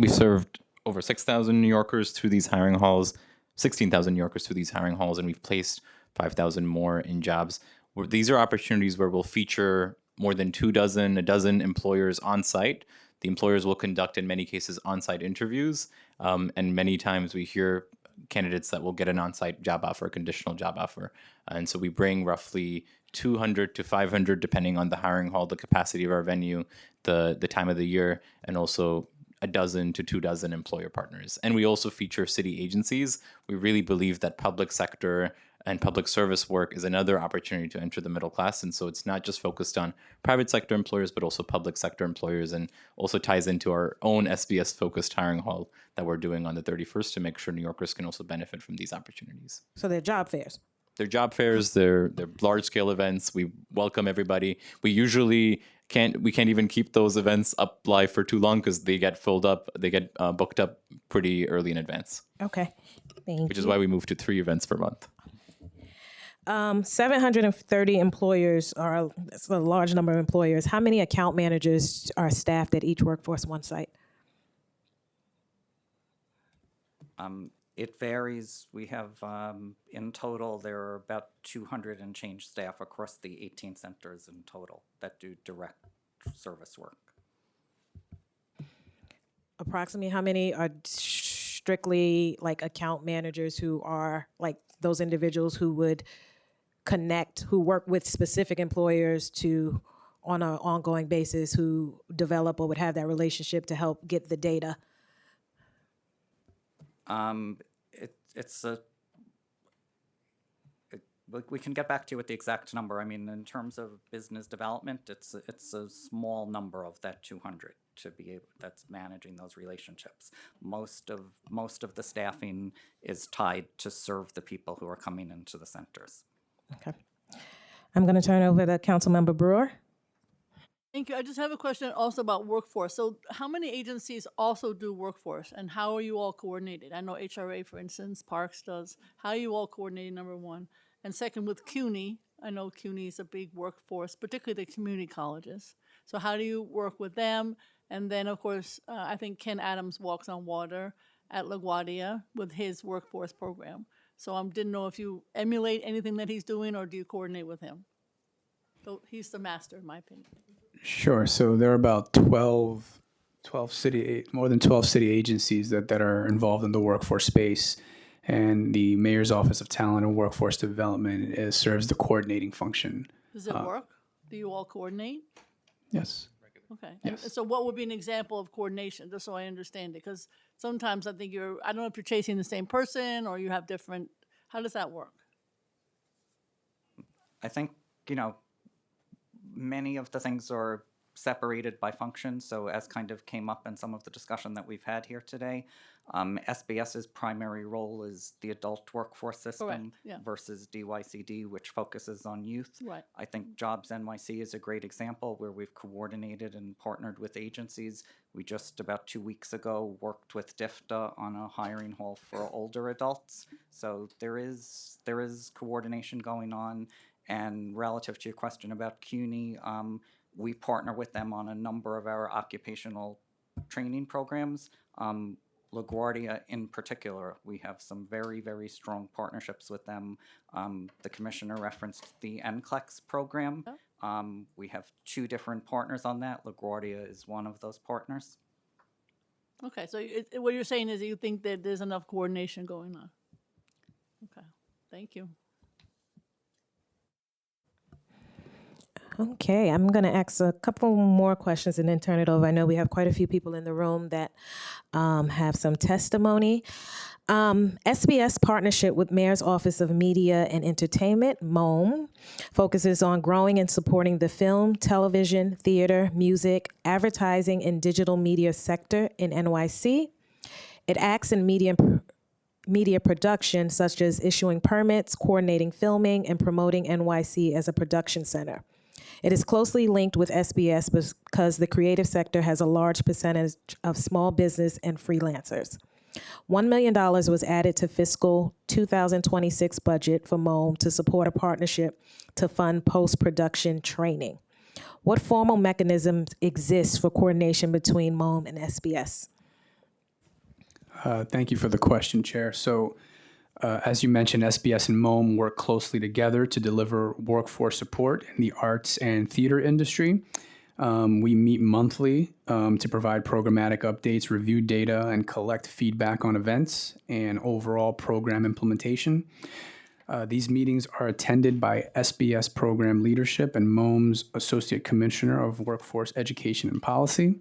served over 6,000 New Yorkers through these hiring halls, 16,000 New Yorkers through these hiring halls, and we've placed 5,000 more in jobs. These are opportunities where we'll feature more than a dozen employers on site. The employers will conduct, in many cases, on-site interviews, and many times we hear candidates that will get an on-site job offer, a conditional job offer. And so we bring roughly 200 to 500, depending on the hiring hall, the capacity of our venue, the time of the year, and also a dozen to 24 employer partners. And we also feature city agencies. We really believe that public sector and public service work is another opportunity to enter the middle class. And so it's not just focused on private sector employers, but also public sector employers, and also ties into our own SBS-focused hiring hall that we're doing on the 31st to make sure New Yorkers can also benefit from these opportunities. So they're job fairs. They're job fairs, they're large-scale events. We welcome everybody. We usually we can't even keep those events up live for too long because they get filled up, they get booked up pretty early in advance, Okay, thank which you. is why we moved to 3 events per month. 730 employers that's a large number of employers. How many account managers are staffed at each Workforce One site? It varies. We have, in total, there are about 200 and change staff across the 18 centers in total that do direct service work. Approximately how many are strictly like account managers who are like those individuals who would who work with specific employers to on an ongoing basis, who develop or would have that relationship to help get the data? It's a, we can get back to you with the exact number. I mean, in terms of business development, it's a small number of that 200 to be able, that's managing those relationships. Most of the staffing is tied to serve the people who are coming into the centers. Okay. I'm going to turn over to Councilmember Brewer. Thank you. I just have a question also about workforce. So how many agencies also do workforce, and how are you all coordinated? I know HRA, for instance, Parks does. How are you all coordinated, number one? And second, with CUNY, I know CUNY is a big workforce, particularly the community colleges. So how do you work with them? And then, of course, I think Ken Adams walks on water at LaGuardia with his workforce program. So I didn't know if you emulate anything that he's doing, or do you coordinate with him? So he's the master, in my opinion. Sure. So there are about 12 more than 12 city agencies that are involved in the workforce space. And the Mayor's Office of Talent and Workforce Development serves the coordinating function. Does it work? Do you all coordinate? Yes. Okay. Yes. And so what would be an example of coordination, just so I understand it? Because sometimes I think I don't know if you're chasing the same person or you have different, how does that work? I think, many of the things are separated by function. So as kind of came up in some of the discussion that we've had here today, SBS's primary role is the adult workforce system yeah. versus DYCD, which focuses on youth. Right. I think Jobs NYC is a great example where we've coordinated and partnered with agencies. We just about 2 weeks ago worked with DIFTA on a hiring hall for older adults. So there is coordination going on. And relative to your question about CUNY, we partner with them on a number of our occupational training programs. LaGuardia in particular, we have some very, very strong partnerships with them. The commissioner referenced the NCLEX program. We have 2 different partners on that. LaGuardia is one of those partners. Okay, so what you're saying is you think that there's enough coordination going on. Okay, thank you. Okay, I'm going to ask a couple more questions and then turn it over. I know we have quite a few people in the room that have some testimony. SBS partnership with Mayor's Office of Media and Entertainment, MOME, focuses on growing and supporting the film, television, theater, music, advertising, and digital media sector in NYC. It acts in media production, such as issuing permits, coordinating filming, and promoting NYC as a production center. It is closely linked with SBS because the creative sector has a large percentage of small business and freelancers. $1 million was added to fiscal 2026 budget for MOME to support a partnership to fund post-production training. What formal mechanisms exist for coordination between MOME and SBS? Thank you for the question, Chair. So, as you mentioned, SBS and MOME work closely together to deliver workforce support in the arts and theater industry. We meet monthly to provide programmatic updates, review data, and collect feedback on events and overall program implementation. These meetings are attended by SBS program leadership and MOME's Associate Commissioner of Workforce Education and Policy.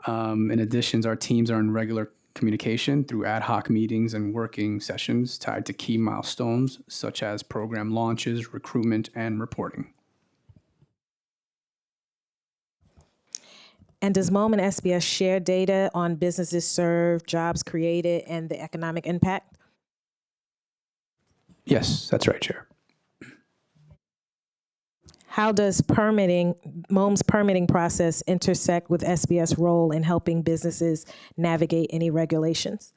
In addition, our teams are in regular communication through ad hoc meetings and working sessions tied to key milestones such as program launches, recruitment, and reporting. And does MOME and SBS share data on businesses served, jobs created, and the economic impact? Yes, that's right, Chair. How does MOM's permitting process intersect with SBS role in helping businesses navigate any regulations?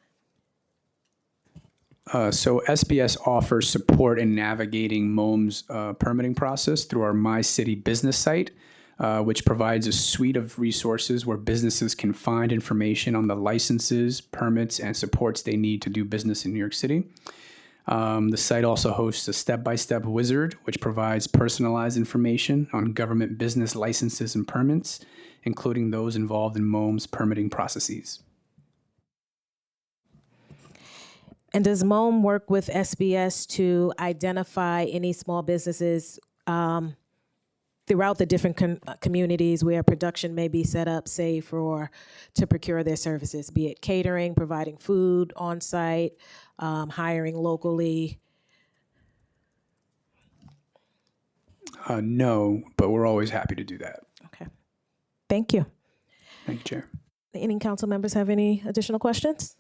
So SBS offers support in navigating MOM's permitting process through our My City business site, which provides a suite of resources where businesses can find information on the licenses, permits, and supports they need to do business in New York City. The site also hosts a step-by-step wizard, which provides personalized information on government business licenses and permits, including those involved in MOM's permitting processes. And does MOM work with SBS to identify any small businesses throughout the different communities where production may be set up, say, to procure their services, be it catering, providing food on site, hiring locally? No, but we're always happy to do that. Okay. Thank you. Thank you, Chair. Any council members have any additional questions?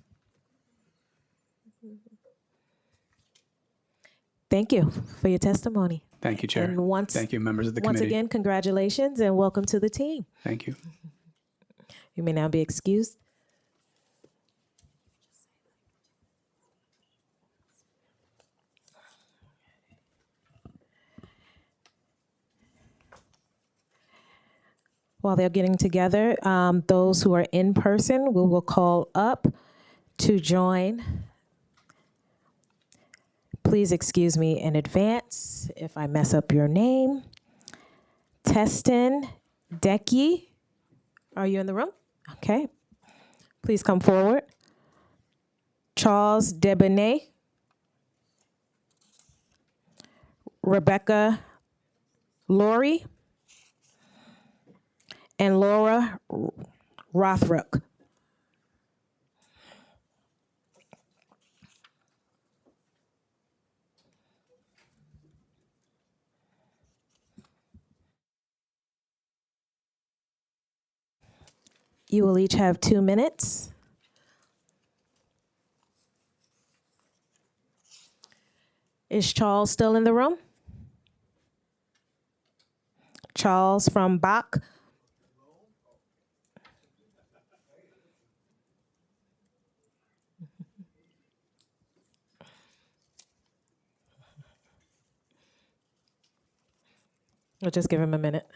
Thank you for your testimony. Thank you, Chair. And Thank you, members of the once committee. again, congratulations and welcome to the team. Thank you. You may now be excused. While they're getting together, those who are in person, we will call up to join. Please excuse me in advance if I mess up your name. Testin Decky, are you in the room? Okay. Please come forward. Charles Debonet. Rebecca Laurie. And Laura Rothrook. You will each have 2 minutes. Is Charles still in the room? Charles from Bach. We'll just give him a minute.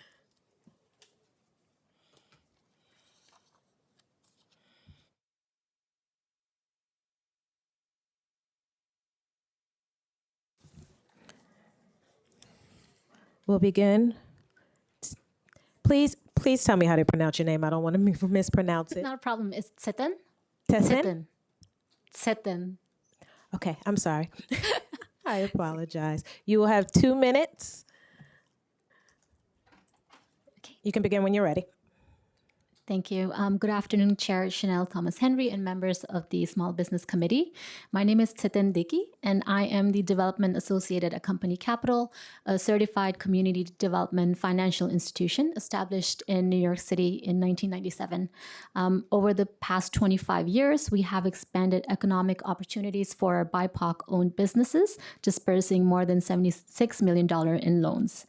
We'll begin. Please tell me how to pronounce your name. I don't want to mispronounce it. Not a problem. It's Tseten. Tessin? Tseten. Okay, I'm sorry. I apologize. You will have 2 minutes. Okay. You can begin when you're ready. Thank you. Good afternoon, Chair Chanel Thomas Henry and members of the Small Business Committee. My name is Tseten Dickey, and I am the Development Associate at Company Capital, a certified community development financial institution established in New York City in 1997. Over the past 25 years, we have expanded economic opportunities for BIPOC-owned businesses, dispersing more than $76 million in loans.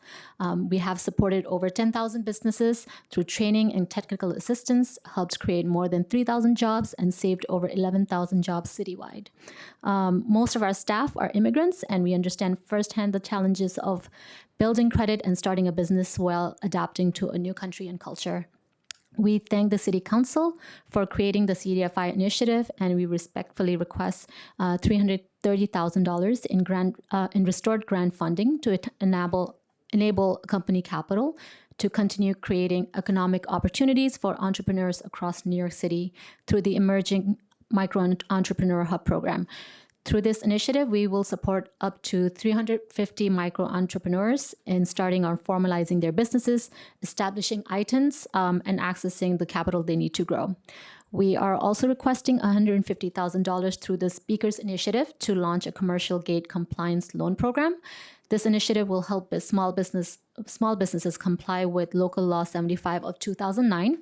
We have supported over 10,000 businesses through training and technical assistance, helped create more than 3,000 jobs, and saved over 11,000 jobs citywide. Most of our staff are immigrants, and we understand firsthand the challenges of building credit and starting a business while adapting to a new country and culture. We thank the City Council for creating the CDFI initiative, and we respectfully request $330,000 in restored grant funding to enable Company Capital to continue creating economic opportunities for entrepreneurs across New York City through the Emerging Micro Entrepreneur Hub program. Through this initiative, we will support up to 350 micro entrepreneurs in starting or formalizing their businesses, establishing ITINs, and accessing the capital they need to grow. We are also requesting $150,000 through the Speakers Initiative to launch a commercial gate compliance loan program. This initiative will help small businesses comply with Local Law 75 of 2009,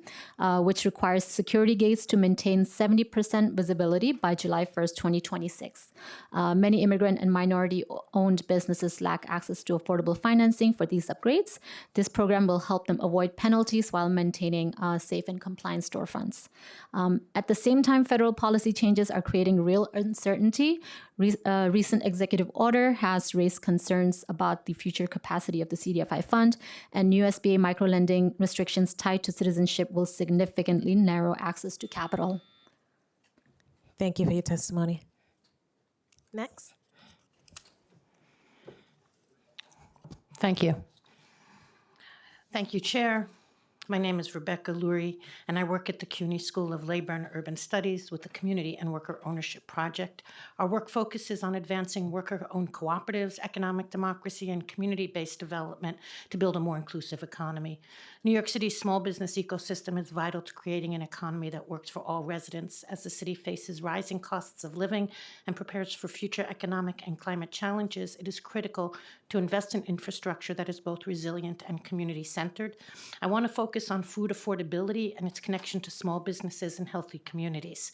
which requires security gates to maintain 70% visibility by July 1st, 2026. Many immigrant and minority-owned businesses lack access to affordable financing for these upgrades. This program will help them avoid penalties while maintaining safe and compliant storefronts. At the same time, federal policy changes are creating real uncertainty. Recent executive order has raised concerns about the future capacity of the CDFI fund, and new SBA microlending restrictions tied to citizenship will significantly narrow access to capital. Thank you for your testimony. Next. Thank you. Thank you, Chair. My name is Rebecca Lurie, and I work at the CUNY School of Labor and Urban Studies with the Community and Worker Ownership Project. Our work focuses on advancing worker-owned cooperatives, economic democracy, and community-based development to build a more inclusive economy. New York City's small business ecosystem is vital to creating an economy that works for all residents. As the city faces rising costs of living and prepares for future economic and climate challenges, it is critical to invest in infrastructure that is both resilient and community-centered. I want to focus on food affordability and its connection to small businesses and healthy communities.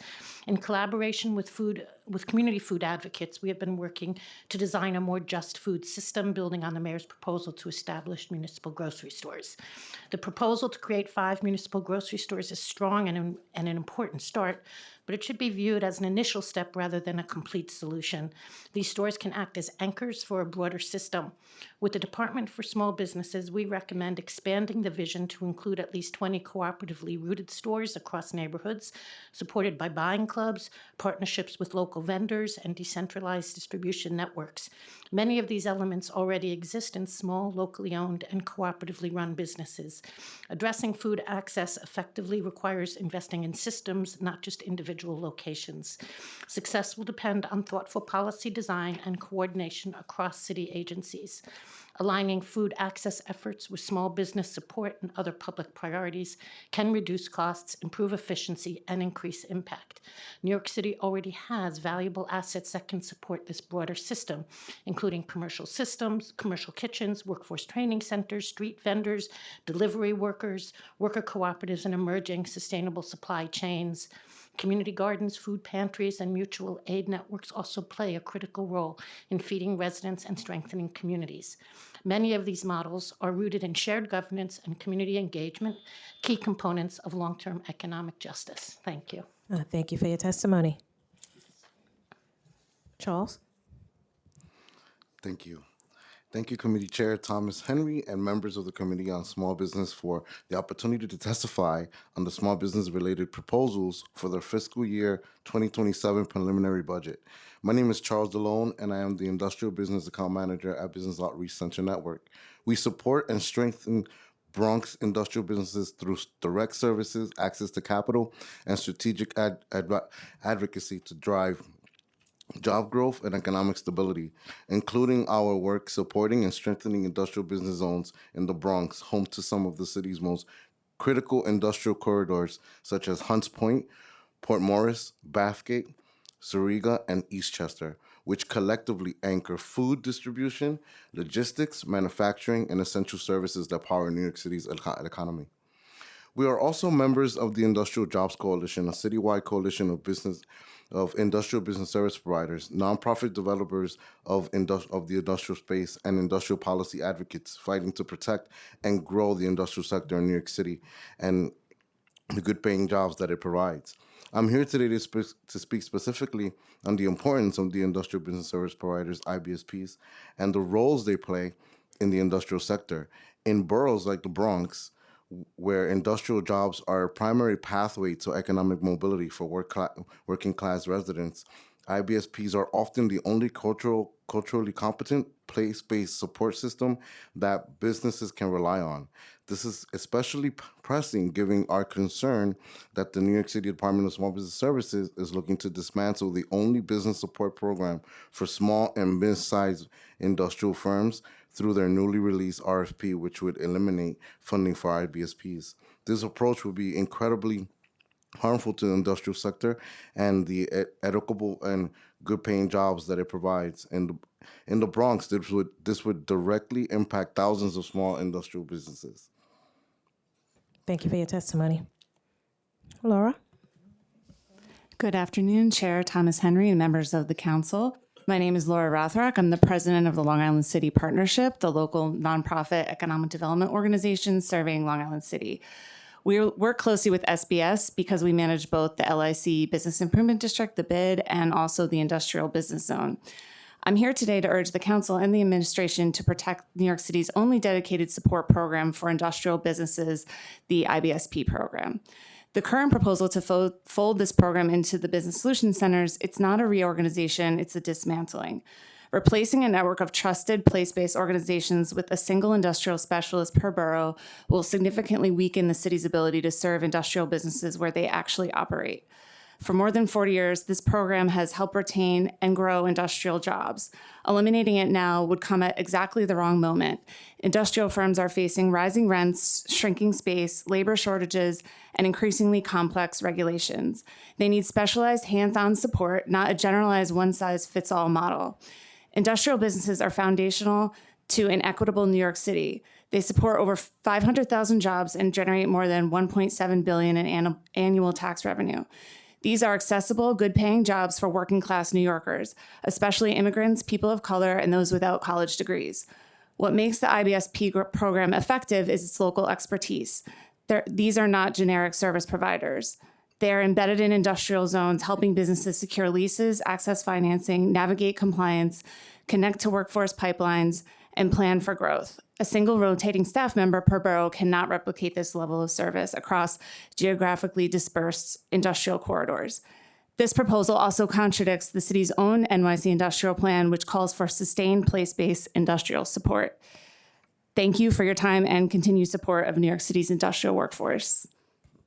In collaboration with community food advocates, we have been working to design a more just food system, building on the mayor's proposal to establish municipal grocery stores. The proposal to create 5 municipal grocery stores is strong and an important start, but it should be viewed as an initial step rather than a complete solution. These stores can act as anchors for a broader system. With the Department for Small Businesses, we recommend expanding the vision to include at least 20 cooperatively rooted stores across neighborhoods, supported by buying clubs, partnerships with local vendors, and decentralized distribution networks. Many of these elements already exist in small, locally owned, and cooperatively run businesses. Addressing food access effectively requires investing in systems, not just individual locations. Success will depend on thoughtful policy design and coordination across city agencies. Aligning food access efforts with small business support and other public priorities can reduce costs, improve efficiency, and increase impact. New York City already has valuable assets that can support this broader system, including commercial systems, commercial kitchens, workforce training centers, street vendors, delivery workers, worker cooperatives, and emerging sustainable supply chains. Community gardens, food pantries, and mutual aid networks also play a critical role in feeding residents and strengthening communities. Many of these models are rooted in shared governance and community engagement, key components of long-term economic justice. Thank you. Thank you for your testimony. Charles? Thank you. Thank you, Committee Chair Thomas Henry and members of the Committee on Small Business for the opportunity to testify on the small business-related proposals for the fiscal year 2027 preliminary budget. My name is Charles DeLone, and I am the Industrial Business Account Manager at Business Outreach Center Network. We support and strengthen Bronx industrial businesses through direct services, access to capital, and strategic advocacy to drive job growth and economic stability, including our work supporting and strengthening industrial business zones in the Bronx, home to some of the city's most critical industrial corridors, such as Hunts Point, Port Morris, Bathgate, Surrega, and Eastchester, which collectively anchor food distribution, logistics, manufacturing, and essential services that power New York City's economy. We are also members of the Industrial Jobs Coalition, a citywide coalition of industrial business service providers, nonprofit developers of the industrial space, and industrial policy advocates fighting to protect and grow the industrial sector in New York City and the good-paying jobs that it provides. I'm here today to speak specifically on the importance of the industrial business service providers, IBSPs, and the roles they play in the industrial sector. In boroughs like the Bronx, where industrial jobs are a primary pathway to economic mobility for working class residents, IBSPs are often the only culturally competent, place-based support system that businesses can rely on. This is especially pressing given our concern that the New York City Department of Small Business Services is looking to dismantle the only business support program for small and mid-sized industrial firms through their newly released RFP, which would eliminate funding for IBSPs. This approach would be incredibly harmful to the industrial sector and the equitable and good paying jobs that it provides. In the Bronx, this would directly impact thousands of small industrial businesses. Thank you for your testimony. Laura? Good afternoon, Chair Thomas Henry and members of the council. My name is Laura Rothrock. I'm the president of the Long Island City Partnership, the local nonprofit economic development organization serving Long Island City. We work closely with SBS because we manage both the LIC Business Improvement District, the BID, and also the Industrial Business Zone. I'm here today to urge the council and the administration to protect New York City's only dedicated support program for industrial businesses, the IBSP program. The current proposal to fold this program into the Business Solutions Centers, it's not a reorganization, it's a dismantling. Replacing a network of trusted place-based organizations with a single industrial specialist per borough will significantly weaken the city's ability to serve industrial businesses where they actually operate. For more than 40 years, this program has helped retain and grow industrial jobs. Eliminating it now would come at exactly the wrong moment. Industrial firms are facing rising rents, shrinking space, labor shortages, and increasingly complex regulations. They need specialized hands-on support, not a generalized one-size-fits-all model. Industrial businesses are foundational to an equitable New York City. They support over 500,000 jobs and generate more than $1.7 billion in annual tax revenue. These are accessible, good-paying jobs for working-class New Yorkers, especially immigrants, people of color, and those without college degrees. What makes the IBSP program effective is its local expertise. These are not generic service providers. They are embedded in industrial zones, helping businesses secure leases, access financing, navigate compliance, connect to workforce pipelines, and plan for growth. A single rotating staff member per borough cannot replicate this level of service across geographically dispersed industrial corridors. This proposal also contradicts the city's own NYC industrial plan, which calls for sustained place-based industrial support. Thank you for your time and continued support of New York City's industrial workforce.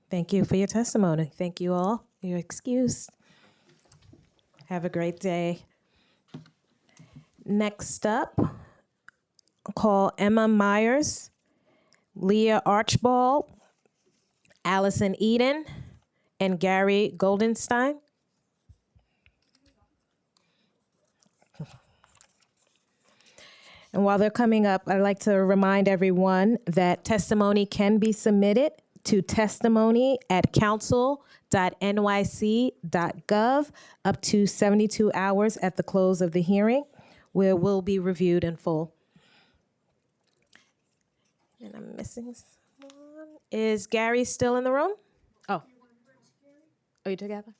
Thank you for your testimony. Thank you all. You're excused. Have a great day. Next up, I'll call Emma Myers, Leah Archibald, Allison Eden, and Gary Goldenstein. And while they're coming up, I'd like to remind everyone that testimony can be submitted to testimony@council.nyc.gov up to 72 hours at the close of the hearing, where it will be reviewed in full. And I'm missing someone. Is Gary still in the room? Oh. Are you together?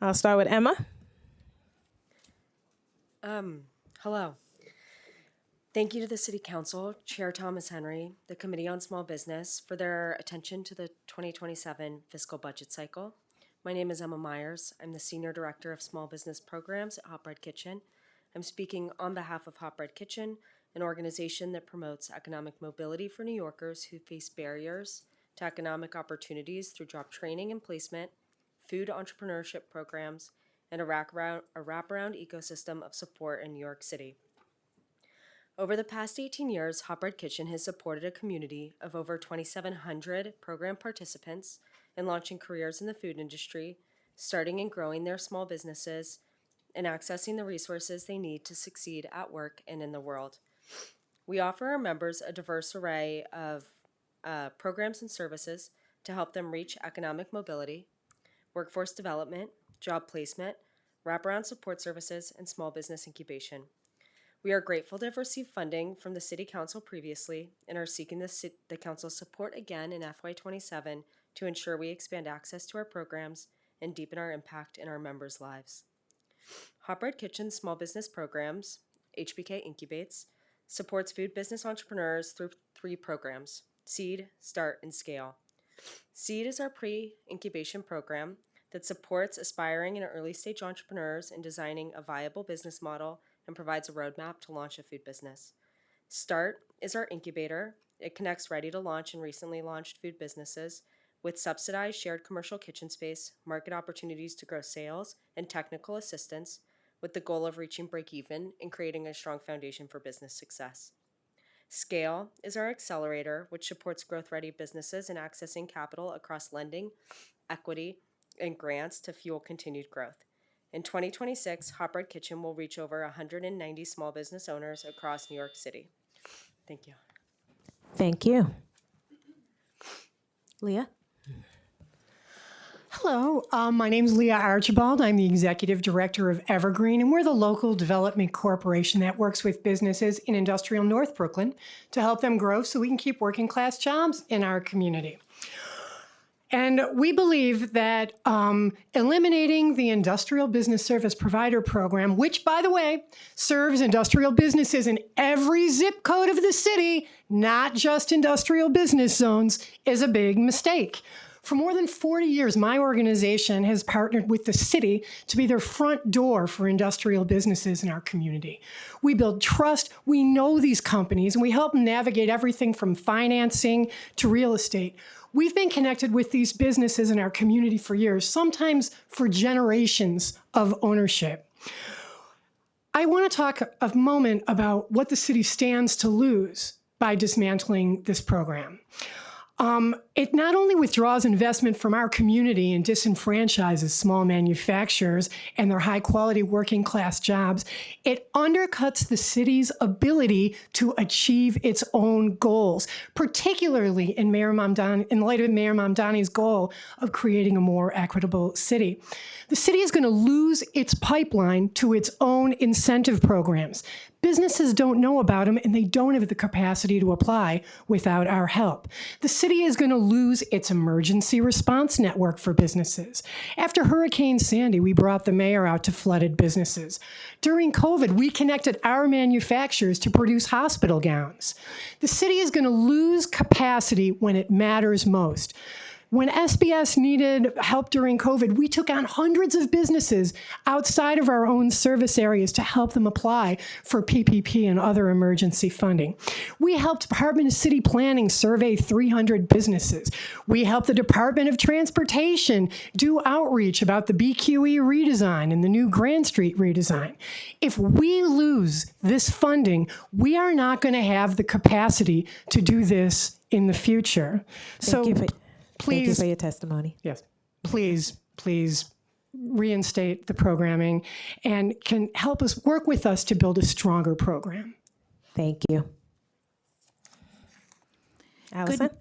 I'll start with Emma. Hello. Thank you to the City Council, Chair Thomas Henry, the Committee on Small Business for their attention to the 2027 fiscal budget cycle. My name is Emma Myers. I'm the Senior Director of Small Business Programs at Hot Bread Kitchen. I'm speaking on behalf of Hot Bread Kitchen, an organization that promotes economic mobility for New Yorkers who face barriers to economic opportunities through job training and placement, food entrepreneurship programs, and a wraparound ecosystem of support in New York City. Over the past 18 years, Hot Bread Kitchen has supported a community of over 2,700 program participants in launching careers in the food industry, starting and growing their small businesses, and accessing the resources they need to succeed at work and in the world. We offer our members a diverse array of programs and services to help them reach economic mobility, workforce development, job placement, wraparound support services, and small business incubation. We are grateful to have received funding from the City Council previously and are seeking the Council's support again in FY27 to ensure we expand access to our programs and deepen our impact in our members' lives. Hot Bread Kitchen's small business programs, HBK Incubates, supports food business entrepreneurs through 3 programs: Seed, Start, and Scale. Seed is our pre-incubation program that supports aspiring and early-stage entrepreneurs in designing a viable business model and provides a roadmap to launch a food business. Start is our incubator. It connects ready-to-launch and recently launched food businesses with subsidized shared commercial kitchen space, market opportunities to grow sales, and technical assistance with the goal of reaching break-even and creating a strong foundation for business success. Scale is our accelerator, which supports growth-ready businesses in accessing capital across lending, equity, and grants to fuel continued growth. In 2026, Hot Bread Kitchen will reach over 190 small business owners across New York City. Thank you. Thank you. Leah? Hello, my name is Leah Archibald. I'm the Executive Director of Evergreen, and we're the local development corporation that works with businesses in industrial North Brooklyn to help them grow so we can keep working class jobs in our community. And we believe that eliminating the Industrial Business Service Provider Program, which, by the way, serves industrial businesses in every zip code of the city, not just industrial business zones, is a big mistake. For more than 40 years, my organization has partnered with the city to be their front door for industrial businesses in our community. We build trust, we know these companies, and we help them navigate everything from financing to real estate. We've been connected with these businesses in our community for years, sometimes for generations of ownership. I want to talk a moment about what the city stands to lose by dismantling this program. It not only withdraws investment from our community and disenfranchises small manufacturers and their high-quality working-class jobs, it undercuts the city's ability to achieve its own goals, particularly in light of Mayor Mamdani's goal of creating a more equitable city. The city is going to lose its pipeline to its own incentive programs. Businesses don't know about them, and they don't have the capacity to apply without our help. The city is going to lose its emergency response network for businesses. After Hurricane Sandy, we brought the mayor out to flooded businesses. During COVID, we connected our manufacturers to produce hospital gowns. The city is going to lose capacity when it matters most. When SBS needed help during COVID, we took on hundreds of businesses outside of our own service areas to help them apply for PPP and other emergency funding. We helped Department of City Planning survey 300 businesses. We helped the Department of Transportation do outreach about the BQE redesign and the new Grand Street redesign. If we lose this funding, we are not going to have the capacity to do this in the future. Thank you for your testimony. Yes. Please reinstate the programming and can help us work with us to build a stronger program. Thank you. Allison?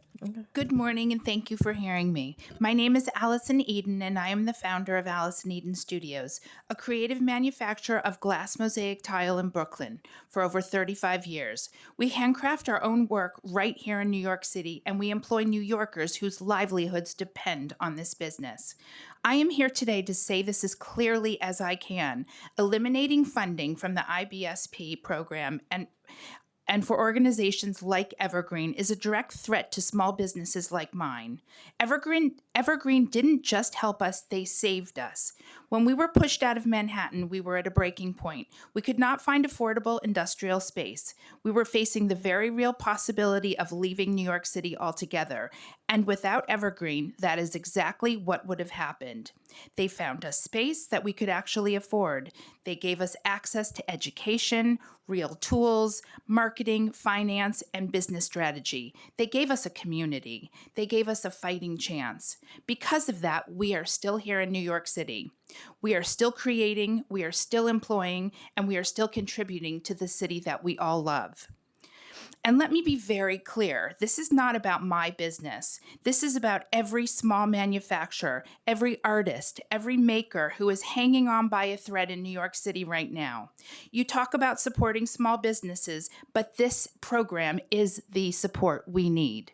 Good morning, and thank you for hearing me. My name is Allison Eden, and I am the founder of Allison Eden Studios, a creative manufacturer of glass mosaic tile in Brooklyn for over 35 years. We handcraft our own work right here in New York City, and we employ New Yorkers whose livelihoods depend on this business. I am here today to say this as clearly as I can. Eliminating funding from the IBSP program and for organizations like Evergreen is a direct threat to small businesses like mine. Evergreen didn't just help us, they saved us. When we were pushed out of Manhattan, we were at a breaking point. We could not find affordable industrial space. We were facing the very real possibility of leaving New York City altogether. And without Evergreen, that is exactly what would have happened. They found us space that we could actually afford. They gave us access to education, real tools, marketing, finance, and business strategy. They gave us a community. They gave us a fighting chance. Because of that, we are still here in New York City. We are still creating, we are still employing, and we are still contributing to the city that we all love. And let me be very clear, this is not about my business. This is about every small manufacturer, every artist, every maker who is hanging on by a thread in New York City right now. You talk about supporting small businesses, but this program is the support we need.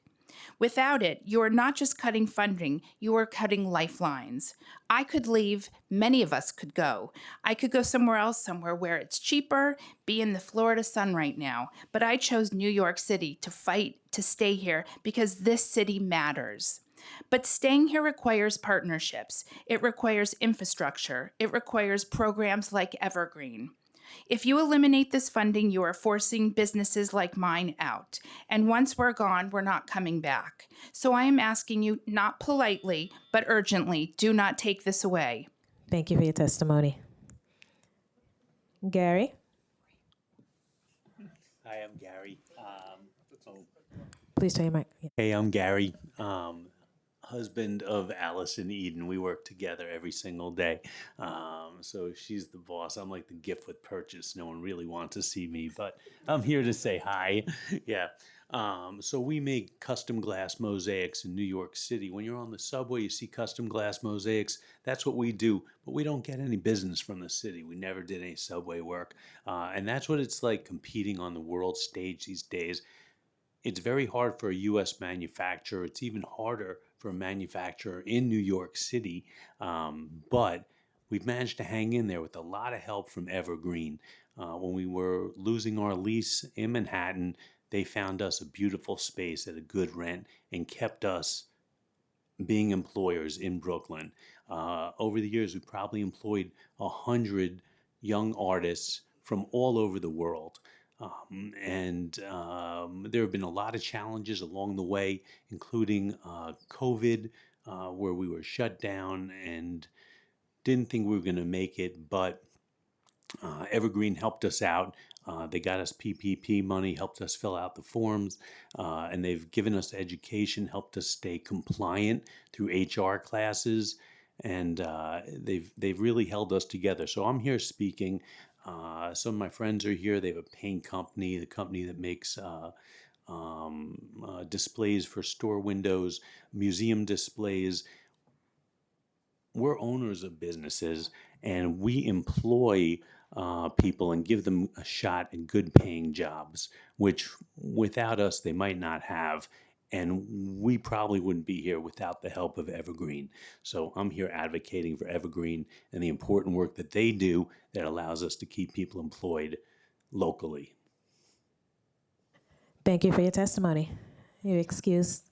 Without it, you are not just cutting funding, you are cutting lifelines. I could leave, many of us could go. I could go somewhere else, somewhere where it's cheaper, be in the Florida sun right now. But I chose New York City to fight to stay here because this city matters. But staying here requires partnerships. It requires infrastructure. It requires programs like Evergreen. If you eliminate this funding, you are forcing businesses like mine out. And once we're gone, we're not coming back. So I am asking you, not politely, but urgently, do not take this away. Thank you for your testimony. Gary? Hi, I'm Gary. Please tell your mic. Yeah. Hey, I'm Gary, husband of Allison Eden. We work together every single day. So she's the boss. I'm like the gift with purchase. No one really wants to see me, but I'm here to say hi. Yeah. So we make custom glass mosaics in New York City. When you're on the subway, you see custom glass mosaics. That's what we do, but we don't get any business from the city. We never did any subway work. And that's what it's like competing on the world stage these days. It's very hard for a U.S. manufacturer. It's even harder for a manufacturer in New York City. But we've managed to hang in there with a lot of help from Evergreen. When we were losing our lease in Manhattan, they found us a beautiful space at a good rent and kept us being employers in Brooklyn. Over the years, we probably employed 100 young artists from all over the world. There have been a lot of challenges along the way, including COVID, where we were shut down and didn't think we were going to make it, but Evergreen helped us out. They got us PPP money, helped us fill out the forms, and they've given us education, helped us stay compliant through HR classes, and they've really held us together. So I'm here speaking. Some of my friends are here. They have a paint company, the company that makes displays for store windows, museum displays. We're owners of businesses, and we employ people and give them a shot at good paying jobs, which without us they might not have. And we probably wouldn't be here without the help of Evergreen. So I'm here advocating for Evergreen and the important work that they do that allows us to keep people employed locally. Thank you for your testimony. You're excused.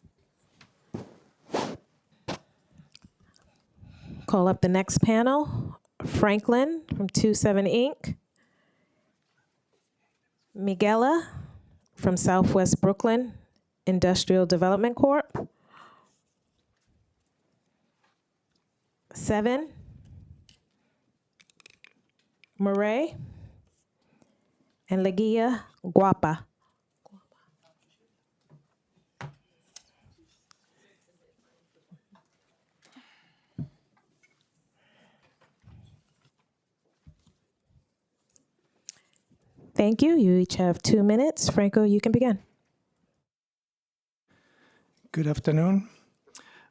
Call up the next panel. Franklin from 27 Inc. Miguela from Southwest Brooklyn Industrial Development Corp. 7. Murray and Leguia Guapa. Thank you. You each have 2 minutes. Franco, you can begin. Good afternoon.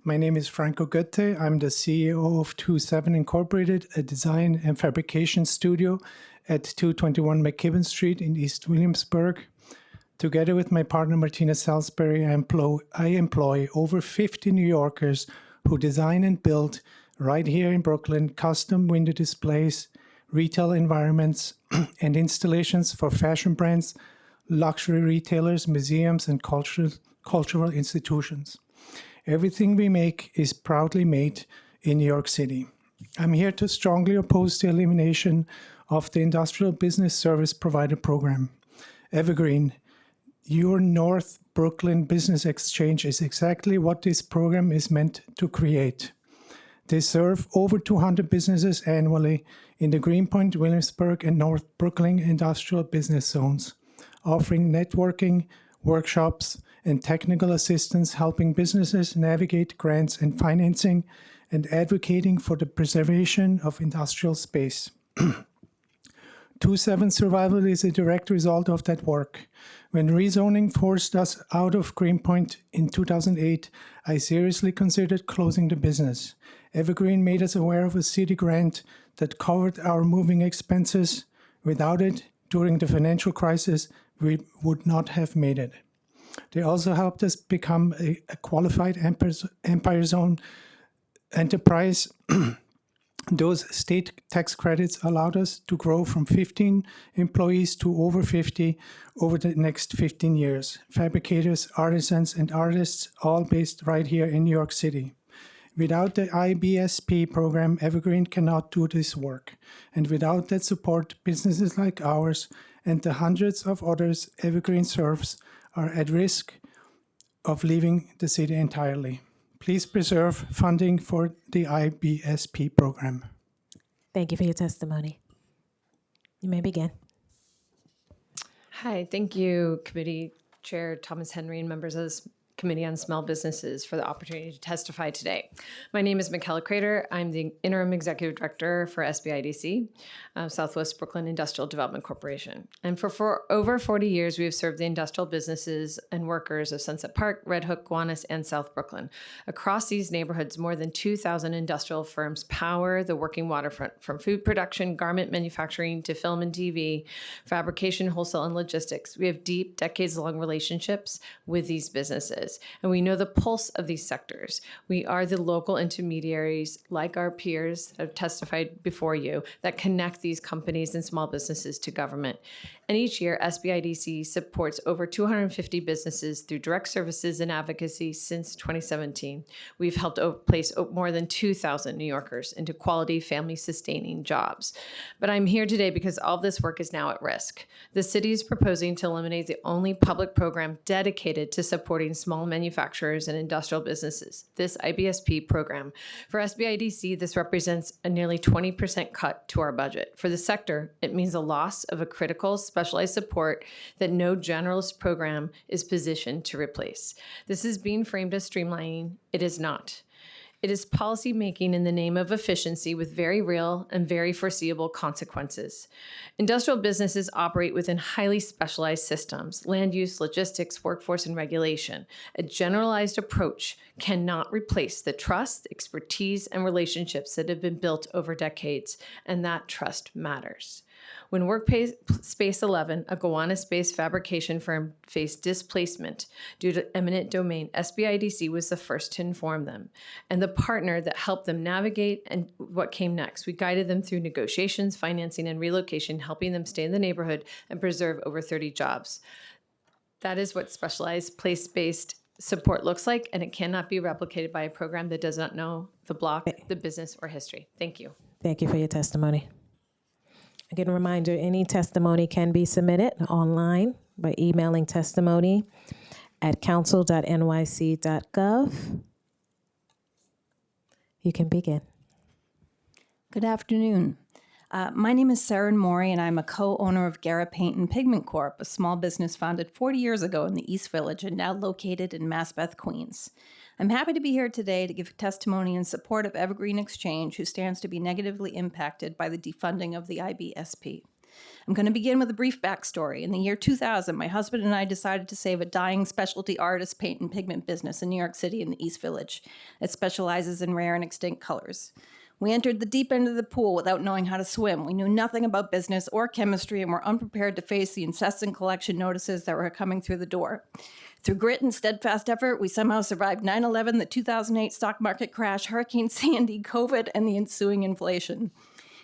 My name is Franco Goethe. I'm the CEO of 27 Incorporated, a design and fabrication studio at 221 McKibben Street in East Williamsburg. Together with my partner Martina Salisbury, I employ over 50 New Yorkers who design and build right here in Brooklyn custom window displays, retail environments, and installations for fashion brands, luxury retailers, museums, and cultural institutions. Everything we make is proudly made in New York City. I'm here to strongly oppose the elimination of the Industrial Business Service Provider Program. Evergreen, your North Brooklyn Business Exchange is exactly what this program is meant to create. They serve over 200 businesses annually in the Greenpoint, Williamsburg, and North Brooklyn industrial business zones, offering networking, workshops, and technical assistance, helping businesses navigate grants and financing, and advocating for the preservation of industrial space. 27 survival is a direct result of that work. When rezoning forced us out of Greenpoint in 2008, I seriously considered closing the business. Evergreen made us aware of a city grant that covered our moving expenses. Without it, during the financial crisis, we would not have made it. They also helped us become a qualified Empire Zone enterprise. Those state tax credits allowed us to grow from 15 employees to over 50 over the next 15 years. Fabricators, artisans, and artists, all based right here in New York City. Without the IBSP program, Evergreen cannot do this work. And without that support, businesses like ours and the hundreds of others Evergreen serves are at risk of leaving the city entirely. Please preserve funding for the IBSP program. Thank you for your testimony. You may begin. Hi, thank you, committee Chair Thomas Henry and members of this Committee on Small Businesses for the opportunity to testify today. My name is Michaela Crater. I'm the Interim Executive Director for SBIDC, Southwest Brooklyn Industrial Development Corporation. And for over 40 years, we have served the industrial businesses and workers of Sunset Park, Red Hook, Gowanus, and South Brooklyn. Across these neighborhoods, more than 2,000 industrial firms power the working waterfront, from food production, garment manufacturing, to film and TV, fabrication, wholesale, and logistics. We have deep, decades-long relationships with these businesses, and we know the pulse of these sectors. We are the local intermediaries, like our peers that have testified before you, that connect these companies and small businesses to government. And each year, SBIDC supports over 250 businesses through direct services and advocacy since 2017. We've helped place more than 2,000 New Yorkers into quality, family-sustaining jobs. But I'm here today because all this work is now at risk. The city is proposing to eliminate the only public program dedicated to supporting small manufacturers and industrial businesses, this IBSP program. For SBIDC, this represents a nearly 20% cut to our budget. For the sector, it means a loss of a critical, specialized support that no generalist program is positioned to replace. This is being framed as streamlining. It is not. It is policy making in the name of efficiency with very real and very foreseeable consequences. Industrial businesses operate within highly specialized systems, land use, logistics, workforce, and regulation. A generalized approach cannot replace the trust, expertise, and relationships that have been built over decades, and that trust matters. When Workspace 11, a Gowanus-based fabrication firm, faced displacement due to eminent domain, SBIDC was the first to inform them, and the partner that helped them navigate and what came next. We guided them through negotiations, financing, and relocation, helping them stay in the neighborhood and preserve over 30 jobs. That is what specialized place-based support looks like, and it cannot be replicated by a program that does not know the block, the business, or history. Thank you. Thank you for your testimony. Again, a reminder, any testimony can be submitted online by emailing testimony@council.nyc.gov. You can begin. Good afternoon. My name is Sarah Maury, and I'm a co-owner of Garrett Paint and Pigment Corp., a small business founded 40 years ago in the East Village and now located in Maspeth, Queens. I'm happy to be here today to give testimony in support of Evergreen Exchange, who stands to be negatively impacted by the defunding of the IBSP. I'm going to begin with a brief backstory. In the year 2000, my husband and I decided to save a dying specialty artist paint and pigment business in New York City in the East Village that specializes in rare and extinct colors. We entered the deep end of the pool without knowing how to swim. We knew nothing about business or chemistry and were unprepared to face the incessant collection notices that were coming through the door. Through grit and steadfast effort, we somehow survived 9/11, the 2008 stock market crash, Hurricane Sandy, COVID, and the ensuing inflation.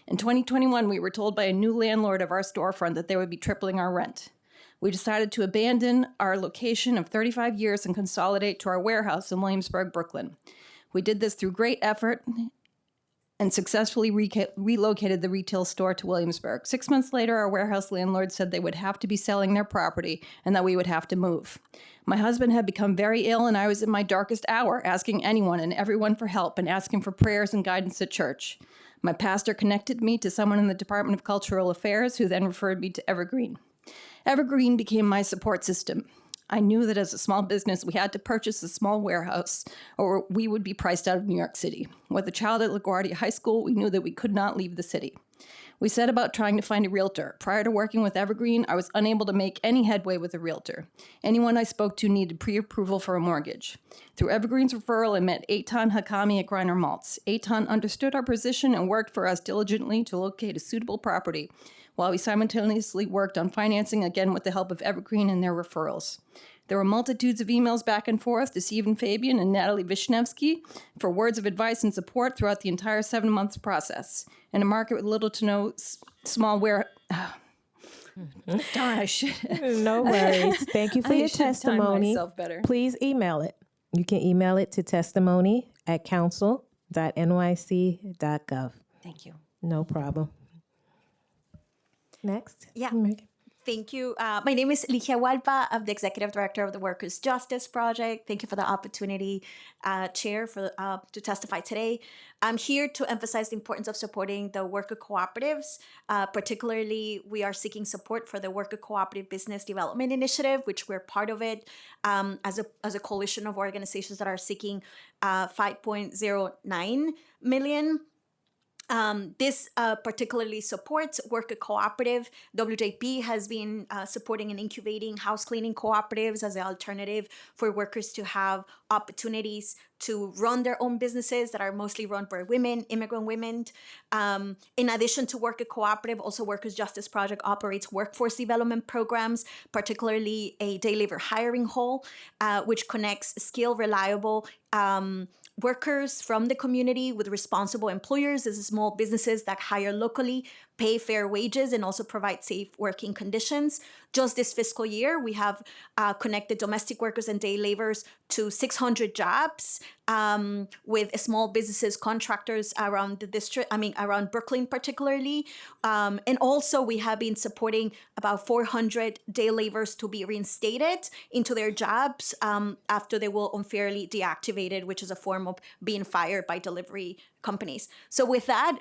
In 2021, we were told by a new landlord of our storefront that they would be tripling our rent. We decided to abandon our location of 35 years and consolidate to our warehouse in Williamsburg, Brooklyn. We did this through great effort and successfully relocated the retail store to Williamsburg. 6 months later, our warehouse landlord said they would have to be selling their property and that we would have to move. My husband had become very ill, and I was in my darkest hour, asking anyone and everyone for help and asking for prayers and guidance at church. My pastor connected me to someone in the Department of Cultural Affairs, who then referred me to Evergreen. Evergreen became my support system. I knew that as a small business, we had to purchase a small warehouse or we would be priced out of New York City. With a child at LaGuardia High School, we knew that we could not leave the city. We set about trying to find a realtor. Prior to working with Evergreen, I was unable to make any headway with a realtor. Anyone I spoke to needed pre-approval for a mortgage. Through Evergreen's referral, I met Eitan Hakami at Griner Maltz. Eitan understood our position and worked for us diligently to locate a suitable property, while we simultaneously worked on financing, again with the help of Evergreen and their referrals. There were multitudes of emails back and forth to Stephen Fabian and Natalie Vishnevsky for words of advice and support throughout the entire 7-month process. In a market with little to no small darn, I should. No worries. Thank you for your should time testimony. myself better. Please email it. You can email it to testimony@council.nyc.gov. Thank you. No problem. Next. Yeah. Thank you. My name is Ligia Hualpa. I'm the Executive Director of the Workers' Justice Project. Thank you for the opportunity, Chair, to testify today. I'm here to emphasize the importance of supporting the worker cooperatives. Particularly, we are seeking support for the Worker Cooperative Business Development Initiative, which we're part of it as a coalition of organizations that are seeking 5.09 million. This particularly supports Worker Cooperative. WJP has been supporting and incubating house cleaning cooperatives as an alternative for workers to have opportunities to run their own businesses that are mostly run by women, immigrant women. In addition to Worker Cooperative, also Workers' Justice Project operates workforce development programs, particularly a day labor hiring hall, which connects skilled, reliable workers from the community with responsible employers. This is small businesses that hire locally, pay fair wages, and also provide safe working conditions. Just this fiscal year, we have connected domestic workers and day laborers to 600 jobs with small businesses, contractors around the district, around Brooklyn particularly. And also we have been supporting about 400 day laborers to be reinstated into their jobs after they were unfairly deactivated, which is a form of being fired by delivery companies. So with that,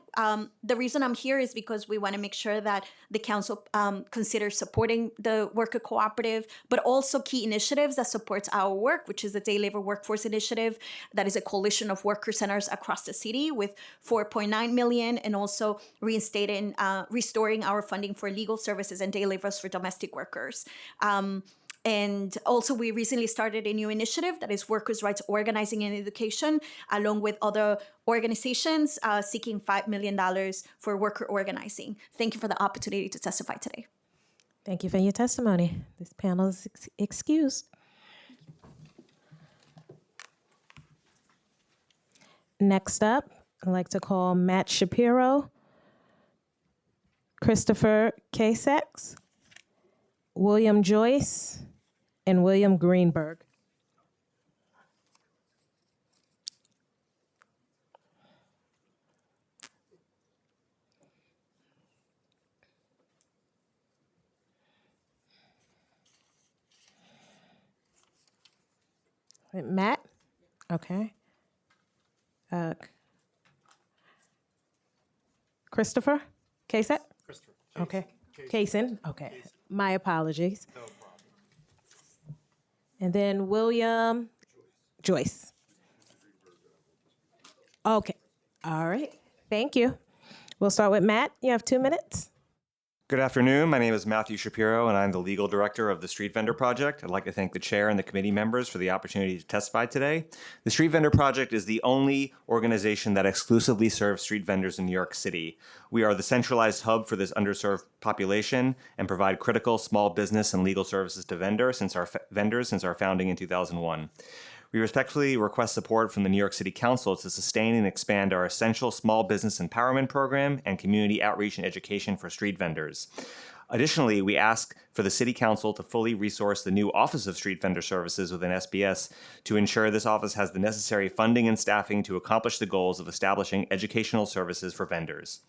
the reason I'm here is because we want to make sure that the council considers supporting the worker cooperative, but also key initiatives that supports our work, which is the Day Labor Workforce Initiative. That is a coalition of worker centers across the city with 4.9 million, and also restoring our funding for legal services and day laborers for domestic workers. And also, we recently started a new initiative that is Workers' Rights Organizing and Education, along with other organizations seeking $5 million for worker organizing. Thank you for the opportunity to testify today. Thank you for your testimony. This panel is excused. Next up, I'd like to call Matt Shapiro, Christopher Nycc, William Joyce, and William Greenberg. Matt? Okay. Christopher Nycc? Christopher. Okay. Kaysen? Okay. My apologies. No problem. And then William Joyce. Okay. All right. Thank you. We'll start with Matt. You have 2 minutes. Good afternoon. My name is Matthew Shapiro, and I'm the legal director of the Street Vendor Project. I'd like to thank the chair and the committee members for the opportunity to testify today. The Street Vendor Project is the only organization that exclusively serves street vendors in New York City. We are the centralized hub for this underserved population and provide critical small business and legal services to vendors since our founding in 2001. We respectfully request support from the New York City Council to sustain and expand our essential small business empowerment program and community outreach and education for street vendors. Additionally, we ask for the City Council to fully resource the new Office of Street Vendor Services within SBS to ensure this office has the necessary funding and staffing to accomplish the goals of establishing educational services for vendors.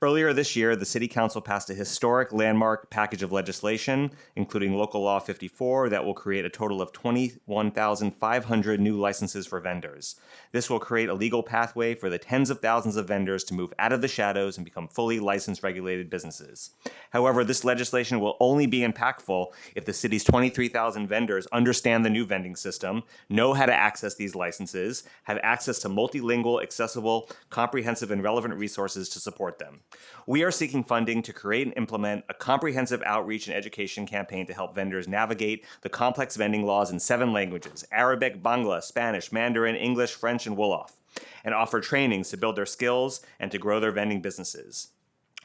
Earlier this year, the City Council passed a historic landmark package of legislation, including Local Law 54, that will create a total of 21,500 new licenses for vendors. This will create a legal pathway for the tens of thousands of vendors to move out of the shadows and become fully licensed regulated businesses. However, this legislation will only be impactful if the city's 23,000 vendors understand the new vending system, know how to access these licenses, have access to multilingual, accessible, comprehensive, and relevant resources to support them. We are seeking funding to create and implement a comprehensive outreach and education campaign to help vendors navigate the complex vending laws in 7 languages: Arabic, Bangla, Spanish, Mandarin, English, French, and Wolof, and offer trainings to build their skills and to grow their vending businesses.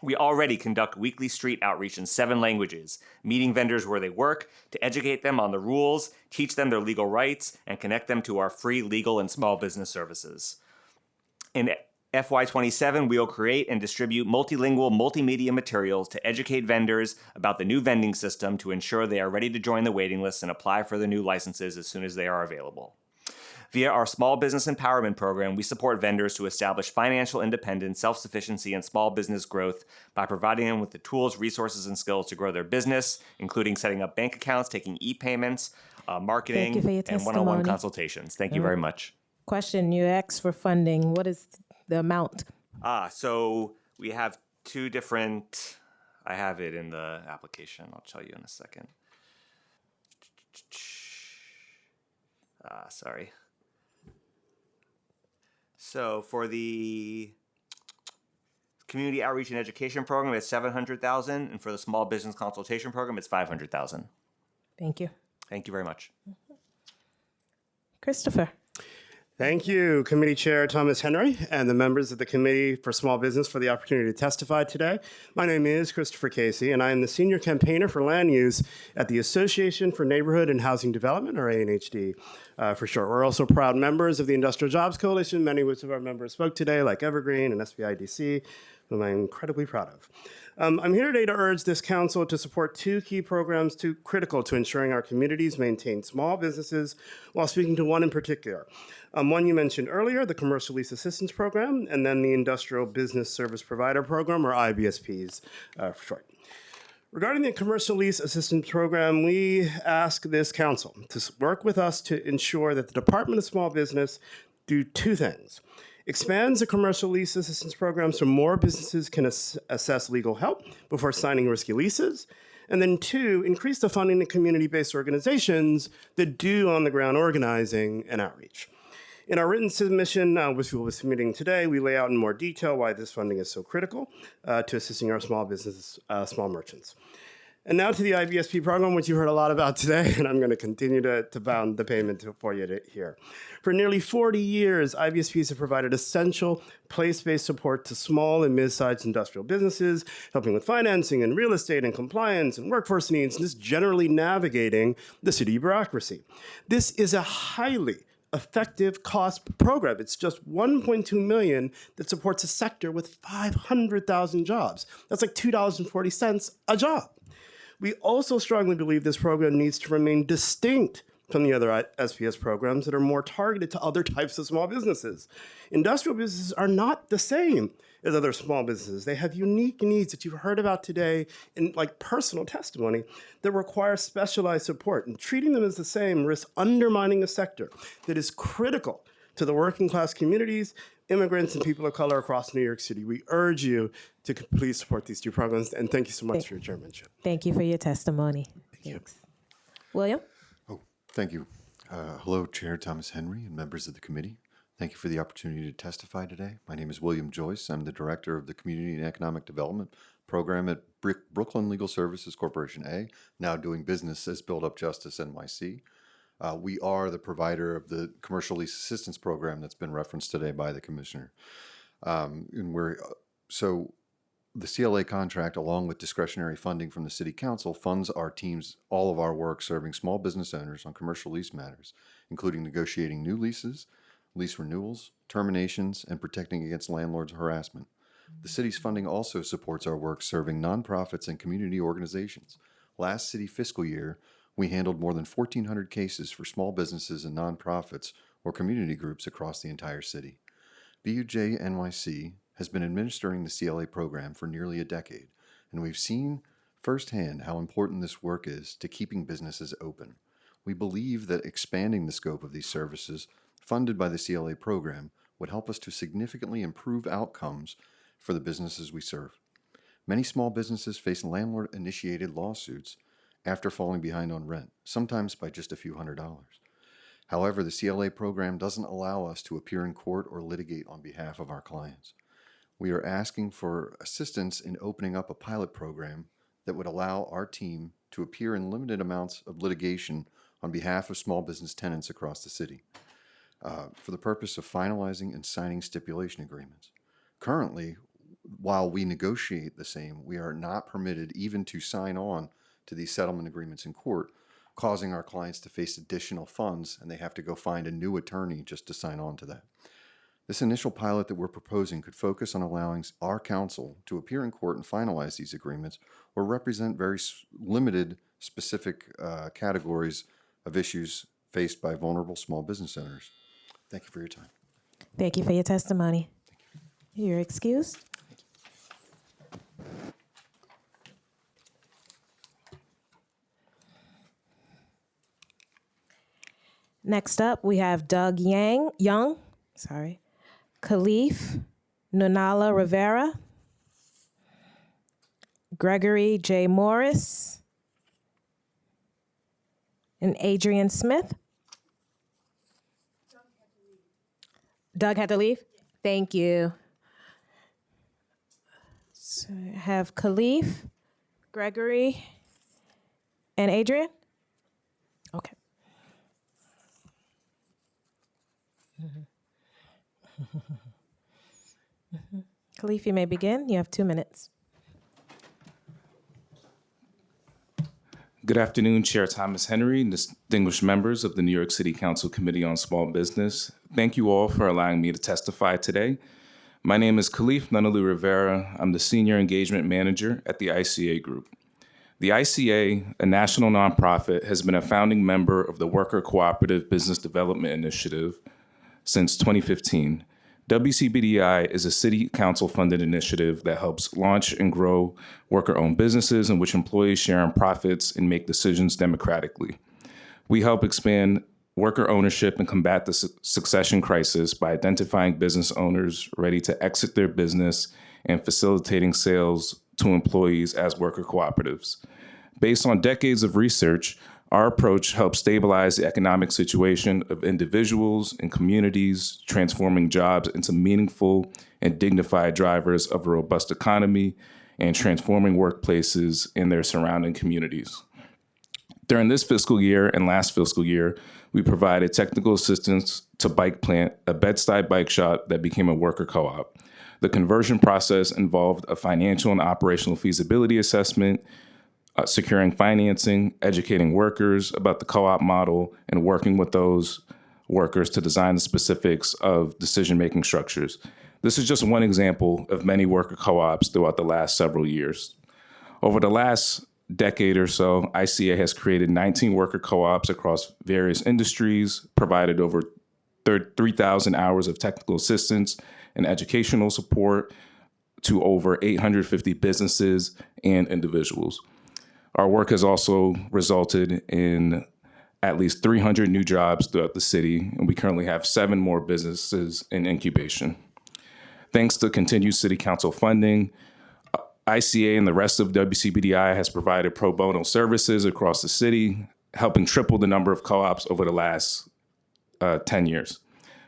We already conduct weekly street outreach in 7 languages, meeting vendors where they work to educate them on the rules, teach them their legal rights, and connect them to our free legal and small business services. In FY27, we will create and distribute multilingual multimedia materials to educate vendors about the new vending system to ensure they are ready to join the waiting list and apply for the new licenses as soon as they are available. Via our Small Business Empowerment Program, we support vendors to establish financial independence, self-sufficiency, and small business growth by providing them with the tools, resources, and skills to grow their business, including setting up bank accounts, taking e-payments, marketing, Thank you for your and one-on-one testimony. consultations. Thank you All right. very much. Question, you asked for funding. What is the amount? So we have two different, I have it in the application. I'll tell you in a second. Sorry. So for the community outreach and education program, it's $700,000, and for the small business consultation program, it's $500,000. Thank you. Thank you very much. Christopher. Thank you, Committee Chair Thomas Henry and the members of the Committee for Small Business for the opportunity to testify today. My name is Christopher Casey, and I am the Senior Campaigner for Land Use at the Association for Neighborhood and Housing Development, or ANHD for short. We're also proud members of the Industrial Jobs Coalition. Many of our members spoke today, like Evergreen and SBIDC, whom I'm incredibly proud of. I'm here today to urge this council to support two key programs critical to ensuring our communities maintain small businesses, while speaking to one in particular. One you mentioned earlier, the Commercial Lease Assistance Program, and then the Industrial Business Service Provider Program, or IBSPs for short. Regarding the Commercial Lease Assistance Program, we ask this council to work with us to ensure that the Department of Small Business do two things. Expands the commercial lease assistance program so more businesses can assess legal help before signing risky leases. And then two, increase the funding to community-based organizations that do on-the-ground organizing and outreach. In our written submission, which we'll be submitting today, we lay out in more detail why this funding is so critical to assisting our small business, small merchants. And now to the IBSP program, which you heard a lot about today, and I'm going to continue to bound the payment for you here. For nearly 40 years, IBSPs have provided essential place-based support to small and mid-sized industrial businesses, helping with financing and real estate and compliance and workforce needs, and just generally navigating the city bureaucracy. This is a highly effective cost program. It's just $1.2 million that supports a sector with 500,000 jobs. That's like $2.40 a job. We also strongly believe this program needs to remain distinct from the other SPS programs that are more targeted to other types of small businesses. Industrial businesses are not the same as other small businesses. They have unique needs that you've heard about today in like personal testimony that require specialized support. And treating them as the same risks undermining a sector that is critical to the working class communities, immigrants, and people of color across New York City. We urge you to please support these two programs, and thank you so much for your chairmanship. Thank you for your testimony. Thanks. William? Thank you. Hello, Chair Thomas Henry and members of the committee. Thank you for the opportunity to testify today. My name is William Joyce. I'm the Director of the Community and Economic Development Program at Brooklyn Legal Services Corporation A, now doing business as Build Up Justice NYC. We are the provider of the Commercial Lease Assistance Program that's been referenced today by the Commissioner. So the CLA contract, along with discretionary funding from the City Council, funds our teams, all of our work serving small business owners on commercial lease matters, including negotiating new leases, lease renewals, terminations, and protecting against landlords' harassment. The city's funding also supports our work serving nonprofits and community organizations. Last city fiscal year, we handled more than 1,400 cases for small businesses and nonprofits or community groups across the entire city. BUJ NYC has been administering the CLA program for nearly a decade, and we've seen firsthand how important this work is to keeping businesses open. We believe that expanding the scope of these services funded by the CLA program would help us to significantly improve outcomes for the businesses we serve. Many small businesses face landlord-initiated lawsuits after falling behind on rent, sometimes by just a few $100s. However, the CLA program doesn't allow us to appear in court or litigate on behalf of our clients. We are asking for assistance in opening up a pilot program that would allow our team to appear in limited amounts of litigation on behalf of small business tenants across the city for the purpose of finalizing and signing stipulation agreements. Currently, while we negotiate the same, we are not permitted even to sign on to these settlement agreements in court, causing our clients to face additional funds, and they have to go find a new attorney just to sign on to that. This initial pilot that we're proposing could focus on allowing our counsel to appear in court and finalize these agreements or represent very limited specific categories of issues faced by vulnerable small business owners. Thank you for your time. Thank you for your testimony. You're excused. Next up, we have Doug Young, Khalif Nunala Rivera, Gregory J. Morris, and Adrian Smith. Doug had to leave? Thank you. So I have Khalif, Gregory, and Adrian? Okay. Khalif, you may begin. You have 2 minutes. Good afternoon, Chair Thomas Henry and distinguished members of the New York City Council Committee on Small Business. Thank you all for allowing me to testify today. My name is Khalif Nunali Rivera. I'm the Senior Engagement Manager at the ICA Group. The ICA, a national nonprofit, has been a founding member of the Worker Cooperative Business Development Initiative since 2015. WCBDI is a city council-funded initiative that helps launch and grow worker-owned businesses in which employees share in profits and make decisions democratically. We help expand worker ownership and combat the succession crisis by identifying business owners ready to exit their business and facilitating sales to employees as worker cooperatives. Based on decades of research, our approach helps stabilize the economic situation of individuals and communities, transforming jobs into meaningful and dignified drivers of a robust economy and transforming workplaces in their surrounding communities. During this fiscal year and last fiscal year, we provided technical assistance to Bike Plant, a Bed-Stuy bike shop that became a worker co-op. The conversion process involved a financial and operational feasibility assessment, securing financing, educating workers about the co-op model, and working with those workers to design the specifics of decision-making structures. This is just one example of many worker co-ops throughout the last several years. Over the last decade or so, ICA has created 19 worker co-ops across various industries, provided over 3,000 hours of technical assistance and educational support to over 850 businesses and individuals. Our work has also resulted in at least 300 new jobs throughout the city, and we currently have 7 more businesses in incubation. Thanks to continued city council funding, ICA and the rest of WCBDI has provided pro bono services across the city, helping triple the number of co-ops over the last 10 years.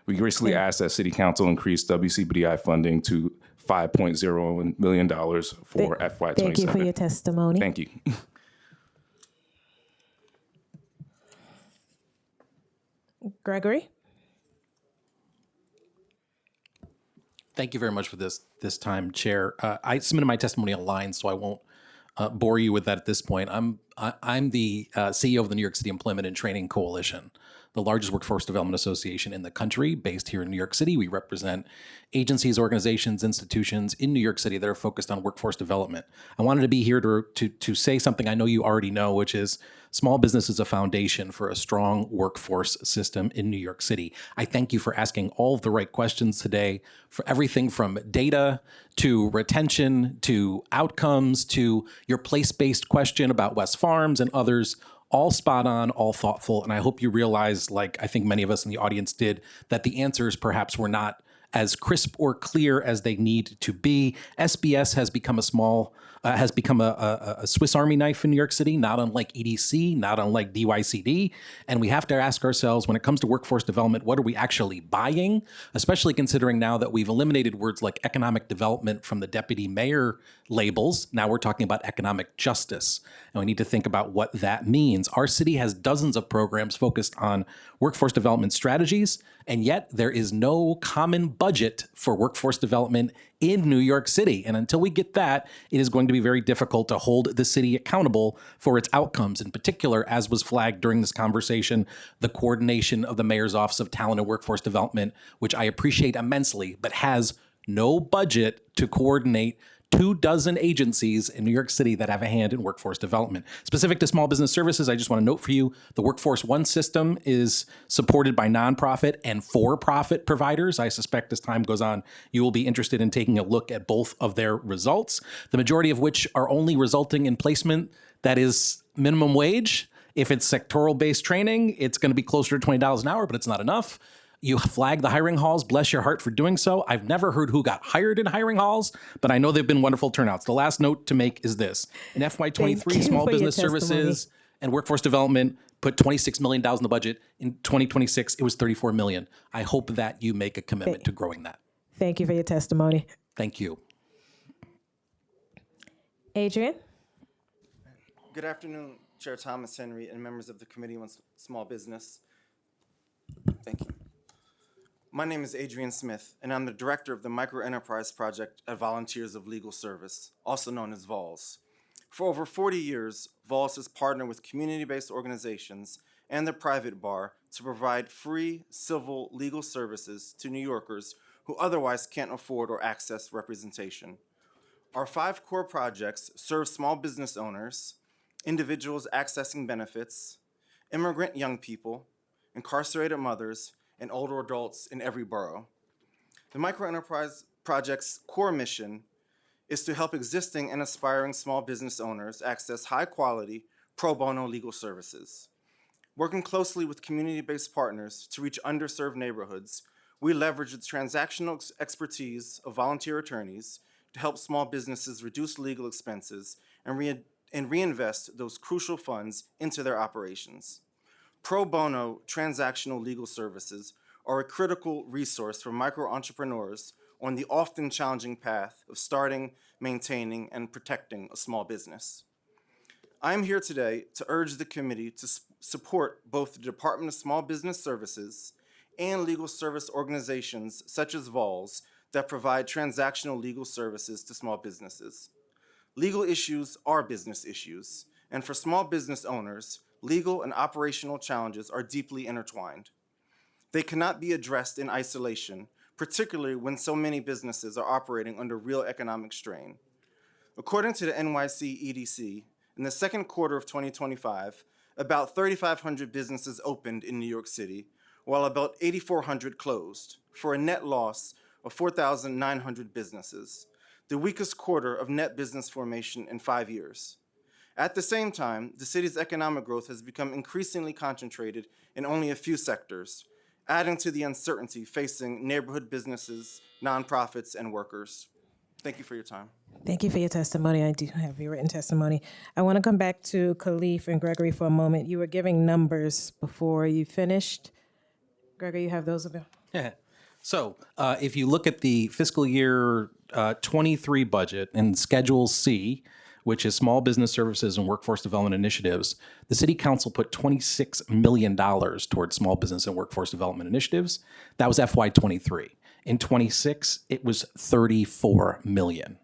We recently asked that City Council increase WCBDI funding to $5.0 million for FY27. Thank you for your testimony. Thank you. Gregory? Thank you very much for this time, Chair. I submitted my testimony online, so I won't bore you with that at this point. I'm the CEO of the New York City Employment and Training Coalition, the largest workforce development association in the country, based here in New York City. We represent agencies, organizations, institutions in New York City that are focused on workforce development. I wanted to be here to say something I know you already know, which is small business is a foundation for a strong workforce system in New York City. I thank you for asking all of the right questions today, for everything from data to retention to outcomes to your place-based question about West Farms and others. All spot on, all thoughtful, and I hope you realize, like I think many of us in the audience did, that the answers perhaps were not as crisp or clear as they need to be. SBS has become a Swiss Army knife in New York City, not unlike EDC, not unlike DYCD. And we have to ask ourselves, when it comes to workforce development, what are we actually buying? Especially considering now that we've eliminated words like economic development from the deputy mayor labels. Now we're talking about economic justice. And we need to think about what that means. Our city has dozens of programs focused on workforce development strategies, and yet there is no common budget for workforce development in New York City. And until we get that, it is going to be very difficult to hold the city accountable for its outcomes. In particular, as was flagged during this conversation, the coordination of the Mayor's Office of Talent and Workforce Development, which I appreciate immensely, but has no budget to coordinate 24 agencies in New York City that have a hand in workforce development. Specific to small business services, I just want to note for you, the Workforce One system is supported by nonprofit and for-profit providers. I suspect as time goes on, you will be interested in taking a look at both of their results, the majority of which are only resulting in placement that is minimum wage. If it's sectoral-based training, it's going to be closer to $20 an hour, but it's not enough. You flag the hiring halls, bless your heart for doing so. I've never heard who got hired in hiring halls, but I know they've been wonderful turnouts. The last note to make is this. In FY23, Thank you small for your business services and workforce development put $26 million in the budget. In 2026, it was $34 million. I hope that you make a commitment to growing that. Thank you for your testimony. Thank you. Adrian? Good afternoon, Chair Thomas Henry and members of the Committee on Small Business. Thank you. My name is Adrian Smith, and I'm the director of the Microenterprise Project at Volunteers of Legal Service, also known as VOLS. For over 40 years, VOLS has partnered with community-based organizations and the private bar to provide free civil legal services to New Yorkers who otherwise can't afford or access representation. Our 5 core projects serve small business owners, individuals accessing benefits, immigrant young people, incarcerated mothers, and older adults in every borough. The Microenterprise Project's core mission is to help existing and aspiring small business owners access high-quality, pro bono legal services. Working closely with community-based partners to reach underserved neighborhoods, we leverage the transactional expertise of volunteer attorneys to help small businesses reduce legal expenses and reinvest those crucial funds into their operations. Pro bono transactional legal services are a critical resource for micro-entrepreneurs on the often challenging path of starting, maintaining, and protecting a small business. I am here today to urge the committee to support both the Department of Small Business Services and legal service organizations such as VOLS that provide transactional legal services to small businesses. Legal issues are business issues, and for small business owners, legal and operational challenges are deeply intertwined. They cannot be addressed in isolation, particularly when so many businesses are operating under real economic strain. According to the Nycc EDC, in the second quarter of 2025, about 3,500 businesses opened in New York City, while about 8,400 closed, for a net loss of 4,900 businesses, the weakest quarter of net business formation in 5 years. At the same time, the city's economic growth has become increasingly concentrated in only a few sectors, adding to the uncertainty facing neighborhood businesses, nonprofits, and workers. Thank you for your time. Thank you for your testimony. I do have your written testimony. I want to come back to Khalif and Gregory for a moment. You were giving numbers before you finished. Gregory, you have those of them? So if you look at the fiscal year 23 budget and Schedule C, which is small business services and workforce development initiatives, the city council put $26 million towards small business and workforce development initiatives. That was FY23. In 26, it was $34 million.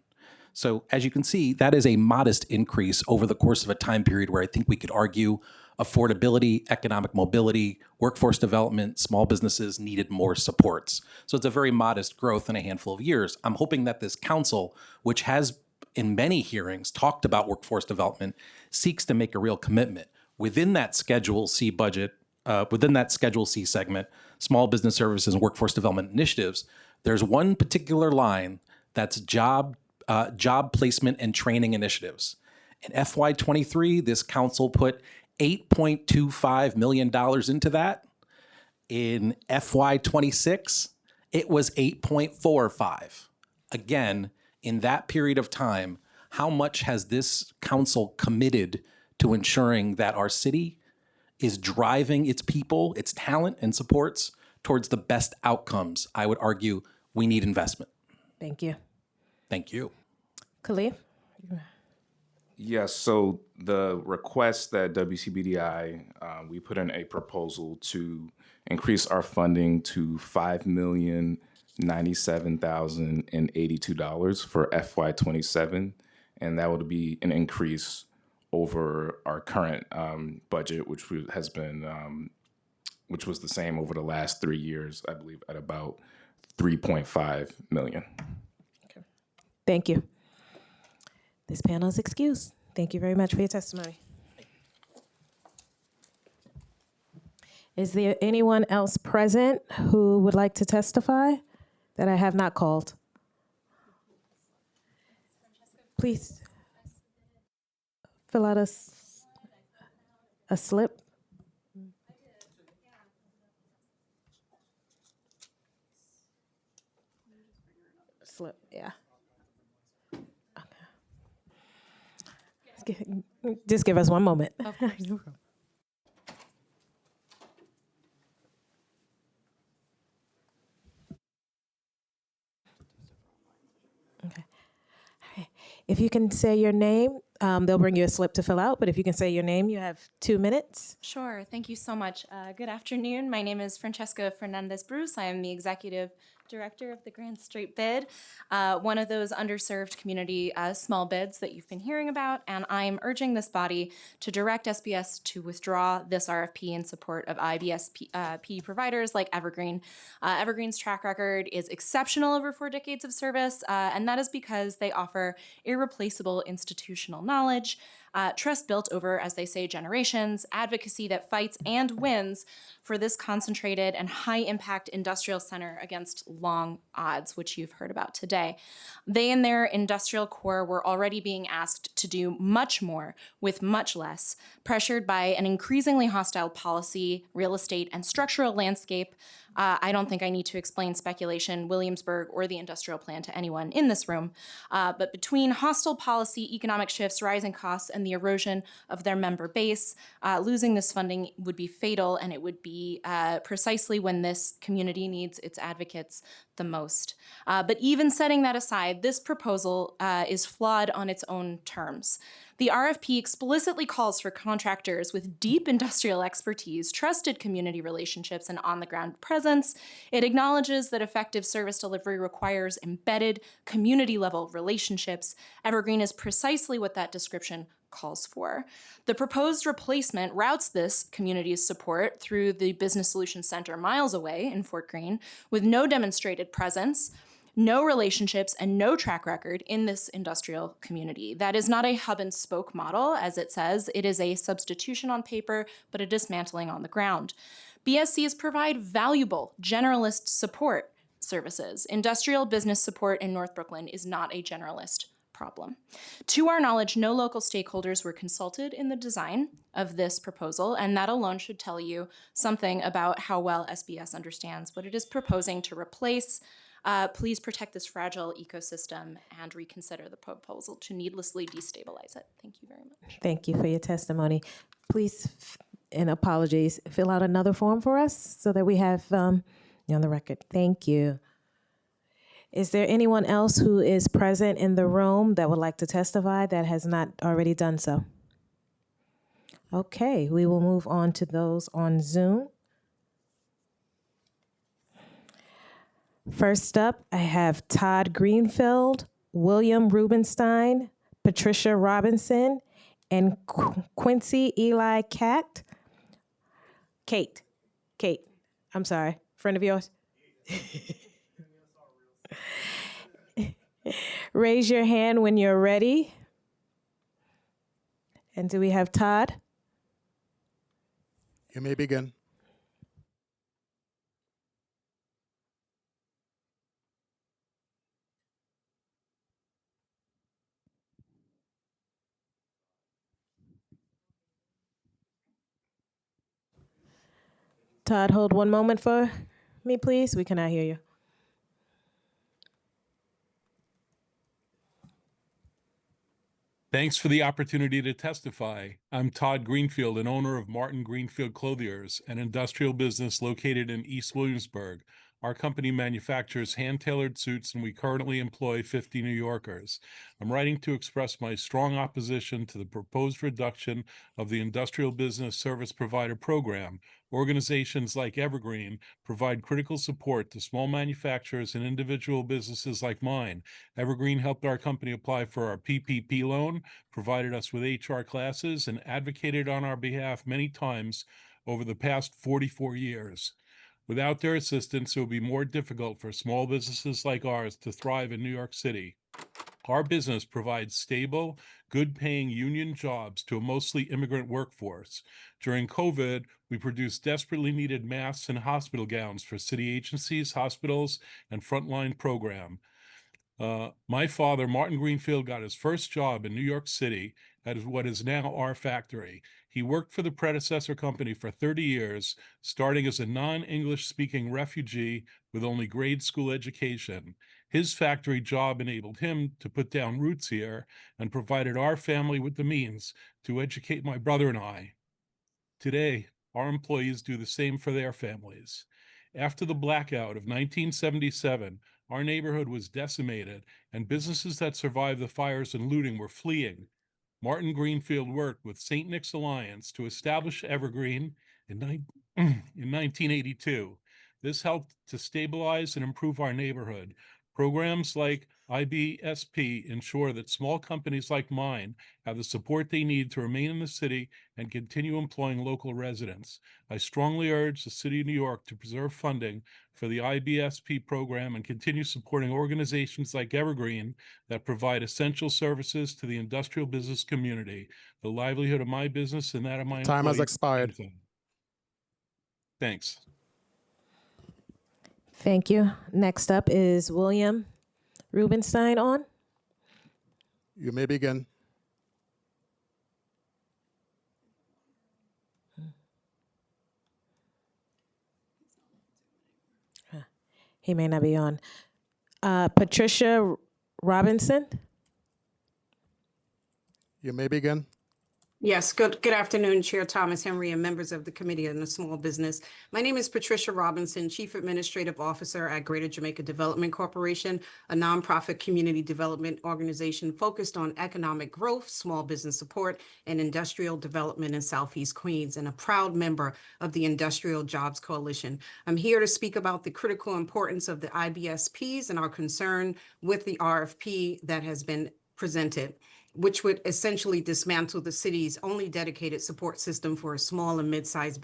So as you can see, that is a modest increase over the course of a time period where I think we could argue affordability, economic mobility, workforce development, small businesses needed more supports. So it's a very modest growth in a handful of years. I'm hoping that this council, which has in many hearings talked about workforce development, seeks to make a real commitment. Within that Schedule C budget, within that Schedule C segment, small business services and workforce development initiatives, there's one particular line that's job placement and training initiatives. In FY23, this council put $8.25 million into that. In FY26, it was 8.45. Again, in that period of time, how much has this council committed to ensuring that our city is driving its people, its talent and supports towards the best outcomes? I would argue we need investment. Thank you. Thank you. Khalif? Yes, so the request that WCBDI, we put in a proposal to increase our funding to $5,097,082 for FY27, and that would be an increase over our current budget, which has been, which was the same over the last 3 years, I believe, at about $3.5 million. Thank you. This panel is excused. Thank you very much for your testimony. Is there anyone else present who would like to testify that I have not called? Please fill out a slip. Slip, yeah. Just give us one moment. Of course. Okay. If you can say your name, they'll bring you a slip to fill out, but if you can say your name, you have 2 minutes. Sure. Thank you so much. Good afternoon. My name is Francesca Fernandez-Bruce. I am the Executive Director of the Grand Street Bid, one of those underserved community small bids that you've been hearing about, and I'm urging this body to direct SBS to withdraw this RFP in support of IBSP providers like Evergreen. Evergreen's track record is exceptional over 4 decades of service, and that is because they offer irreplaceable institutional knowledge, trust built over, as they say, generations, advocacy that fights and wins for this concentrated and high-impact industrial center against long odds, which you've heard about today. They and their industrial core were already being asked to do much more with much less, pressured by an increasingly hostile policy, real estate, and structural landscape. I don't think I need to explain speculation, Williamsburg, or the industrial plan to anyone in this room. But between hostile policy, economic shifts, rising costs, and the erosion of their member base, losing this funding would be fatal, and it would be precisely when this community needs its advocates the most. But even setting that aside, this proposal is flawed on its own terms. The RFP explicitly calls for contractors with deep industrial expertise, trusted community relationships, and on-the-ground presence. It acknowledges that effective service delivery requires embedded, community-level relationships. Evergreen is precisely what that description calls for. The proposed replacement routes this community's support through the Business Solutions Center miles away in Fort Greene with no demonstrated presence, no relationships, and no track record in this industrial community. That is not a hub and spoke model, as it says. It is a substitution on paper, but a dismantling on the ground. BSCs provide valuable generalist support services. Industrial business support in North Brooklyn is not a generalist problem. To our knowledge, no local stakeholders were consulted in the design of this proposal, and that alone should tell you something about how well SBS understands what it is proposing to replace. Please protect this fragile ecosystem and reconsider the proposal to needlessly destabilize it. Thank you very much. Thank you for your testimony. Please, and apologies, fill out another form for us so that we have you on the record. Thank you. Is there anyone else who is present in the room that would like to testify that has not already done so? Okay, we will move on to those on Zoom. First up, I have Todd Greenfield, William Rubenstein, Patricia Robinson, and Quincy Eli Kate, I'm sorry, friend of yours? Raise your hand when you're ready. And do we have Todd? You may begin. Todd, hold one moment for me, please. We cannot hear you. Thanks for the opportunity to testify. I'm Todd Greenfield, an owner of Martin Greenfield Clothiers, an industrial business located in East Williamsburg. Our company manufactures hand-tailored suits, and we currently employ 50 New Yorkers. I'm writing to express my strong opposition to the proposed reduction of the Industrial Business Service Provider Program. Organizations like Evergreen provide critical support to small manufacturers and individual businesses like mine. Evergreen helped our company apply for our PPP loan, provided us with HR classes, and advocated on our behalf many times over the past 44 years. Without their assistance, it would be more difficult for small businesses like ours to thrive in New York City. Our business provides stable, good-paying union jobs to a mostly immigrant workforce. During COVID, we produced desperately needed masks and hospital gowns for city agencies, hospitals, and frontline program. My father, Martin Greenfield, got his first job in New York City at what is now our factory. He worked for the predecessor company for 30 years, starting as a non-English speaking refugee with only grade school education. His factory job enabled him to put down roots here and provided our family with the means to educate my brother and I. Today, our employees do the same for their families. After the blackout of 1977, our neighborhood was decimated, and businesses that survived the fires and looting were fleeing. Martin Greenfield worked with St. Nick's Alliance to establish Evergreen in 1982. This helped to stabilize and improve our neighborhood. Programs like IBSP ensure that small companies like mine have the support they need to remain in the city and continue employing local residents. I strongly urge the City of New York to preserve funding for the IBSP program and continue supporting organizations like Evergreen that provide essential services to the industrial business community. The livelihood of my business and that of my Time has employees expired. depends on it. Thanks. Thank you. Next up is William Rubenstein on. You may begin. He may not be on. Patricia Robinson. You may begin. Yes, good afternoon, Chair Thomas Henry and members of the Committee on the Small Business. My name is Patricia Robinson, Chief Administrative Officer at Greater Jamaica Development Corporation, a nonprofit community development organization focused on economic growth, small business support, and industrial development in Southeast Queens, and a proud member of the Industrial Jobs Coalition. I'm here to speak about the critical importance of the IBSPs and our concern with the RFP that has been presented, which would essentially dismantle the city's only dedicated support system for small and mid-sized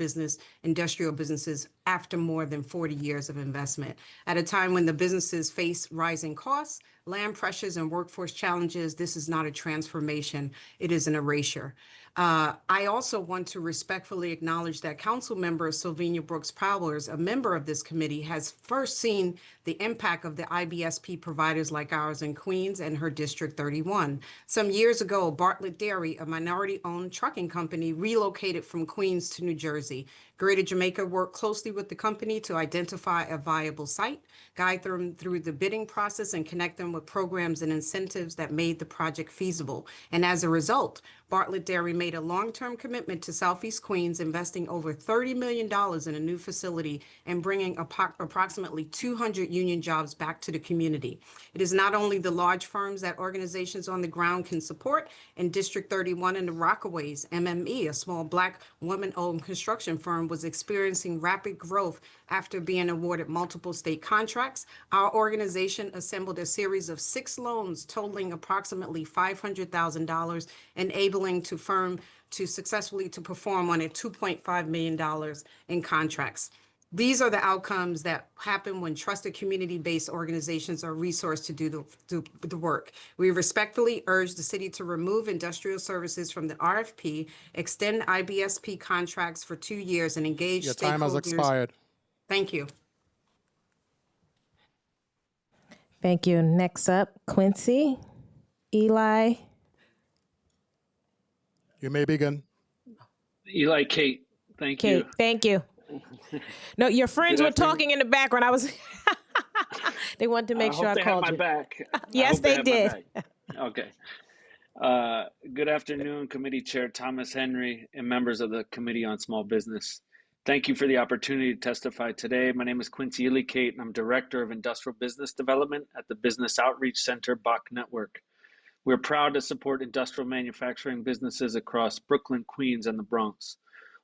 industrial businesses after more than 40 years of investment. At a time when the businesses face rising costs, land pressures, and workforce challenges, this is not a transformation, it is an erasure. I also want to respectfully acknowledge that Council Member Sylvania Brooks Powers, a member of this committee, has first seen the impact of the IBSP providers like ours in Queens and her District 31. Some years ago, Bartlett Dairy, a minority-owned trucking company, relocated from Queens to New Jersey. Greater Jamaica worked closely with the company to identify a viable site, guide them through the bidding process, and connect them with programs and incentives that made the project feasible. And as a result, Bartlett Dairy made a long-term commitment to Southeast Queens, investing over $30 million in a new facility and bringing approximately 200 union jobs back to the community. It is not only the large firms that organizations on the ground can support. In District 31 in the Rockaways, MME, a small Black woman-owned construction firm, was experiencing rapid growth after being awarded multiple state contracts. Our organization assembled a series of 6 loans totaling approximately $500,000, enabling the firm to successfully perform on a $2.5 million in contracts. These are the outcomes that happen when trusted community-based organizations are resourced to do the work. We respectfully urge the city to remove industrial services from the RFP, extend IBSP contracts for 2 years, and engage Your stakeholders. time has expired. Thank you. Thank you. Next up, Quincy Eli. You may begin. Eli Kate, thank Okay, you. thank you. No, your friends Good were afternoon. talking in the background. I was. They wanted to make I sure hope I they have called my you. back. Yes, they did. Okay. Good afternoon, Committee Chair Thomas Henry and members of the Committee on Small Business. Thank you for the opportunity to testify today. My name is Quincy Illicate, and I'm Director of Industrial Business Development at the Business Outreach Center Bach Network. We're proud to support industrial manufacturing businesses across Brooklyn, Queens, and the Bronx.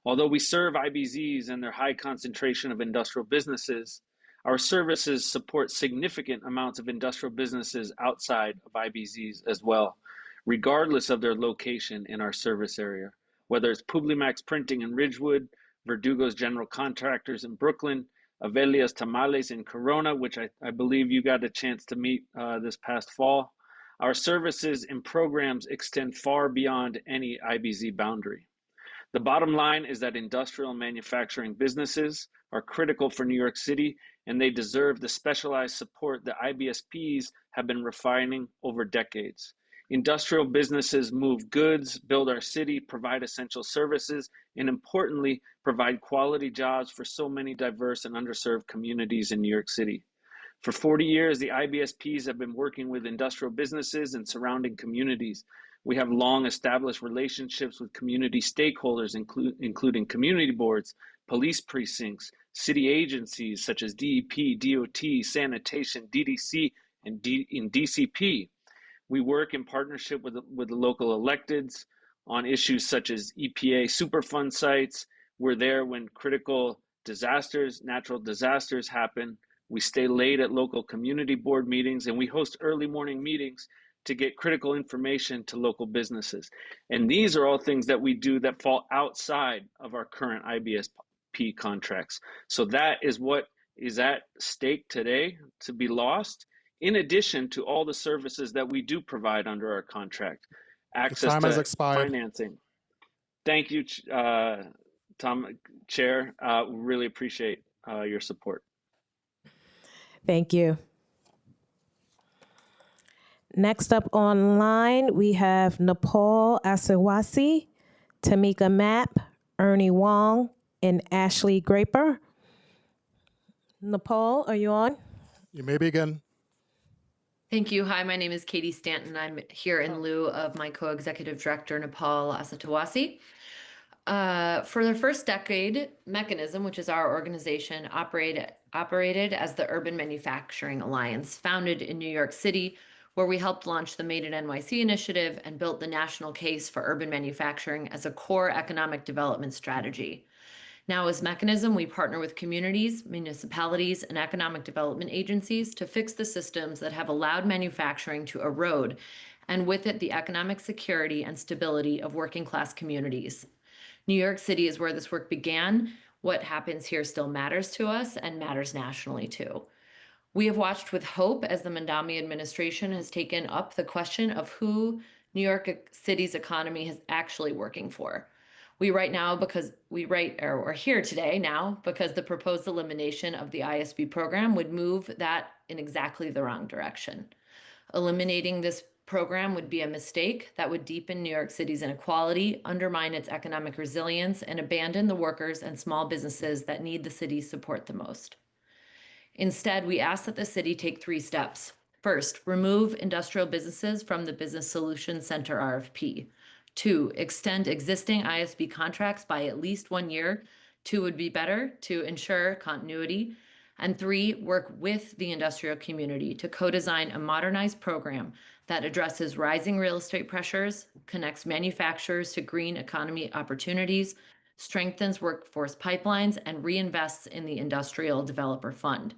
Although we serve IBZs and their high concentration of industrial businesses, our services support significant amounts of industrial businesses outside of IBZs as well, regardless of their location in our service area. Whether it's Publimax Printing in Ridgewood, Verdugo's General Contractors in Brooklyn, Avelia's Tamales in Corona, which I believe you got a chance to meet this past fall, Our services and programs extend far beyond any IBZ boundary. The bottom line is that industrial and manufacturing businesses are critical for New York City, and they deserve the specialized support that IBSPs have been refining over decades. Industrial businesses move goods, build our city, provide essential services, and importantly, provide quality jobs for so many diverse and underserved communities in New York City. For 40 years, the IBSPs have been working with industrial businesses and surrounding communities. We have long established relationships with community stakeholders, including community boards, police precincts, city agencies such as DEP, DOT, sanitation, DDC, and DCP. We work in partnership with the local electeds on issues such as EPA Superfund sites. We're there when critical disasters, natural disasters happen. We stay late at local community board meetings, and we host early morning meetings to get critical information to local businesses. And these are all things that we do that fall outside of our current IBSP contracts. So that is what is at stake today to be lost, in addition to all the services that we do provide under our contract. Access time has to expired. financing. Thank you, Tom, Chair. Really appreciate your support. Thank you. Next up online, we have Nepal Asawasi, Tamika Mapp, Ernie Wong, and Ashley Graper. Nepal, are you on? You may begin. Thank you. Hi, my name is Katie Stanton. I'm here in lieu of my co-executive director, Nepal Asatawasi. For the first decade, Mechanism, which is our organization, operated as the Urban Manufacturing Alliance, founded in New York City, where we helped launch the Made in NYC initiative and built the national case for urban manufacturing as a core economic development strategy. Now, as Mechanism, we partner with communities, municipalities, and economic development agencies to fix the systems that have allowed manufacturing to erode, and with it, the economic security and stability of working-class communities. New York City is where this work began. What happens here still matters to us and matters nationally, too. We have watched with hope as the Mandami administration has taken up the question of who New York City's economy is actually working for. We're here today now because the proposed elimination of the ISB program would move that in exactly the wrong direction. Eliminating this program would be a mistake that would deepen New York City's inequality, undermine its economic resilience, and abandon the workers and small businesses that need the city's support the most. Instead, we ask that the city take 3 steps. First, remove industrial businesses from the Business Solutions Center RFP. 2, extend existing ISB contracts by at least 1 year. 2 would be better to ensure continuity. And 3, work with the industrial community to co-design a modernized program that addresses rising real estate pressures, connects manufacturers to green economy opportunities, strengthens workforce pipelines, and reinvests in the Industrial Developer Fund.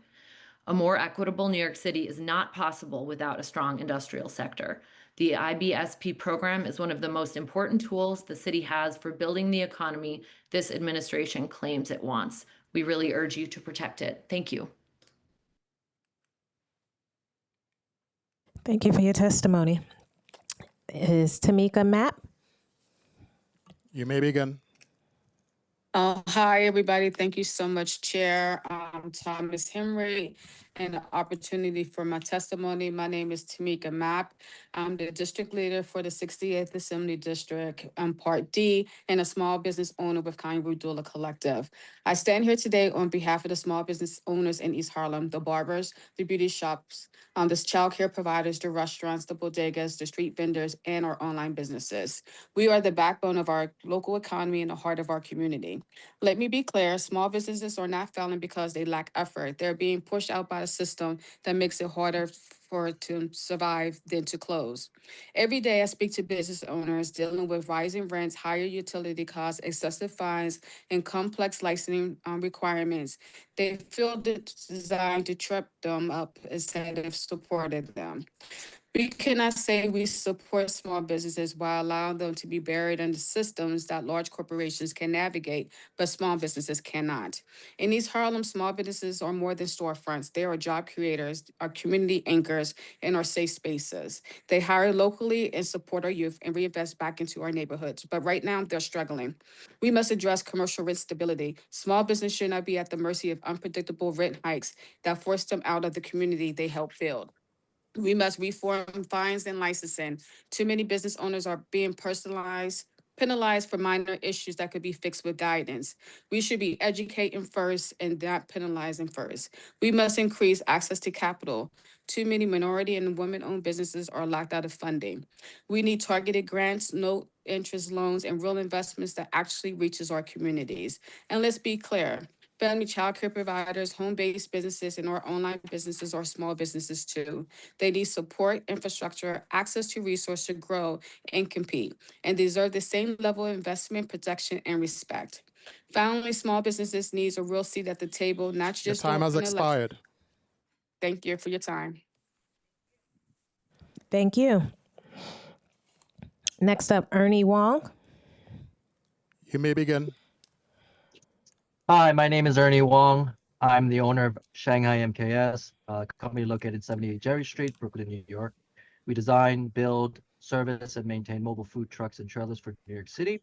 A more equitable New York City is not possible without a strong industrial sector. The IBSP program is one of the most important tools the city has for building the economy this administration claims it wants. We really urge you to protect it. Thank you. Thank you for your testimony. Is Tamika Mapp? You may begin. Hi, everybody. Thank you so much, Chair Thomas Henry, and the opportunity for my testimony. My name is Tamika Mapp. I'm the district leader for the 68th Assembly District, Part D, and a small business owner with Kanye Dula Collective. I stand here today on behalf of the small business owners in East Harlem, the barbers, the beauty shops, the child care providers, the restaurants, the bodegas, the street vendors, and our online businesses. We are the backbone of our local economy and the heart of our community. Let me be clear, small businesses are not failing because they lack effort. They're being pushed out by a system that makes it harder for it to survive than to close. Every day I speak to business owners dealing with rising rents, higher utility costs, excessive fines, and complex licensing requirements. They feel it's designed to trip them up instead of supporting them. We cannot say we support small businesses while allowing them to be buried under systems that large corporations can navigate, but small businesses cannot. In East Harlem, small businesses are more than storefronts. They are job creators, are community anchors, and are safe spaces. They hire locally and support our youth and reinvest back into our neighborhoods. But right now, they're struggling. We must address commercial rent stability. Small business should not be at the mercy of unpredictable rent hikes that force them out of the community they help build. We must reform fines and licensing. Too many business owners are being penalized for minor issues that could be fixed with guidance. We should be educating first and not penalizing first. We must increase access to capital. Too many minority and women-owned businesses are locked out of funding. We need targeted grants, no interest loans, and real investments that actually reaches our communities. And let's be clear, family child care providers, home-based businesses, and our online businesses are small businesses too. They need support, infrastructure, access to resources to grow and compete, and deserve the same level of investment, protection, and respect. Finally, small businesses needs a real seat at the table, not Your just time has during election. expired. Thank you for your time. Thank you. Next up, Ernie Wong. You may begin. Hi, my name is Ernie Wong. I'm the owner of Shanghai MKS, a company located 78 Jerry Street, Brooklyn, New York. We design, build, service, and maintain mobile food trucks and trailers for New York City.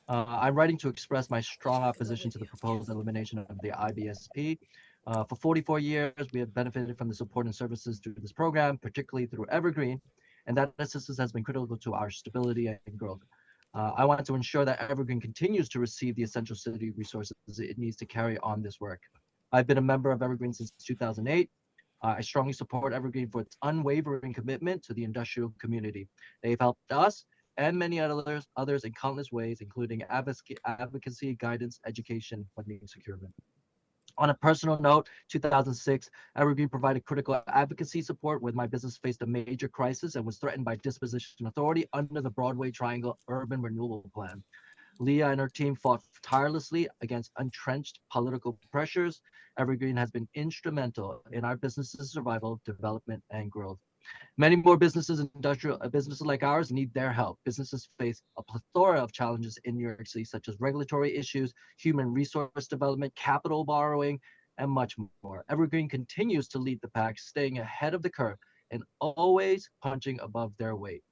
I'm writing to express my strong opposition to the proposed elimination of the IBSP. For 44 years, we have benefited from the support and services through this program, particularly through Evergreen, and that assistance has been critical to our stability and growth. I want to ensure that Evergreen continues to receive the essential city resources it needs to carry on this work. I've been a member of Evergreen since 2008. I strongly support Evergreen for its unwavering commitment to the industrial community. They've helped us and many others in countless ways, including advocacy, guidance, education, funding, and securement. On a personal note, 2006, Evergreen provided critical advocacy support when my business faced a major crisis and was threatened by disposition authority under the Broadway Triangle Urban Renewal Plan. Leah and her team fought tirelessly against entrenched political pressures. Evergreen has been instrumental in our business's survival, development, and growth. Many more businesses like ours need their help. Businesses face a plethora of challenges in New York City, such as regulatory issues, human resource development, capital borrowing, and much more. Evergreen continues to lead the pack, staying ahead of the curve and always punching above their weight.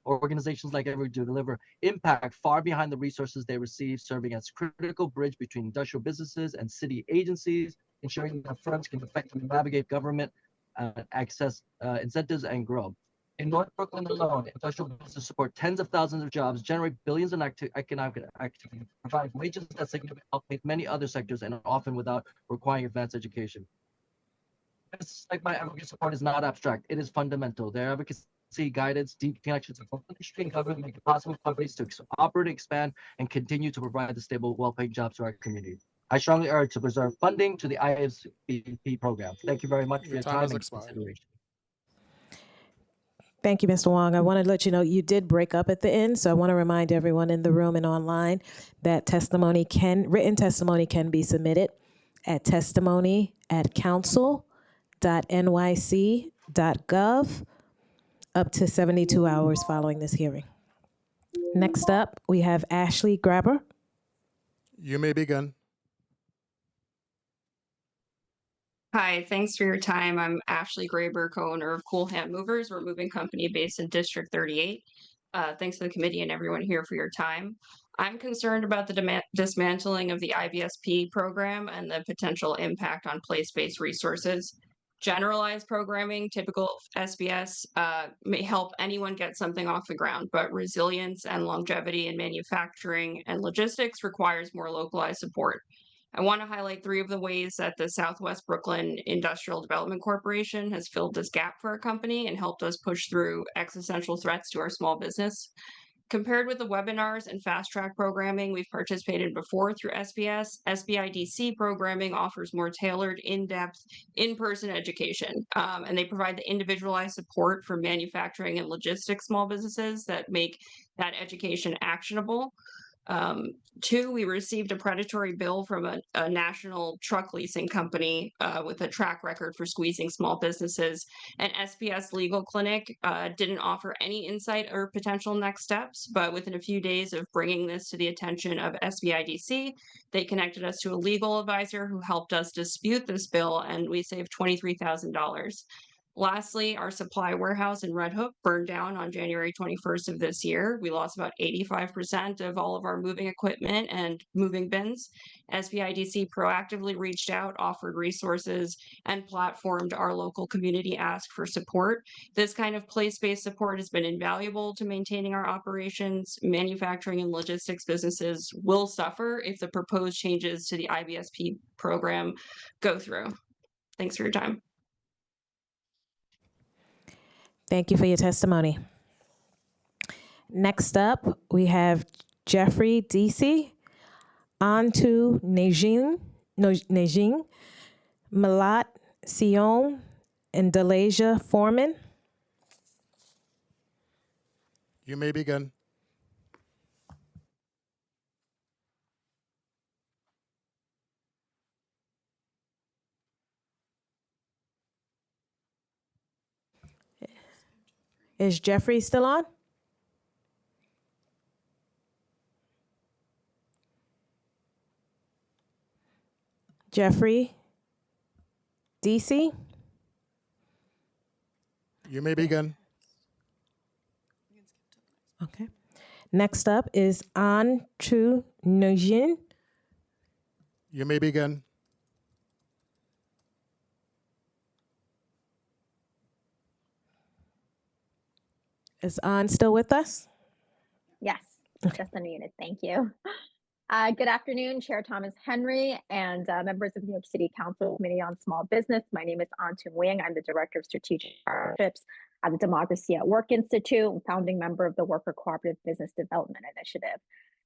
Organizations like Evergreen deliver impact far behind the resources they receive, serving as critical bridge between industrial businesses and city agencies, ensuring that firms can effectively navigate government access incentives and grow. In North Brooklyn alone, industrial businesses support tens of thousands of jobs, generate billions in economic activity, provide wages that significantly outpace many other sectors, and often without requiring advanced education. Businesses like my Evergreen support is not abstract; it is fundamental. Their advocacy, guidance, deep connections with both industry and government make it possible for companies to operate, expand, and continue to provide the stable, well-paying jobs to our community. I strongly urge to preserve funding to the ISBP program. Thank you very much for your time and consideration. Thank you, Mr. Wong. I want to let you know you did break up at the end, so I want to remind everyone in the room and online that written testimony can be submitted at testimony@council.nyc.gov up to 72 hours following this hearing. Next up, we have Ashley Grabber. You may begin. Hi, thanks for your time. I'm Ashley Graber, co-owner of Cool Hand Movers. We're a moving company based in District 38. Thanks to the committee and everyone here for your time. I'm concerned about the dismantling of the IBSP program and the potential impact on place-based resources. Generalized programming, typical of SBS, may help anyone get something off the ground, but resilience and longevity in manufacturing and logistics requires more localized support. I want to highlight 3 of the ways that the Southwest Brooklyn Industrial Development Corporation has filled this gap for our company and helped us push through existential threats to our small business. Compared with the webinars and fast track programming we've participated before through SBS, SBIDC programming offers more tailored, in-depth, in-person education, and they provide the individualized support for manufacturing and logistics small businesses that make that education actionable. Two, we received a predatory bill from a national truck leasing company with a track record for squeezing small businesses. And SPS Legal Clinic didn't offer any insight or potential next steps, but within a few days of bringing this to the attention of SBIDC, they connected us to a legal advisor who helped us dispute this bill, and we saved $23,000. Lastly, our supply warehouse in Red Hook burned down on January 21st of this year. We lost about 85% of all of our moving equipment and moving bins. SBIDC proactively reached out, offered resources, and platformed our local community ask for support. This kind of place-based support has been invaluable to maintaining our operations. Manufacturing and logistics businesses will suffer if the proposed changes to the IBSP program go through. Thanks for your time. Thank you for your testimony. Next up, we have Jeffrey Nycc, Antu Nycc, Malat Sion, and Delasia Foreman. You may begin. Is Jeffrey still on? Jeffrey Nycc? You may begin. Okay. Next up is Antu Nycc. You may begin. Is An still with us? Yes, just unmuted. Thank you. Good afternoon, Chair Thomas Henry and members of the New York City Council Committee on Small Business. My name is Antu Nguyen. I'm the Director of Strategic Partnerships at the Democracy at Work Institute and founding member of the Worker Cooperative Business Development Initiative.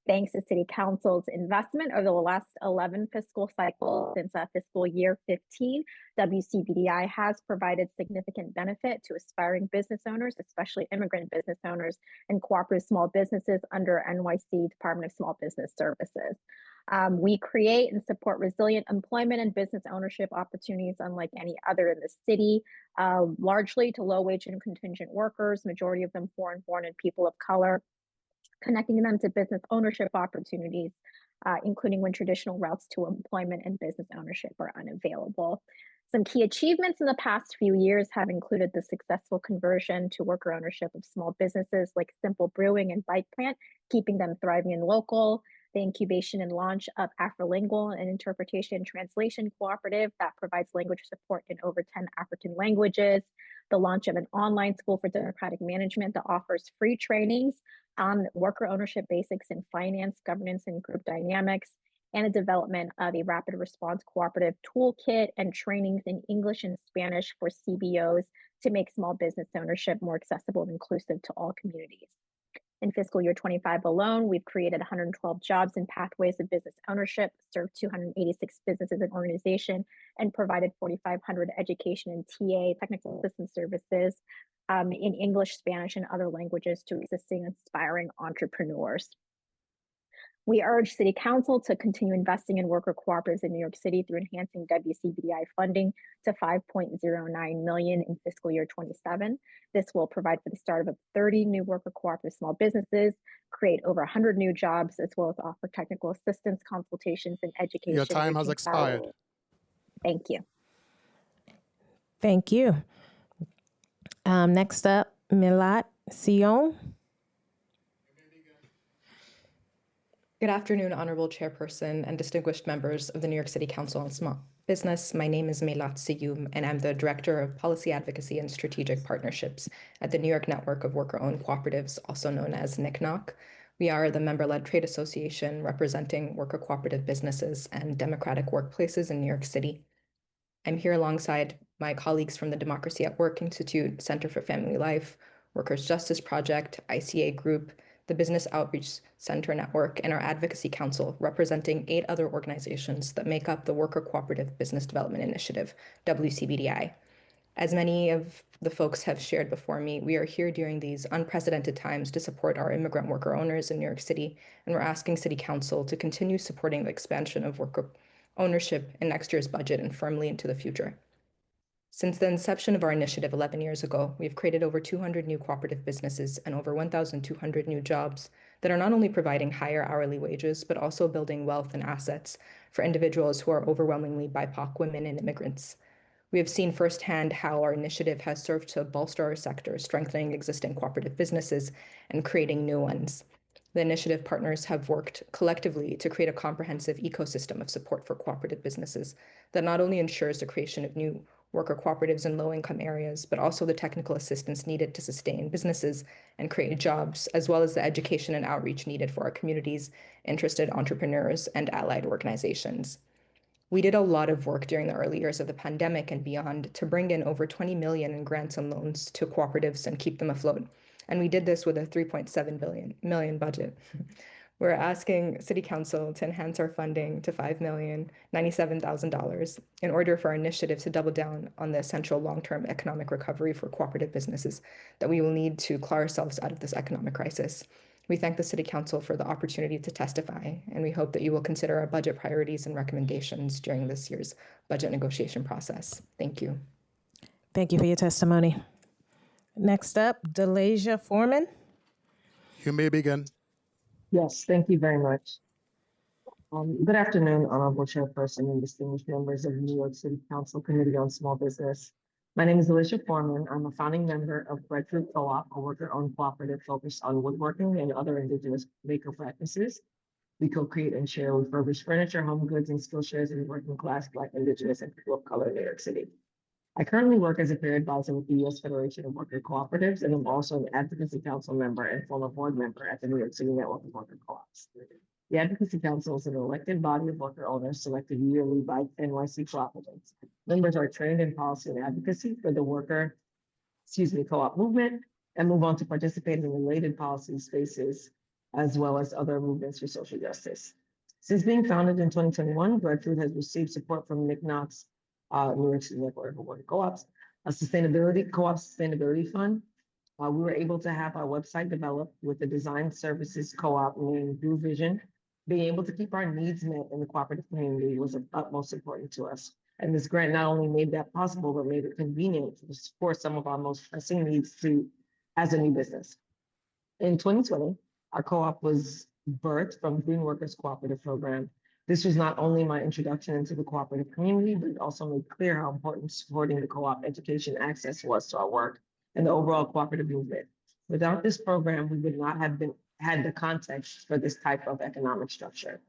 Thanks to City Council's investment over the last 11 fiscal cycles since fiscal year 15, WCBDI has provided significant benefit to aspiring business owners, especially immigrant business owners and cooperative small businesses under NYC Department of Small Business Services. We create and support resilient employment and business ownership opportunities unlike any other in the city, largely to low-wage and contingent workers, majority of them foreign-born and people of color, connecting them to business ownership opportunities, including when traditional routes to employment and business ownership are unavailable. Some key achievements in the past few years have included the successful conversion to worker ownership of small businesses like Simple Brewing and Bike Plant, keeping them thriving and local, the incubation and launch of Afrolingual, an interpretation and translation cooperative that provides language support in over 10 African languages, the launch of an online school for democratic management that offers free trainings on worker ownership basics in finance, governance, and group dynamics, and the development of a rapid response cooperative toolkit and trainings in English and Spanish for CBOs to make small business ownership more accessible and inclusive to all communities. In fiscal year 25 alone, we've created 112 jobs in pathways of business ownership, served 286 businesses and organizations, and provided 4,500 education and TA, technical assistance services, in English, Spanish, and other languages to existing and aspiring entrepreneurs. We urge City Council to continue investing in worker cooperatives in New York City through enhancing WCBDI funding to $5.09 million in fiscal year 27. This will provide for the start of 30 new worker cooperative small businesses, create over 100 new jobs, as well as offer technical assistance, consultations, and education. Your time has expired. Thank you. Thank you. Next up, Malat Sion. Good afternoon, Honorable Chairperson and distinguished members of the New York City Council on Small Business. My name is Nycc, and I'm the Director of Policy Advocacy and Strategic Partnerships at the New York Network of Worker-Owned Cooperatives, also known as NCCNOC. We are the member-led trade association representing worker cooperative businesses and democratic workplaces in New York City. I'm here alongside my colleagues from the Democracy at Work Institute, Center for Family Life, Workers' Justice Project, ICA Group, the Business Outreach Center Network, and our Advocacy Council, representing 8 other organizations that make up the Worker Cooperative Business Development Initiative, WCBDI. As many of the folks have shared before me, we are here during these unprecedented times to support our immigrant worker owners in New York City, and we're asking City Council to continue supporting the expansion of worker ownership in next year's budget and firmly into the future. Since the inception of our initiative 11 years ago, we've created over 200 new cooperative businesses and over 1,200 new jobs that are not only providing higher hourly wages, but also building wealth and assets for individuals who are overwhelmingly BIPOC women and immigrants. We have seen firsthand how our initiative has served to bolster our sector, strengthening existing cooperative businesses and creating new ones. The initiative partners have worked collectively to create a comprehensive ecosystem of support for cooperative businesses that not only ensures the creation of new worker cooperatives in low-income areas, but also the technical assistance needed to sustain businesses and create jobs, as well as the education and outreach needed for our communities, interested entrepreneurs, and allied organizations. We did a lot of work during the early years of the pandemic and beyond to bring in over 20 million in grants and loans to cooperatives and keep them afloat. And we did this with a 3.7 million budget. We're asking City Council to enhance our funding to $5,097,000 in order for our initiative to double down on the essential long-term economic recovery for cooperative businesses that we will need to claw ourselves out of this economic crisis. We thank the City Council for the opportunity to testify, and we hope that you will consider our budget priorities and recommendations during this year's budget negotiation process. Thank you. Thank you for your testimony. Next up, Delasia Foreman. You may begin. Yes, thank you very much. Good afternoon, Honorable Chairperson and distinguished members of the New York City Council Committee on Small Business. My name is Alicia Foreman. I'm a founding member of Breadfruit Co-op, a worker-owned cooperative focused on woodworking and other indigenous maker practices. We co-create and share refurbished furniture, home goods, and skill shares in working class, Black, indigenous, and people of color in New York City. I currently work as a peer advisor with the U.S. Federation of Worker Cooperatives, and I'm also an advocacy council member and former board member at the New York City Network of Worker Co-ops. The Advocacy Council is an elected body of worker owners selected yearly by NYC cooperatives. Members are trained in policy and advocacy for the co-op movement, and move on to participate in related policy spaces, as well as other movements for social justice. Since being founded in 2021, Breadfruit has received support from Nycc, New York City Network of Worker Co-ops, a co-op sustainability fund. We were able to have our website developed with the design services co-op named Blue Vision. Being able to keep our needs met in the cooperative community was of utmost importance to us. And this grant not only made that possible, but made it convenient to support some of our most pressing needs as a new business. In 2020, our co-op was birthed from Green Workers Cooperative Program. This was not only my introduction into the cooperative community, but it also made clear how important supporting the co-op education access was to our work and the overall cooperative movement. Without this program, we would not have had the context for this type of economic structure.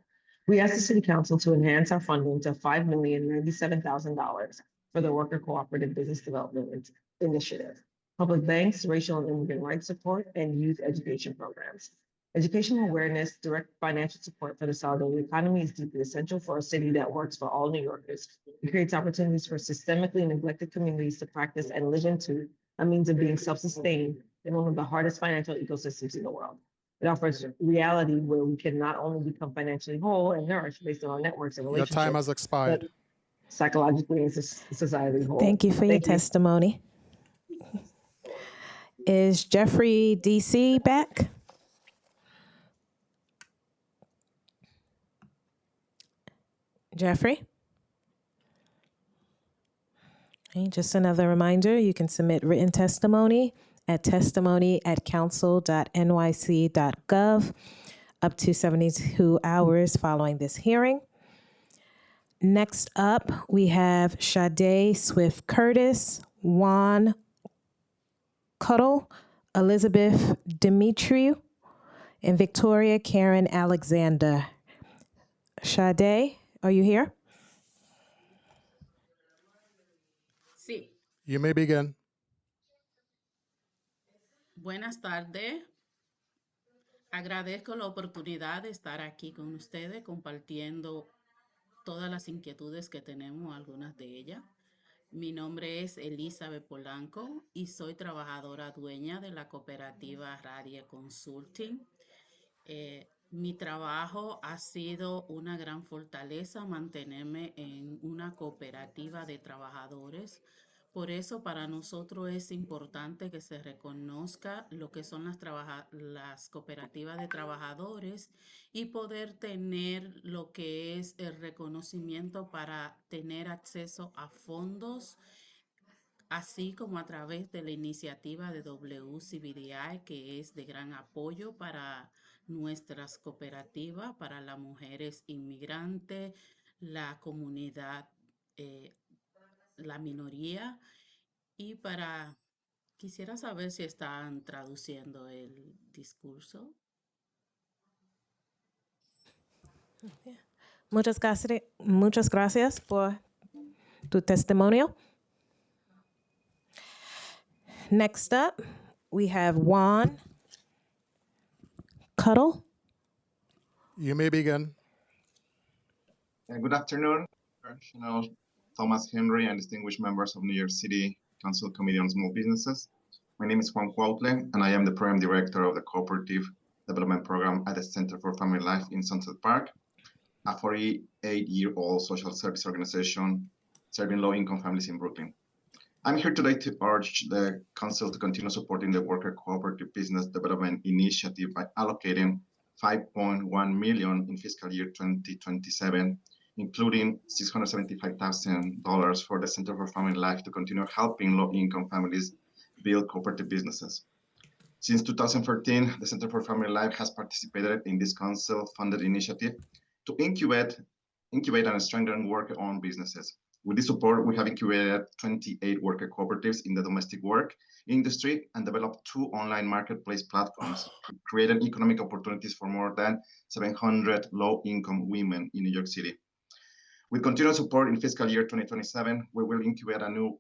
We asked the City Council to enhance our funding to $5,097,000 for the Worker Cooperative Business Development Initiative, public banks, racial and immigrant rights support, and youth education programs. Educational awareness, direct financial support for the solidarity economy is deeply essential for a city that works for all New Yorkers. It creates opportunities for systemically neglected communities to practice and live into a means of being self-sustained in one of the hardest financial ecosystems in the world. It offers reality where we can not only become financially whole and nourished based on our networks and Your relationships, time has expired. but psychologically and societally whole. Thank you for your testimony. Is Jeffrey DC back? Jeffrey? Okay, just another reminder, you can submit written testimony at testimony@council.nyc.gov up to 72 hours following this hearing. Next up, we have Sade Swift Curtis, Juan Cuddle, Elizabeth Demetriou, and Victoria Karen Alexander. Sade, are you here? Sí, You may begin. buenas tardes. Agradezco la oportunidad de estar aquí con ustedes compartiendo todas las inquietudes que tenemos, algunas de ellas. Mi nombre es Elizabeth Polanco y soy trabajadora dueña de la cooperativa Radia Consulting. Mi trabajo ha sido una gran fortaleza mantenerme en una cooperativa de trabajadores Por eso para nosotros es importante que se reconozca lo que son las cooperativas de trabajadores y poder tener lo que es el reconocimiento para tener acceso a fondos, así como a través de la iniciativa de WCBDI, que es de gran apoyo para nuestras cooperativas, para las mujeres inmigrantes, la comunidad, la minoría, y quisiera saber si están traduciendo el discurso. Muchas gracias por tu testimonio. Next up, we have Juan Cuddle. You may begin. Good afternoon, Chair Thomas Henry and distinguished members of New York City Council Committee on Small Businesses. My name is Juan Cuautle, and I am the Program Director of the Cooperative Development Program at the Center for Family Life in Sunset Park, a 48-year-old social service organization serving low-income families in Brooklyn. I'm here today to urge the Council to continue supporting the Worker Cooperative Business Development Initiative by allocating $5.1 million in fiscal year 2027, including $675,000 for the Center for Family Life to continue helping low-income families build cooperative businesses. Since 2013, the Center for Family Life has participated in this council-funded initiative to incubate and strengthen worker-owned businesses. With this support, we have incubated 28 worker cooperatives in the domestic work industry and developed 2 online marketplace platforms, creating economic opportunities for more than 700 low-income women in New York City. With continued support in fiscal year 2027, we will incubate a new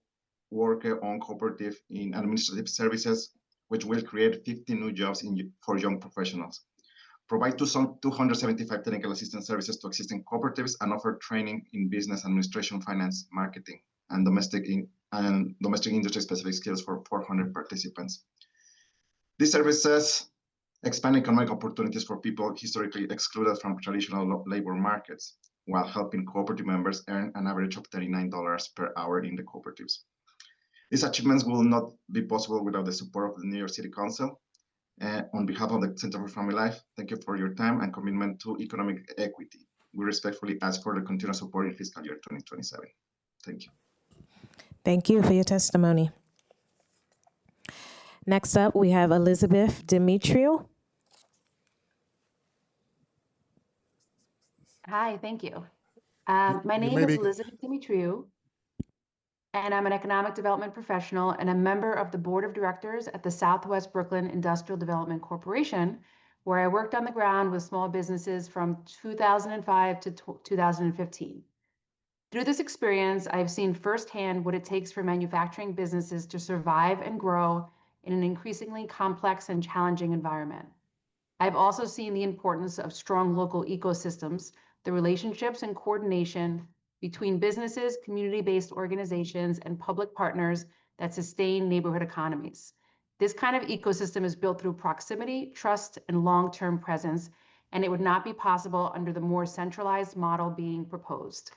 worker-owned cooperative in administrative services, which will create 50 new jobs for young professionals, provide 275 technical assistance services to existing cooperatives, and offer training in business administration, finance, marketing, and domestic industry-specific skills for 400 participants. These services expand economic opportunities for people historically excluded from traditional labor markets, while helping cooperative members earn an average of $39 per hour in the cooperatives. These achievements will not be possible without the support of the New York City Council. On behalf of the Center for Family Life, thank you for your time and commitment to economic equity. We respectfully ask for the continued support in fiscal year 2027. Thank you. Thank you for your testimony. Next up, we have Elizabeth Demetriou. Hi, thank you. My name is Elizabeth Demetriou, and I'm an economic development professional and a member of the board of directors at the Southwest Brooklyn Industrial Development Corporation, where I worked on the ground with small businesses from 2005 to 2015. Through this experience, I've seen firsthand what it takes for manufacturing businesses to survive and grow in an increasingly complex and challenging environment. I've also seen the importance of strong local ecosystems, the relationships and coordination between businesses, community-based organizations, and public partners that sustain neighborhood economies. This kind of ecosystem is built through proximity, trust, and long-term presence, and it would not be possible under the more centralized model being proposed.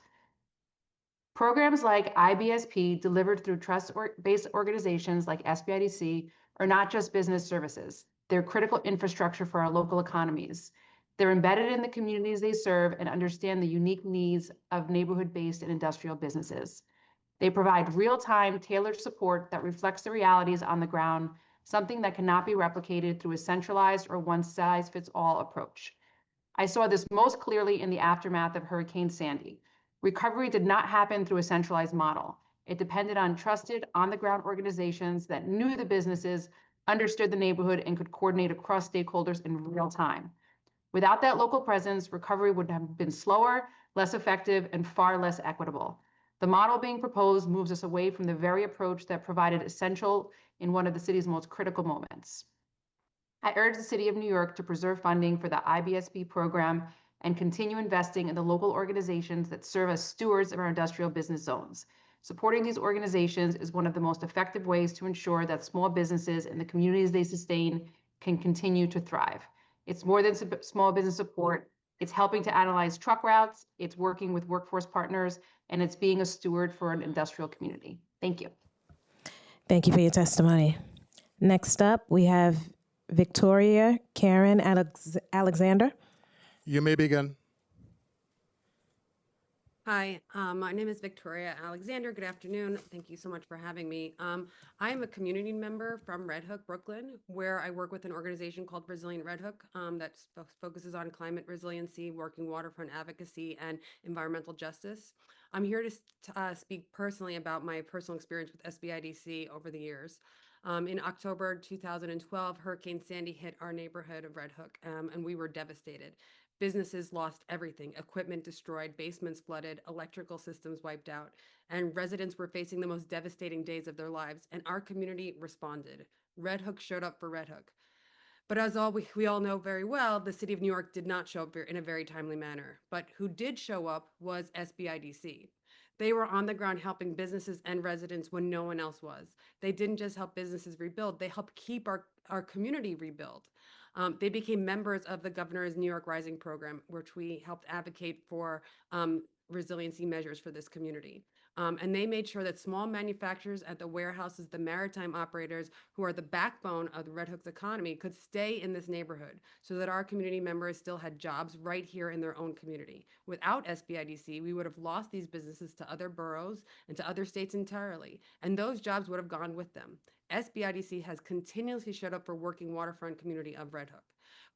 Programs like IBSP, delivered through trust-based organizations like SBIDC, are not just business services. They're critical infrastructure for our local economies. They're embedded in the communities they serve and understand the unique needs of neighborhood-based and industrial businesses. They provide real-time, tailored support that reflects the realities on the ground, something that cannot be replicated through a centralized or one-size-fits-all approach. I saw this most clearly in the aftermath of Hurricane Sandy. Recovery did not happen through a centralized model. It depended on trusted, on-the-ground organizations that knew the businesses, understood the neighborhood, and could coordinate across stakeholders in real time. Without that local presence, recovery would have been slower, less effective, and far less equitable. The model being proposed moves us away from the very approach that provided essential in one of the city's most critical moments. I urge the City of New York to preserve funding for the IBSP program and continue investing in the local organizations that serve as stewards of our industrial business zones. Supporting these organizations is one of the most effective ways to ensure that small businesses and the communities they sustain can continue to thrive. It's more than small business support. It's helping to analyze truck routes, it's working with workforce partners, and it's being a steward for an industrial community. Thank you. Thank you for your testimony. Next up, we have Victoria Karen Alexander. You may begin. Hi, my name is Victoria Alexander. Good afternoon. Thank you so much for having me. I am a community member from Red Hook, Brooklyn, where I work with an organization called Resilient Red Hook that focuses on climate resiliency, working waterfront advocacy, and environmental justice. I'm here to speak personally about my personal experience with SBIDC over the years. In October 2012, Hurricane Sandy hit our neighborhood of Red Hook, and we were devastated. Businesses lost everything, equipment destroyed, basements flooded, electrical systems wiped out, and residents were facing the most devastating days of their lives, and our community responded. Red Hook showed up for Red Hook. But as we all know very well, the city of New York did not show up in a very timely manner. But who did show up was SBIDC. They were on the ground helping businesses and residents when no one else was. They didn't just help businesses rebuild, they helped keep our community rebuild. They became members of the governor's New York Rising program, which we helped advocate for resiliency measures for this community. And they made sure that small manufacturers at the warehouses, the maritime operators, who are the backbone of the Red Hook's economy, could stay in this neighborhood so that our community members still had jobs right here in their own community. Without SBIDC, we would have lost these businesses to other boroughs and to other states entirely, and those jobs would have gone with them. SBIDC has continuously showed up for working waterfront community of Red Hook.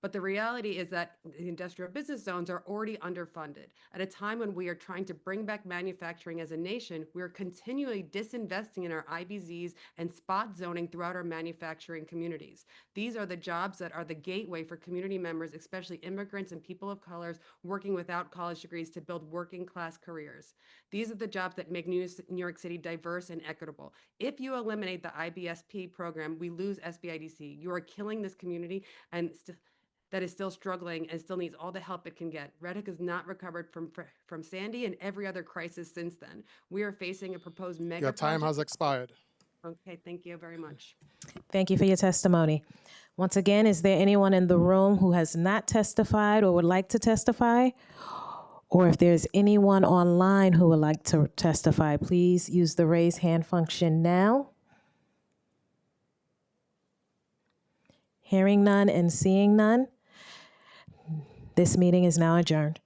But the reality is that the industrial business zones are already underfunded. At a time when we are trying to bring back manufacturing as a nation, we are continually disinvesting in our IBZs and spot zoning throughout our manufacturing communities. These are the jobs that are the gateway for community members, especially immigrants and people of colors working without college degrees to build working class careers. These are the jobs that make New York City diverse and equitable. If you eliminate the IBSP program, we lose SBIDC. You are killing this community and that is still struggling and still needs all the help it can get. Red Hook has not recovered from Sandy and every other crisis since then. We are facing a proposed mega Your time project. has expired. Okay, thank you very much. Thank you for your testimony. Once again, is there anyone in the room who has not testified or would like to testify? Or if there's anyone online who would like to testify, please use the raise hand function now. Hearing none and seeing none, this meeting is now adjourned.